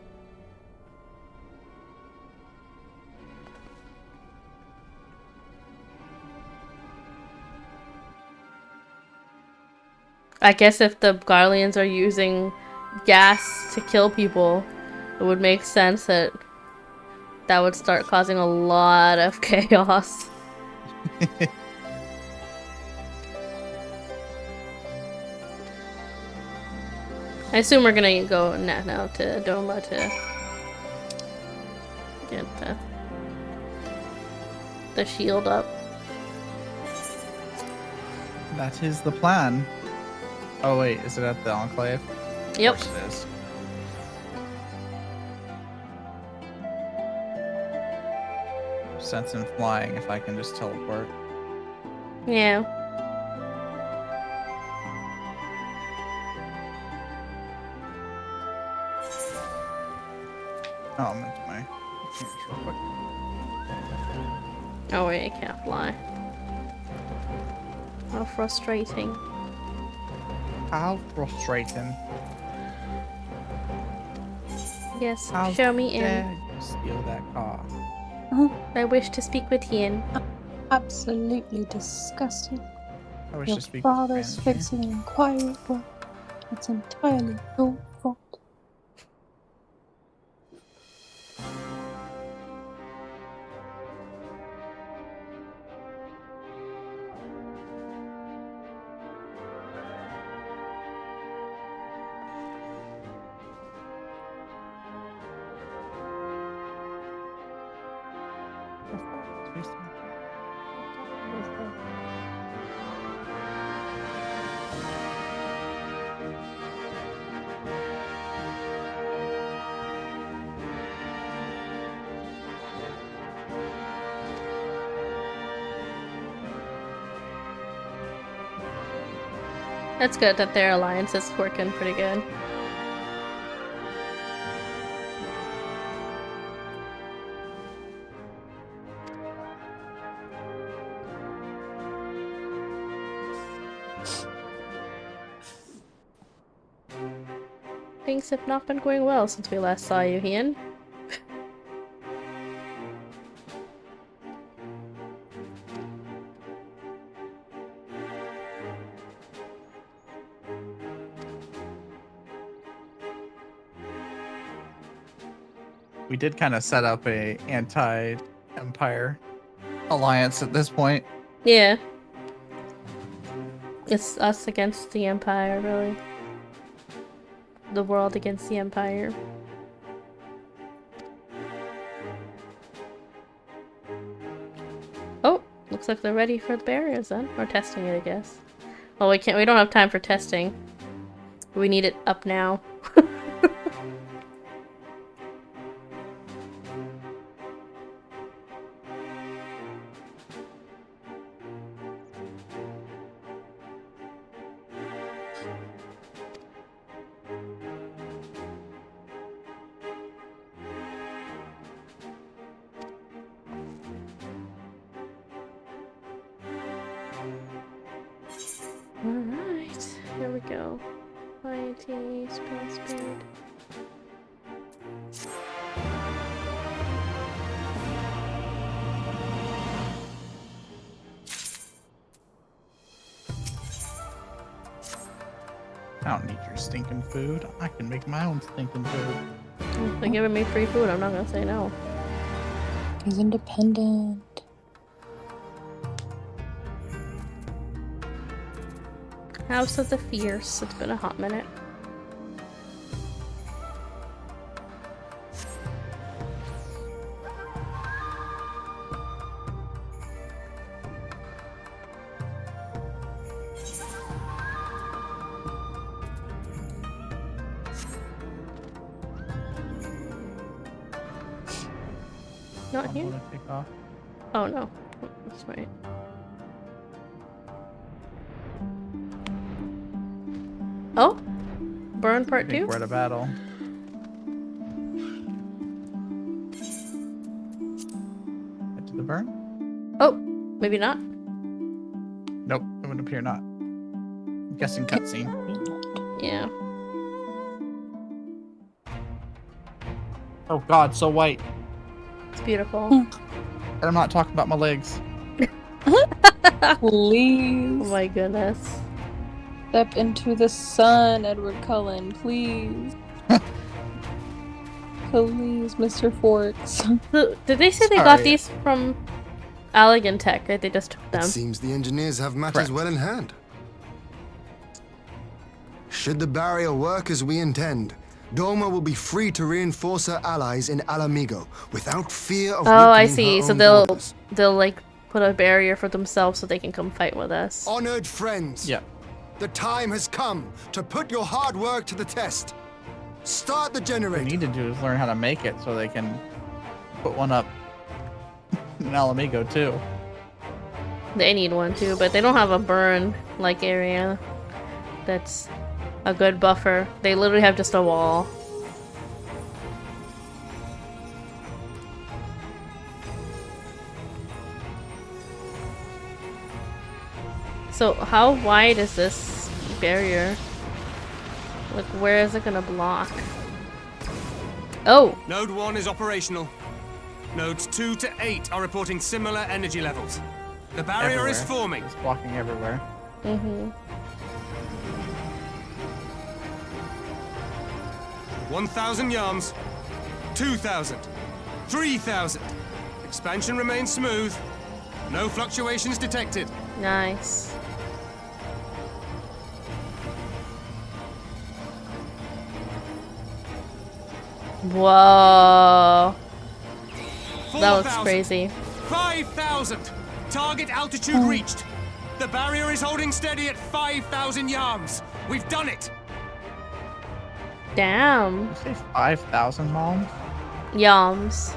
I guess if the Garleans are using gas to kill people, it would make sense that that would start causing a lot of chaos. I assume we're gonna go now to Doma to get the shield up. That is the plan. Oh wait, is it at the Enclave? Yep. Of course it is. Sense in flying if I can just teleport. Yeah. Oh, I'm into my change real quick. Oh wait, I can't fly. How frustrating. How frustrating. Yes, How show me in. dare you steal that car. I wish to speak with Hien. Absolutely disgusting. I wish Your to speak father's Spanish. fixing an inquiry work. It's entirely your fault. That's good that their alliance is working pretty good. Things have not been going well since we last saw you, Ian. We did kind of set up a anti-Empire alliance at this point. Yeah. It's us against the Empire, really. The world against the Empire. Oh, looks like they're ready for the barriers then. Or testing it, I guess. Well, we don't have time for testing. We need it up now. Alright, here we go. Piety, spell speed. I don't need your stinking food. I can make my own stinking food. If they're giving me free food, I'm not gonna say no. He's independent. House of the Fierce. It's been a hot minute. Not here? Want to take off? Oh no. That's right. Oh? Burn part 2? We're at a battle. Head to the burn? Oh, maybe not. Nope, it would appear not. I'm guessing cutscene. Yeah. Oh god, so white. It's beautiful. And I'm not talking about my legs. Please. Oh my goodness. Step into the sun, Edward Cullen, please. Please, Mr. Forks. Did they say they got these from Allegan Tech, right? They just took them. It seems the engineers have matters well in hand. Should the barrier work as we intend, Doma will be free to reinforce her allies in Alamigo without fear of Oh, I weakening see. her So own they'll borders. like put a barrier for themselves so they can come fight with us. Honored friends. Yeah. The time has come to put your hard work to the test. Start the generator. What they need to do is learn how to make it so they can put one up in Alamigo too. They need one too, but they don't have a burn-like area that's a good buffer. They literally have just a wall. So how wide is this barrier? Like, where is it gonna block? Oh! Node 1 is operational. Nodes 2 to 8 are reporting similar energy levels. The barrier is Everywhere. forming. It's blocking everywhere. Mm-hmm. 1,000 yards. 2,000. 3,000. Expansion remains smooth. No fluctuations detected. Nice. Whoa. That looks 4,000. crazy. 5,000. Target altitude reached. The barrier is holding steady at 5,000 yards. We've done it. Damn. You say 5,000 moms? Yums.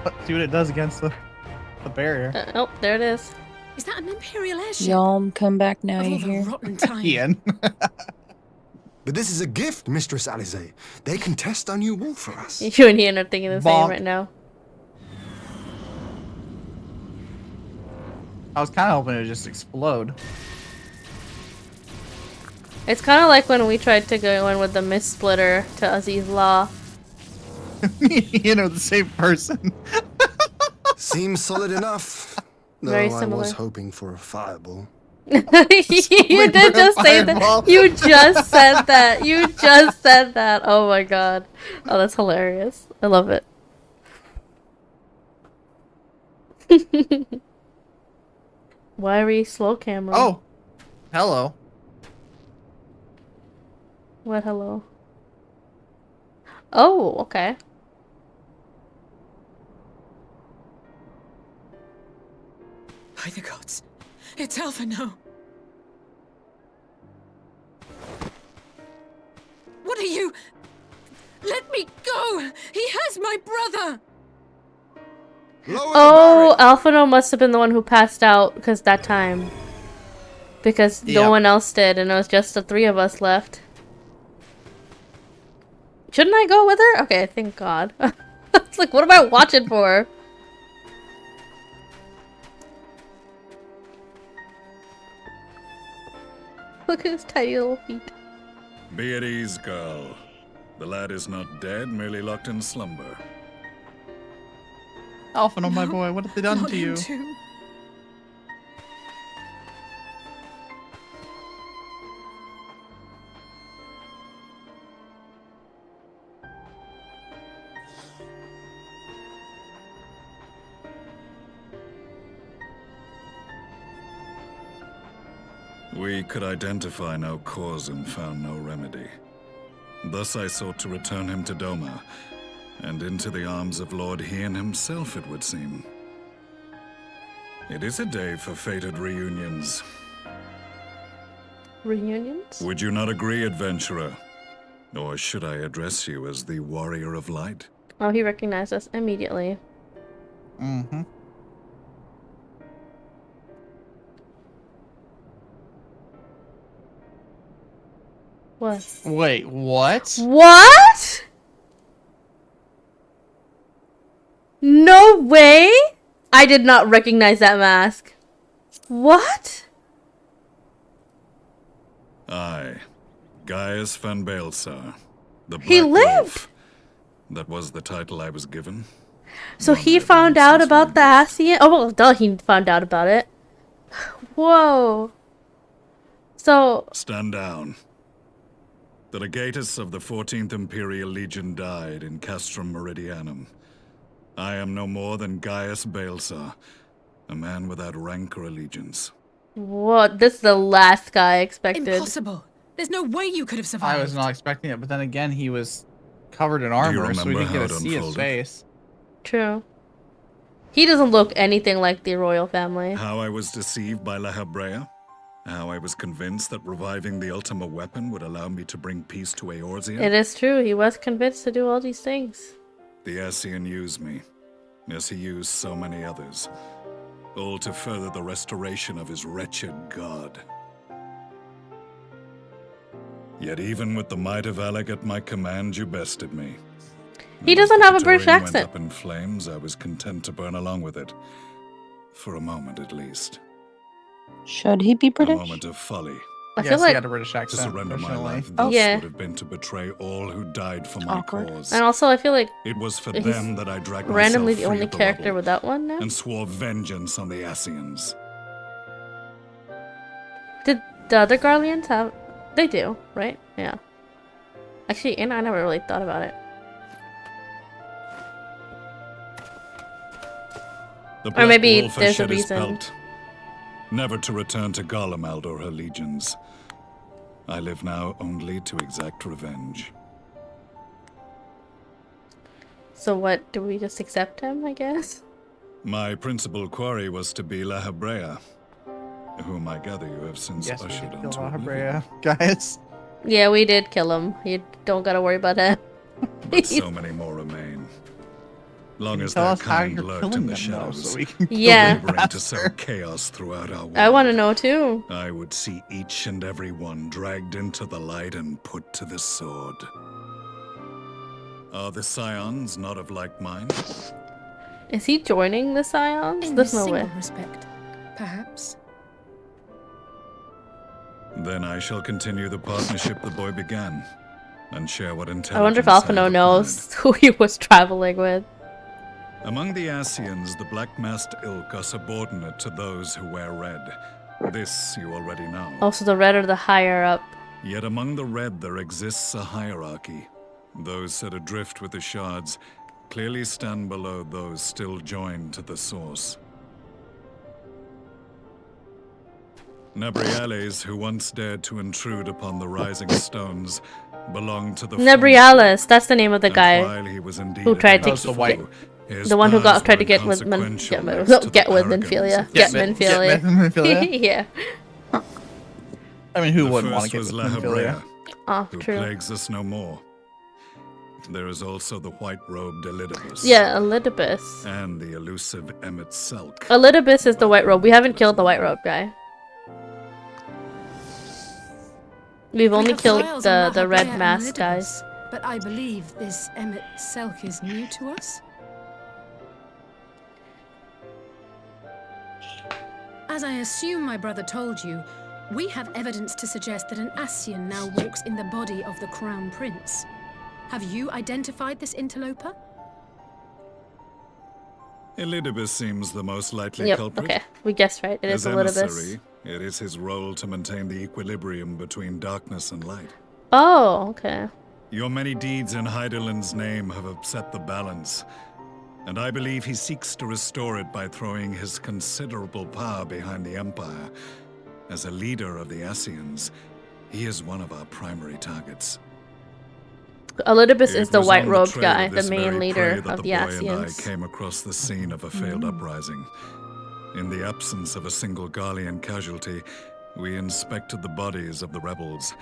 Let's see what it does against the the barrier. Oh, there it is. Is that an Imperial airship? Y'all come back now, Of you all the hear? rotten time. Ian. But this is a gift, Mistress Alize. They can test our new wall for us. You and Ian are thinking the same Bonk. right now. I was kind of hoping it would just explode. It's kind of like when we tried to go in with the Mist Splitter to Aziz Law. You know, the same person. Seems solid enough. Though Very I similar. was hoping for a fireball. You did just say that. You just said that. You just said that. Oh my god. Oh, that's hilarious. I love it. Why are we slow camera? Oh, hello. What hello? Oh, okay. By the gods, it's Alphino. What are you? Let me go! He has my brother! Oh, Alphino must have been the one who passed out because that time. Because no one else did, and it was just the three of us left. Shouldn't I go with her? Okay, thank God. It's like, what am I watching for? Look at his tiny little feet. Be at ease, girl. The lad is not dead, merely locked in slumber. Alphino, my boy, what have they done to you? We could identify no cause and found no remedy. Thus I sought to return him to Doma, and into the arms of Lord Hien himself, it would seem. It is a day for fated reunions. Reunions? Would you not agree, adventurer? Or should I address you as the Warrior of Light? Oh, he recognized us immediately. Mm-hmm. What? Wait, what? What? No way! I did not recognize that mask. What? I, Gaius van Baelsar, the He Black lived! Wolf. That was the title I was given. So he found out about the Ascian? Oh, well, duh, he found out about it. Whoa. So... Stand down. The legatus of the 14th Imperial Legion died in Castrum Meridianum. I am no more than Gaius Baelsar, a man without rank or allegiance. What? This is the last guy I expected. Impossible. There's no way you could have survived. I was not expecting it, but then again, he was covered in armor, so we didn't get to see his face. True. He doesn't look anything like the royal family. How I was deceived by La Habrea? How I was convinced that reviving the Ultima weapon would allow me to bring peace to Eorzea? It is true. He was convinced to do all these things. The Ascian used me, as he used so many others, all to further the restoration of his wretched god. Yet even with the might of Alec at my command, you bested me. He doesn't have a British Praetorian accent. went up in flames, I was content to burn along with it. For a moment at least. Should he be A British? moment of folly. I feel like he had a British To accent. surrender my originally. life Oh. thus Yeah. would have been to betray all who died for my Awkward. cause. And also, I feel like It was for he's them that I dragged randomly myself the free only of the character rubble without one now. and swore vengeance on the Ascians. Did the other Garleans have? They do, right? Yeah. Actually, and I never really thought about it. The Or Black maybe Wolf has there's a shed his reason. pelt, never to return to Garlemald or her legions. I live now only to exact revenge. So what? Do we just accept him? I guess. My principal quarry was to be La Habrea, whom I gather you have since Yes, we ushered did kill onto La oblivion. Habrea, guys. Yeah, we did kill him. You don't gotta worry about that. But so many more remain. Long you as tell their us how kind you're lurked killing in the them, though, shadows, so we can kill Yeah. them laboring to sow faster. chaos throughout our world. I want to know too. I would see each and every one dragged into the light and put to the sword. Are the Scions not of like mind? Is he joining the Scions? In There's a no way. single respect, perhaps. Then I shall continue the partnership the boy began, and share what intelligence I wonder if I have Alphino acquired. knows who he was traveling with. Among the Asians, the Black-Masked Ilk are subordinate to those who wear red. This you already know. Also, the red are the higher up. Yet among the red there exists a hierarchy. Those set adrift with the shards clearly stand below those still joined to the source. Nebriales, who once dared to intrude upon the rising stones, belonged to the Nebriales, that's the name of the and guy while he was indeed who tried to against the get, his the one who powers tried to were get with inconsequential get next to the with paragons Minfilia. of Get the Minfilia. Minfilia? Yeah. I mean, who The wouldn't want first to get was with La Minfilia? Habrea, Oh, who true. plagues us no more. There is also the white-robed Elidibus. Yeah, Elidibus. And the elusive Emmett Selk. Elidibus is the white robe. We haven't killed the white robe guy. We've We only have killed files on the La red Habrea and mask Elidibus, guys. But I believe this Emmett Selk is new to us. As I assume my brother told you, we have evidence to suggest that an Ascian now walks in the body of the Crown Prince. Have you identified this interloper? Elidibus seems the most likely Yep, culprit. okay. We guessed right. It is As Elidibus. emissary, it is his role to maintain the equilibrium between darkness and light. Oh, okay. Your many deeds in Hydaelyn's name have upset the balance, and I believe he seeks to restore it by throwing his considerable power behind the Empire. As a leader of the Ascians, he is one of our primary targets. Elidibus is It the was white on robed trail guy, of the this main very leader prey that of the boy and I Ascians. came across the scene of a failed uprising. In the absence of a single Garlean casualty, we inspected the bodies of the rebels,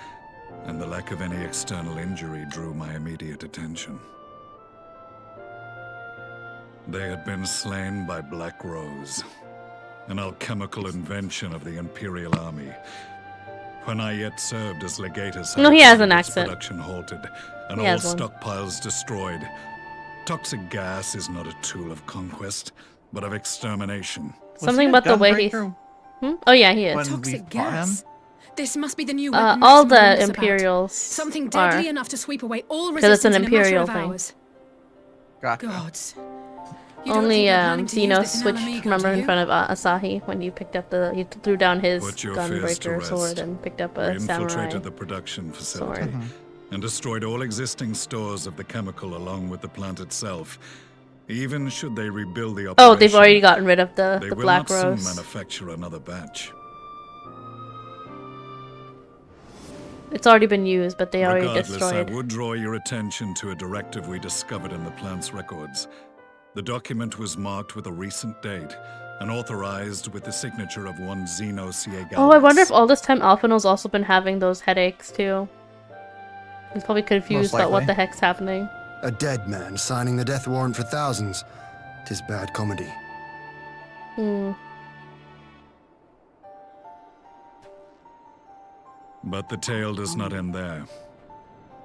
and the lack of any external injury drew my immediate attention. They had been slain by Black Rose, an alchemical invention of the Imperial Army. When I yet served as legatus, No, he has an its accent. production halted, and He all has one. stockpiles destroyed. Toxic gas is not a tool of conquest, but of extermination. Something about the way he's... Oh yeah, he is. Toxic gas. This must be the new All weapon Maximum the warned us about. Imperials Something deadly are. enough to sweep away all Because it's an resistance in a matter Imperial of thing. hours. Gotcha. Gods. You don't Only think they're planning to use Xenos this in switched, Alamego, remember, do in you? front of Asahi when you picked up the... You threw down his Put your fears to gunbreaker rest. sword and picked up We a samurai infiltrated the production facility sword. and destroyed all existing stores of the chemical along with the plant itself. Even should they rebuild the operation, Oh, they've already gotten rid of they the will Black not soon Rose. manufacture another batch. It's already been used, but they already Regardless, destroyed. I would draw your attention to a directive we discovered in the plant's records. The document was marked with a recent date and authorized with the signature of one Zeno Ciegalis. Oh, I wonder if all this time Alphino's also been having those headaches too. He's probably confused about what likely. the heck's happening. A dead man signing the death warrant for thousands. 'Tis bad comedy. But the tale does not end there.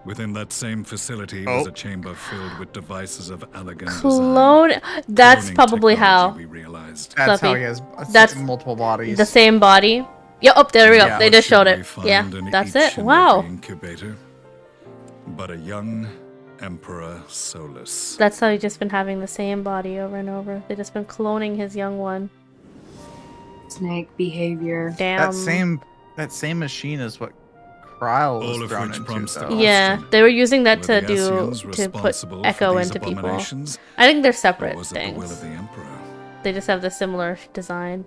Within that same facility was a chamber filled with devices of elegant Clone. That's Cloning probably how. we realized. That's how Shleppy. he has That's multiple bodies. the same body. Yep. Oh, there we go. Yeah. They just showed it. Found Yeah, in that's each it. and Wow. every incubator. But a young Emperor Solus. That's how he's just been having the same body over and over. They just been cloning his young one. Snake behavior. Damn. That same machine is what Kryle was All of thrown which into. prompts the Though. Yeah, they were using that Were to the do Ascians to put responsible for echo these into people. abominations? I think they're Or separate was it the will of things. the Emperor? They just have the similar design.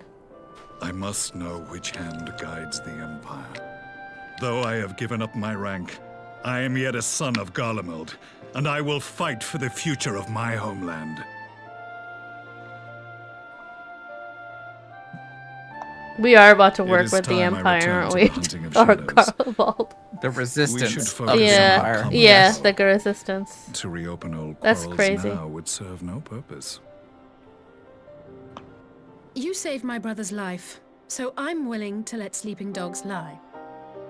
I must know which hand guides the Empire. Though I have given up my rank, I am yet a son of Garlemald, and I will fight for the future of my homeland. We are about to It work is with the time I Empire, returned aren't to we? the hunting of Or shadows. Vault. The resistance of focus the on Yeah, our yeah, common the resistance. To reopen old That's quarrels crazy. now would serve no purpose. You saved my brother's life, so I'm willing to let sleeping dogs lie.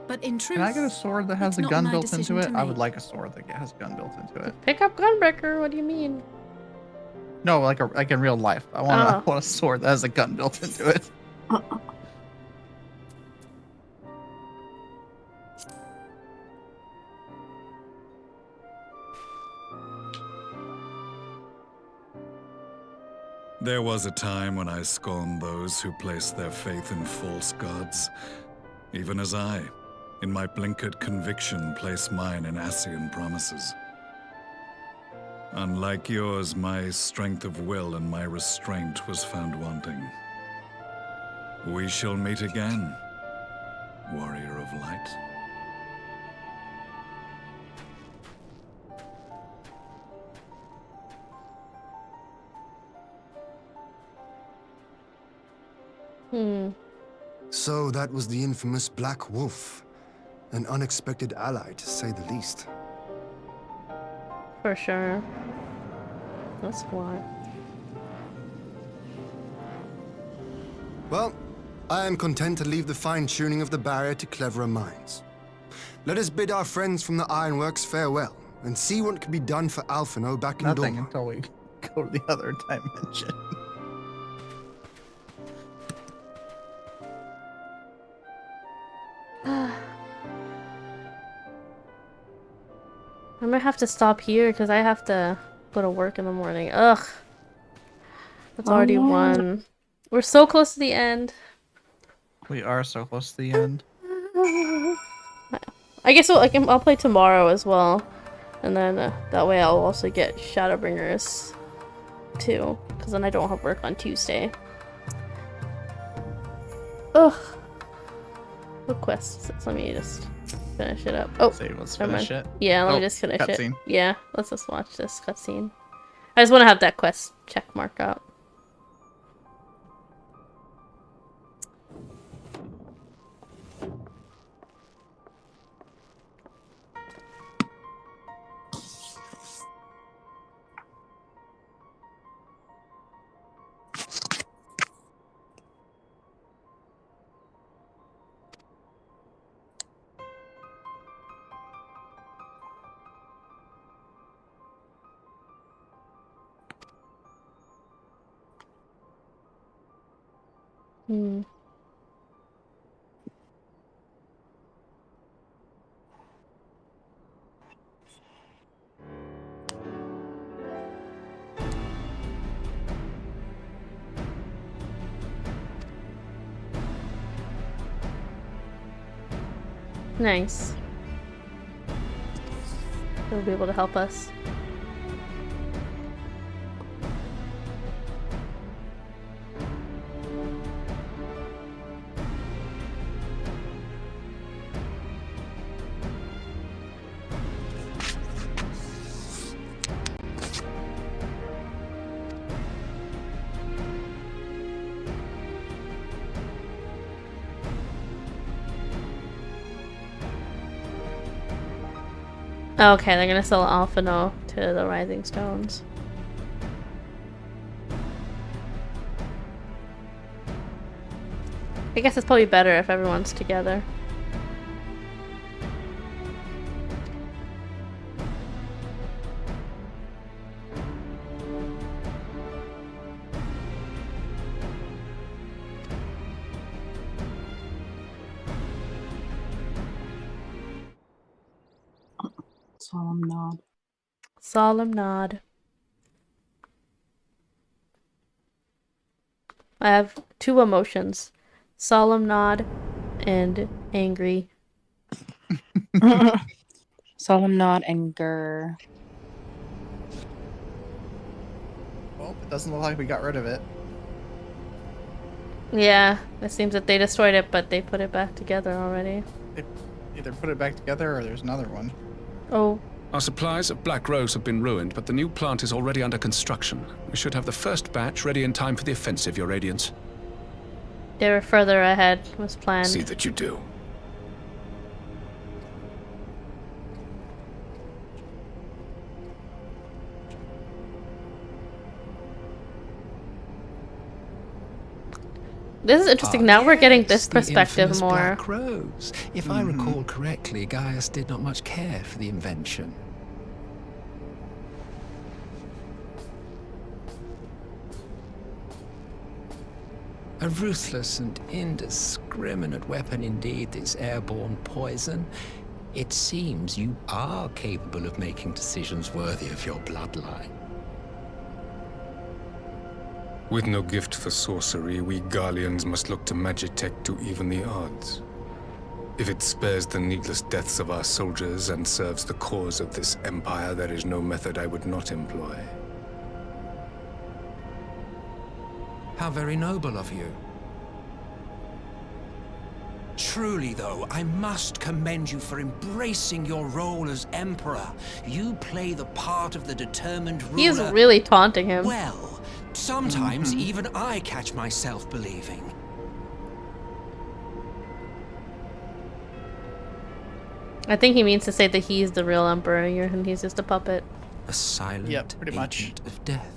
But in truth, Can I get a sword that has it's a not gun my built decision into it? to I would make. like a sword that has a gun built into it. Pick up Gunbreaker, what do you mean? No, like in real life. I want a sword that has a gun built into it. There was a time when I scorned those who placed their faith in false gods, even as I, in my blinkered conviction, place mine in Ascian promises. Unlike yours, my strength of will and my restraint was found wanting. We shall meet again, warrior of light. So that was the infamous Black Wolf. An unexpected ally, to say the least. For sure. That's why. Well, I am content to leave the fine-tuning of the barrier to cleverer minds. Let us bid our friends from the Ironworks farewell, and see what can be done for Alphino back in Nothing Dorma. until we go to the other dimension. I might have to stop here because I have to go to work in the morning. Ugh. That's already one. We're so close to the end. We are so close to the end. I guess I'll play tomorrow as well. And then that way I'll also get Shadowbringers too. Because then I don't have work on Tuesday. Ugh. What quest? Let me just finish it up. Oh, let's never finish mind. it. Yeah, let Oh, me just finish it. cutscene. Yeah, let's just watch this cutscene. I just want to have that quest check mark out. Nice. He'll be able to help us. Okay, they're gonna sell Alphino to the Rising Stones. I guess it's probably better if everyone's together. Solemn nod. Solemn nod. I have two emotions. Solemn nod and angry. Solemn nod and grr. Well, it doesn't look like we got rid of it. Yeah, it seems that they destroyed it, but they put it back together already. They either put it back together or there's another one. Oh. Our supplies of Black Rose have been ruined, but the new plant is already under construction. We should have the first batch ready in time for the offensive, Your Radiance. They were further ahead, was planned. See that you do. This is interesting. Now we're getting this perspective infamous more. Black Rose. If I recall correctly, Gaius did not much care for the invention. A ruthless and indiscriminate weapon indeed, this airborne poison. It seems you are capable of making decisions worthy of your bloodline. With no gift for sorcery, we Garleans must look to Magitech to even the odds. If it spares the needless deaths of our soldiers and serves the cause of this empire, there is no method I would not employ. How very noble of you. Truly, though, I must commend you for embracing your role as Emperor. You play the part of the determined ruler. He is really taunting him. Well, sometimes even I catch myself believing. I think he means to say that he's the real emperor and he's just a puppet. A silent agent of death.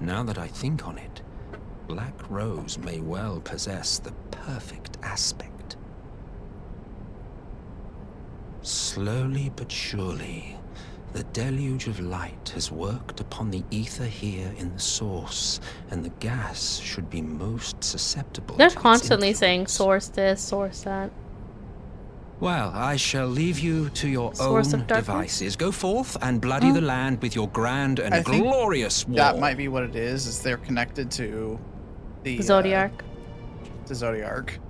Now that I think on it, Black Rose may well possess the perfect aspect. Slowly but surely, the deluge of light has worked upon the ether here in the source, and the gas should be most susceptible They're to its constantly saying source this, source that. Well, I shall leave you to your Source own of darkness? devices. Go forth and bloody the land with your grand and I think glorious war. that might be what it is they're connected to the Zodiac. The Zodiac.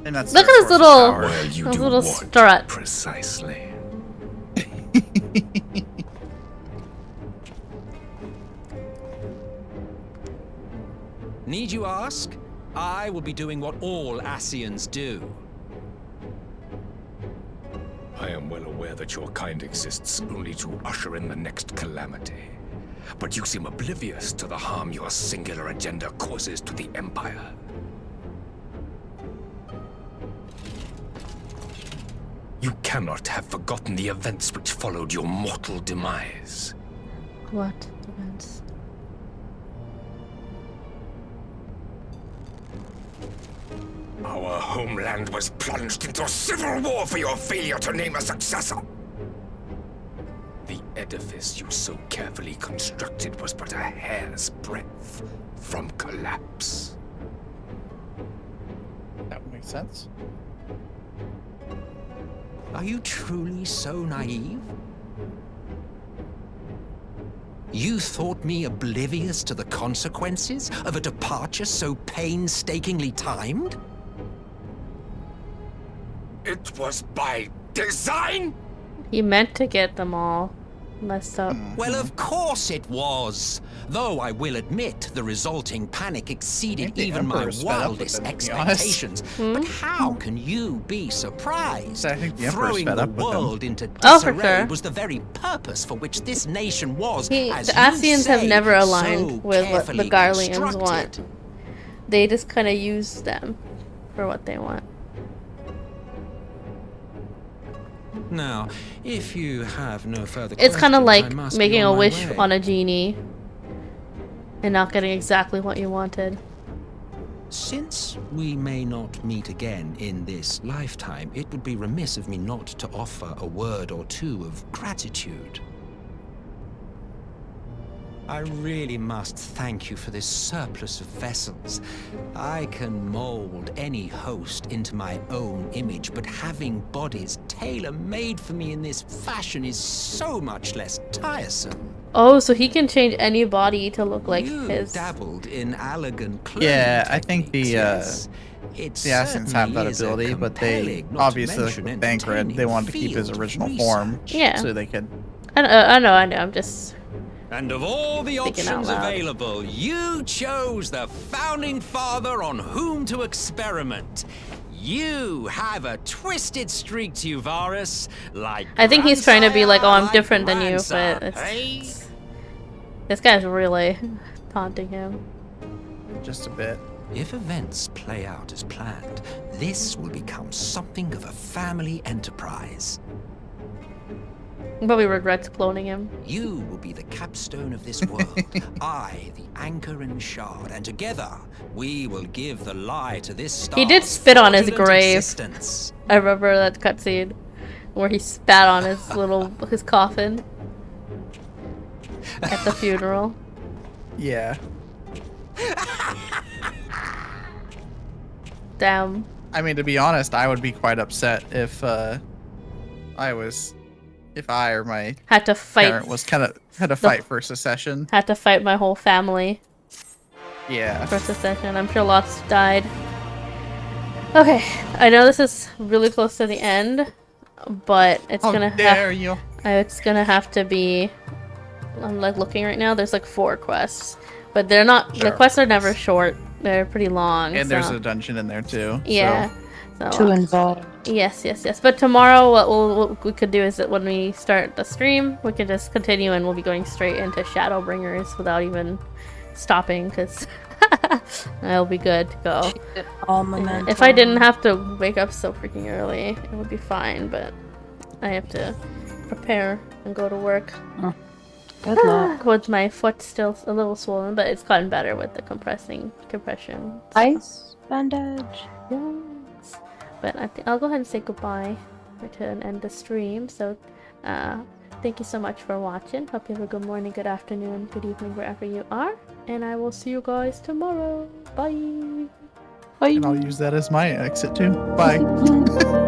And that's Look their at his source of little, power. Well, you his do little what strut. precisely? Need you ask? I will be doing what all Ascians do. I am well aware that your kind exists only to usher in the next calamity. But you seem oblivious to the harm your singular agenda causes to the Empire. You cannot have forgotten the events which followed your mortal demise. What events? Our homeland was plunged into civil war for your failure to name a successor. The edifice you so carefully constructed was but a hair's breadth from collapse. That would make sense. Are you truly so naive? You thought me oblivious to the consequences of a departure so painstakingly timed? It was by design? He meant to get them all messed up. Well, of course it was. Though I will admit the resulting panic exceeded even my Emperor's fed up with wildest them, to be honest. expectations. But how can you be surprised? I think the Emperor's Throwing fed the up with them. world into Oh, for disarray sure. was the very purpose for which this nation was, The as you Ascians have say, never so aligned with what the carefully Garleans constructed. want. They just kind of use them for what they want. Now, if you have no further It's kind of questions, I like must be making on a my wish way. on a genie and not getting exactly what you wanted. Since we may not meet again in this lifetime, it would be remiss of me not to offer a word or two of gratitude. I really must thank you for this surplus of vessels. I can mold any host into my own image, but having bodies tailor-made for me in this fashion is so much less tiresome. Oh, so he can change any body to look like You his. dabbled in elegant clothing Yeah, I think the yes. the It Ascians have that certainly is a ability, but they compelling, not to obviously, like mention with Thancred, they wanted to keep his field of original form, Yeah. so they could. I know. I'm just. And of all the Thinking out options loud. available, you chose the founding father on whom to experiment. You have a twisted streak to you, Varus. Like I think he's trying to be like, oh, I'm grandsire, different than you, grandsire, but eh? it's this guy's really taunting him. Just a bit. If events play out as planned, this will become something of a family enterprise. But we regret cloning him. You will be the capstone of this world, I the anchor and shard, and together we will give the lie to this star. He did spit on his grave. Existence. I remember that cutscene where he spat on his coffin at the funeral. Yeah. Damn. I mean, to be honest, I would be quite upset if I or my had to fight parent was had to fight for secession. Had to fight my whole family. Yeah. For secession. I'm sure lots died. Okay, I know this is really close to the end, but it's gonna it's gonna have to be. I'm like looking right now. There's like 4 quests, but they're not. Sure. The quests are never short. They're pretty long. And there's a dungeon in there too. Yeah. So. Too involved. Yes. But tomorrow, what we could do is that when we start the stream, we can just continue and we'll be going straight into Shadowbringers without even stopping, because it'll be good to go. If I didn't have to wake up so freaking early, it would be fine, but I have to prepare and go to work. Good luck. With my foot still a little swollen, but it's gotten better with the compression. Ice bandage. Yes. But I think I'll go ahead and say goodbye to end the stream. So, thank you so much for watching. Hope you have a good morning, good afternoon, good evening, wherever you are. And I will see you guys tomorrow. Bye. And I'll use that as my exit too. Bye.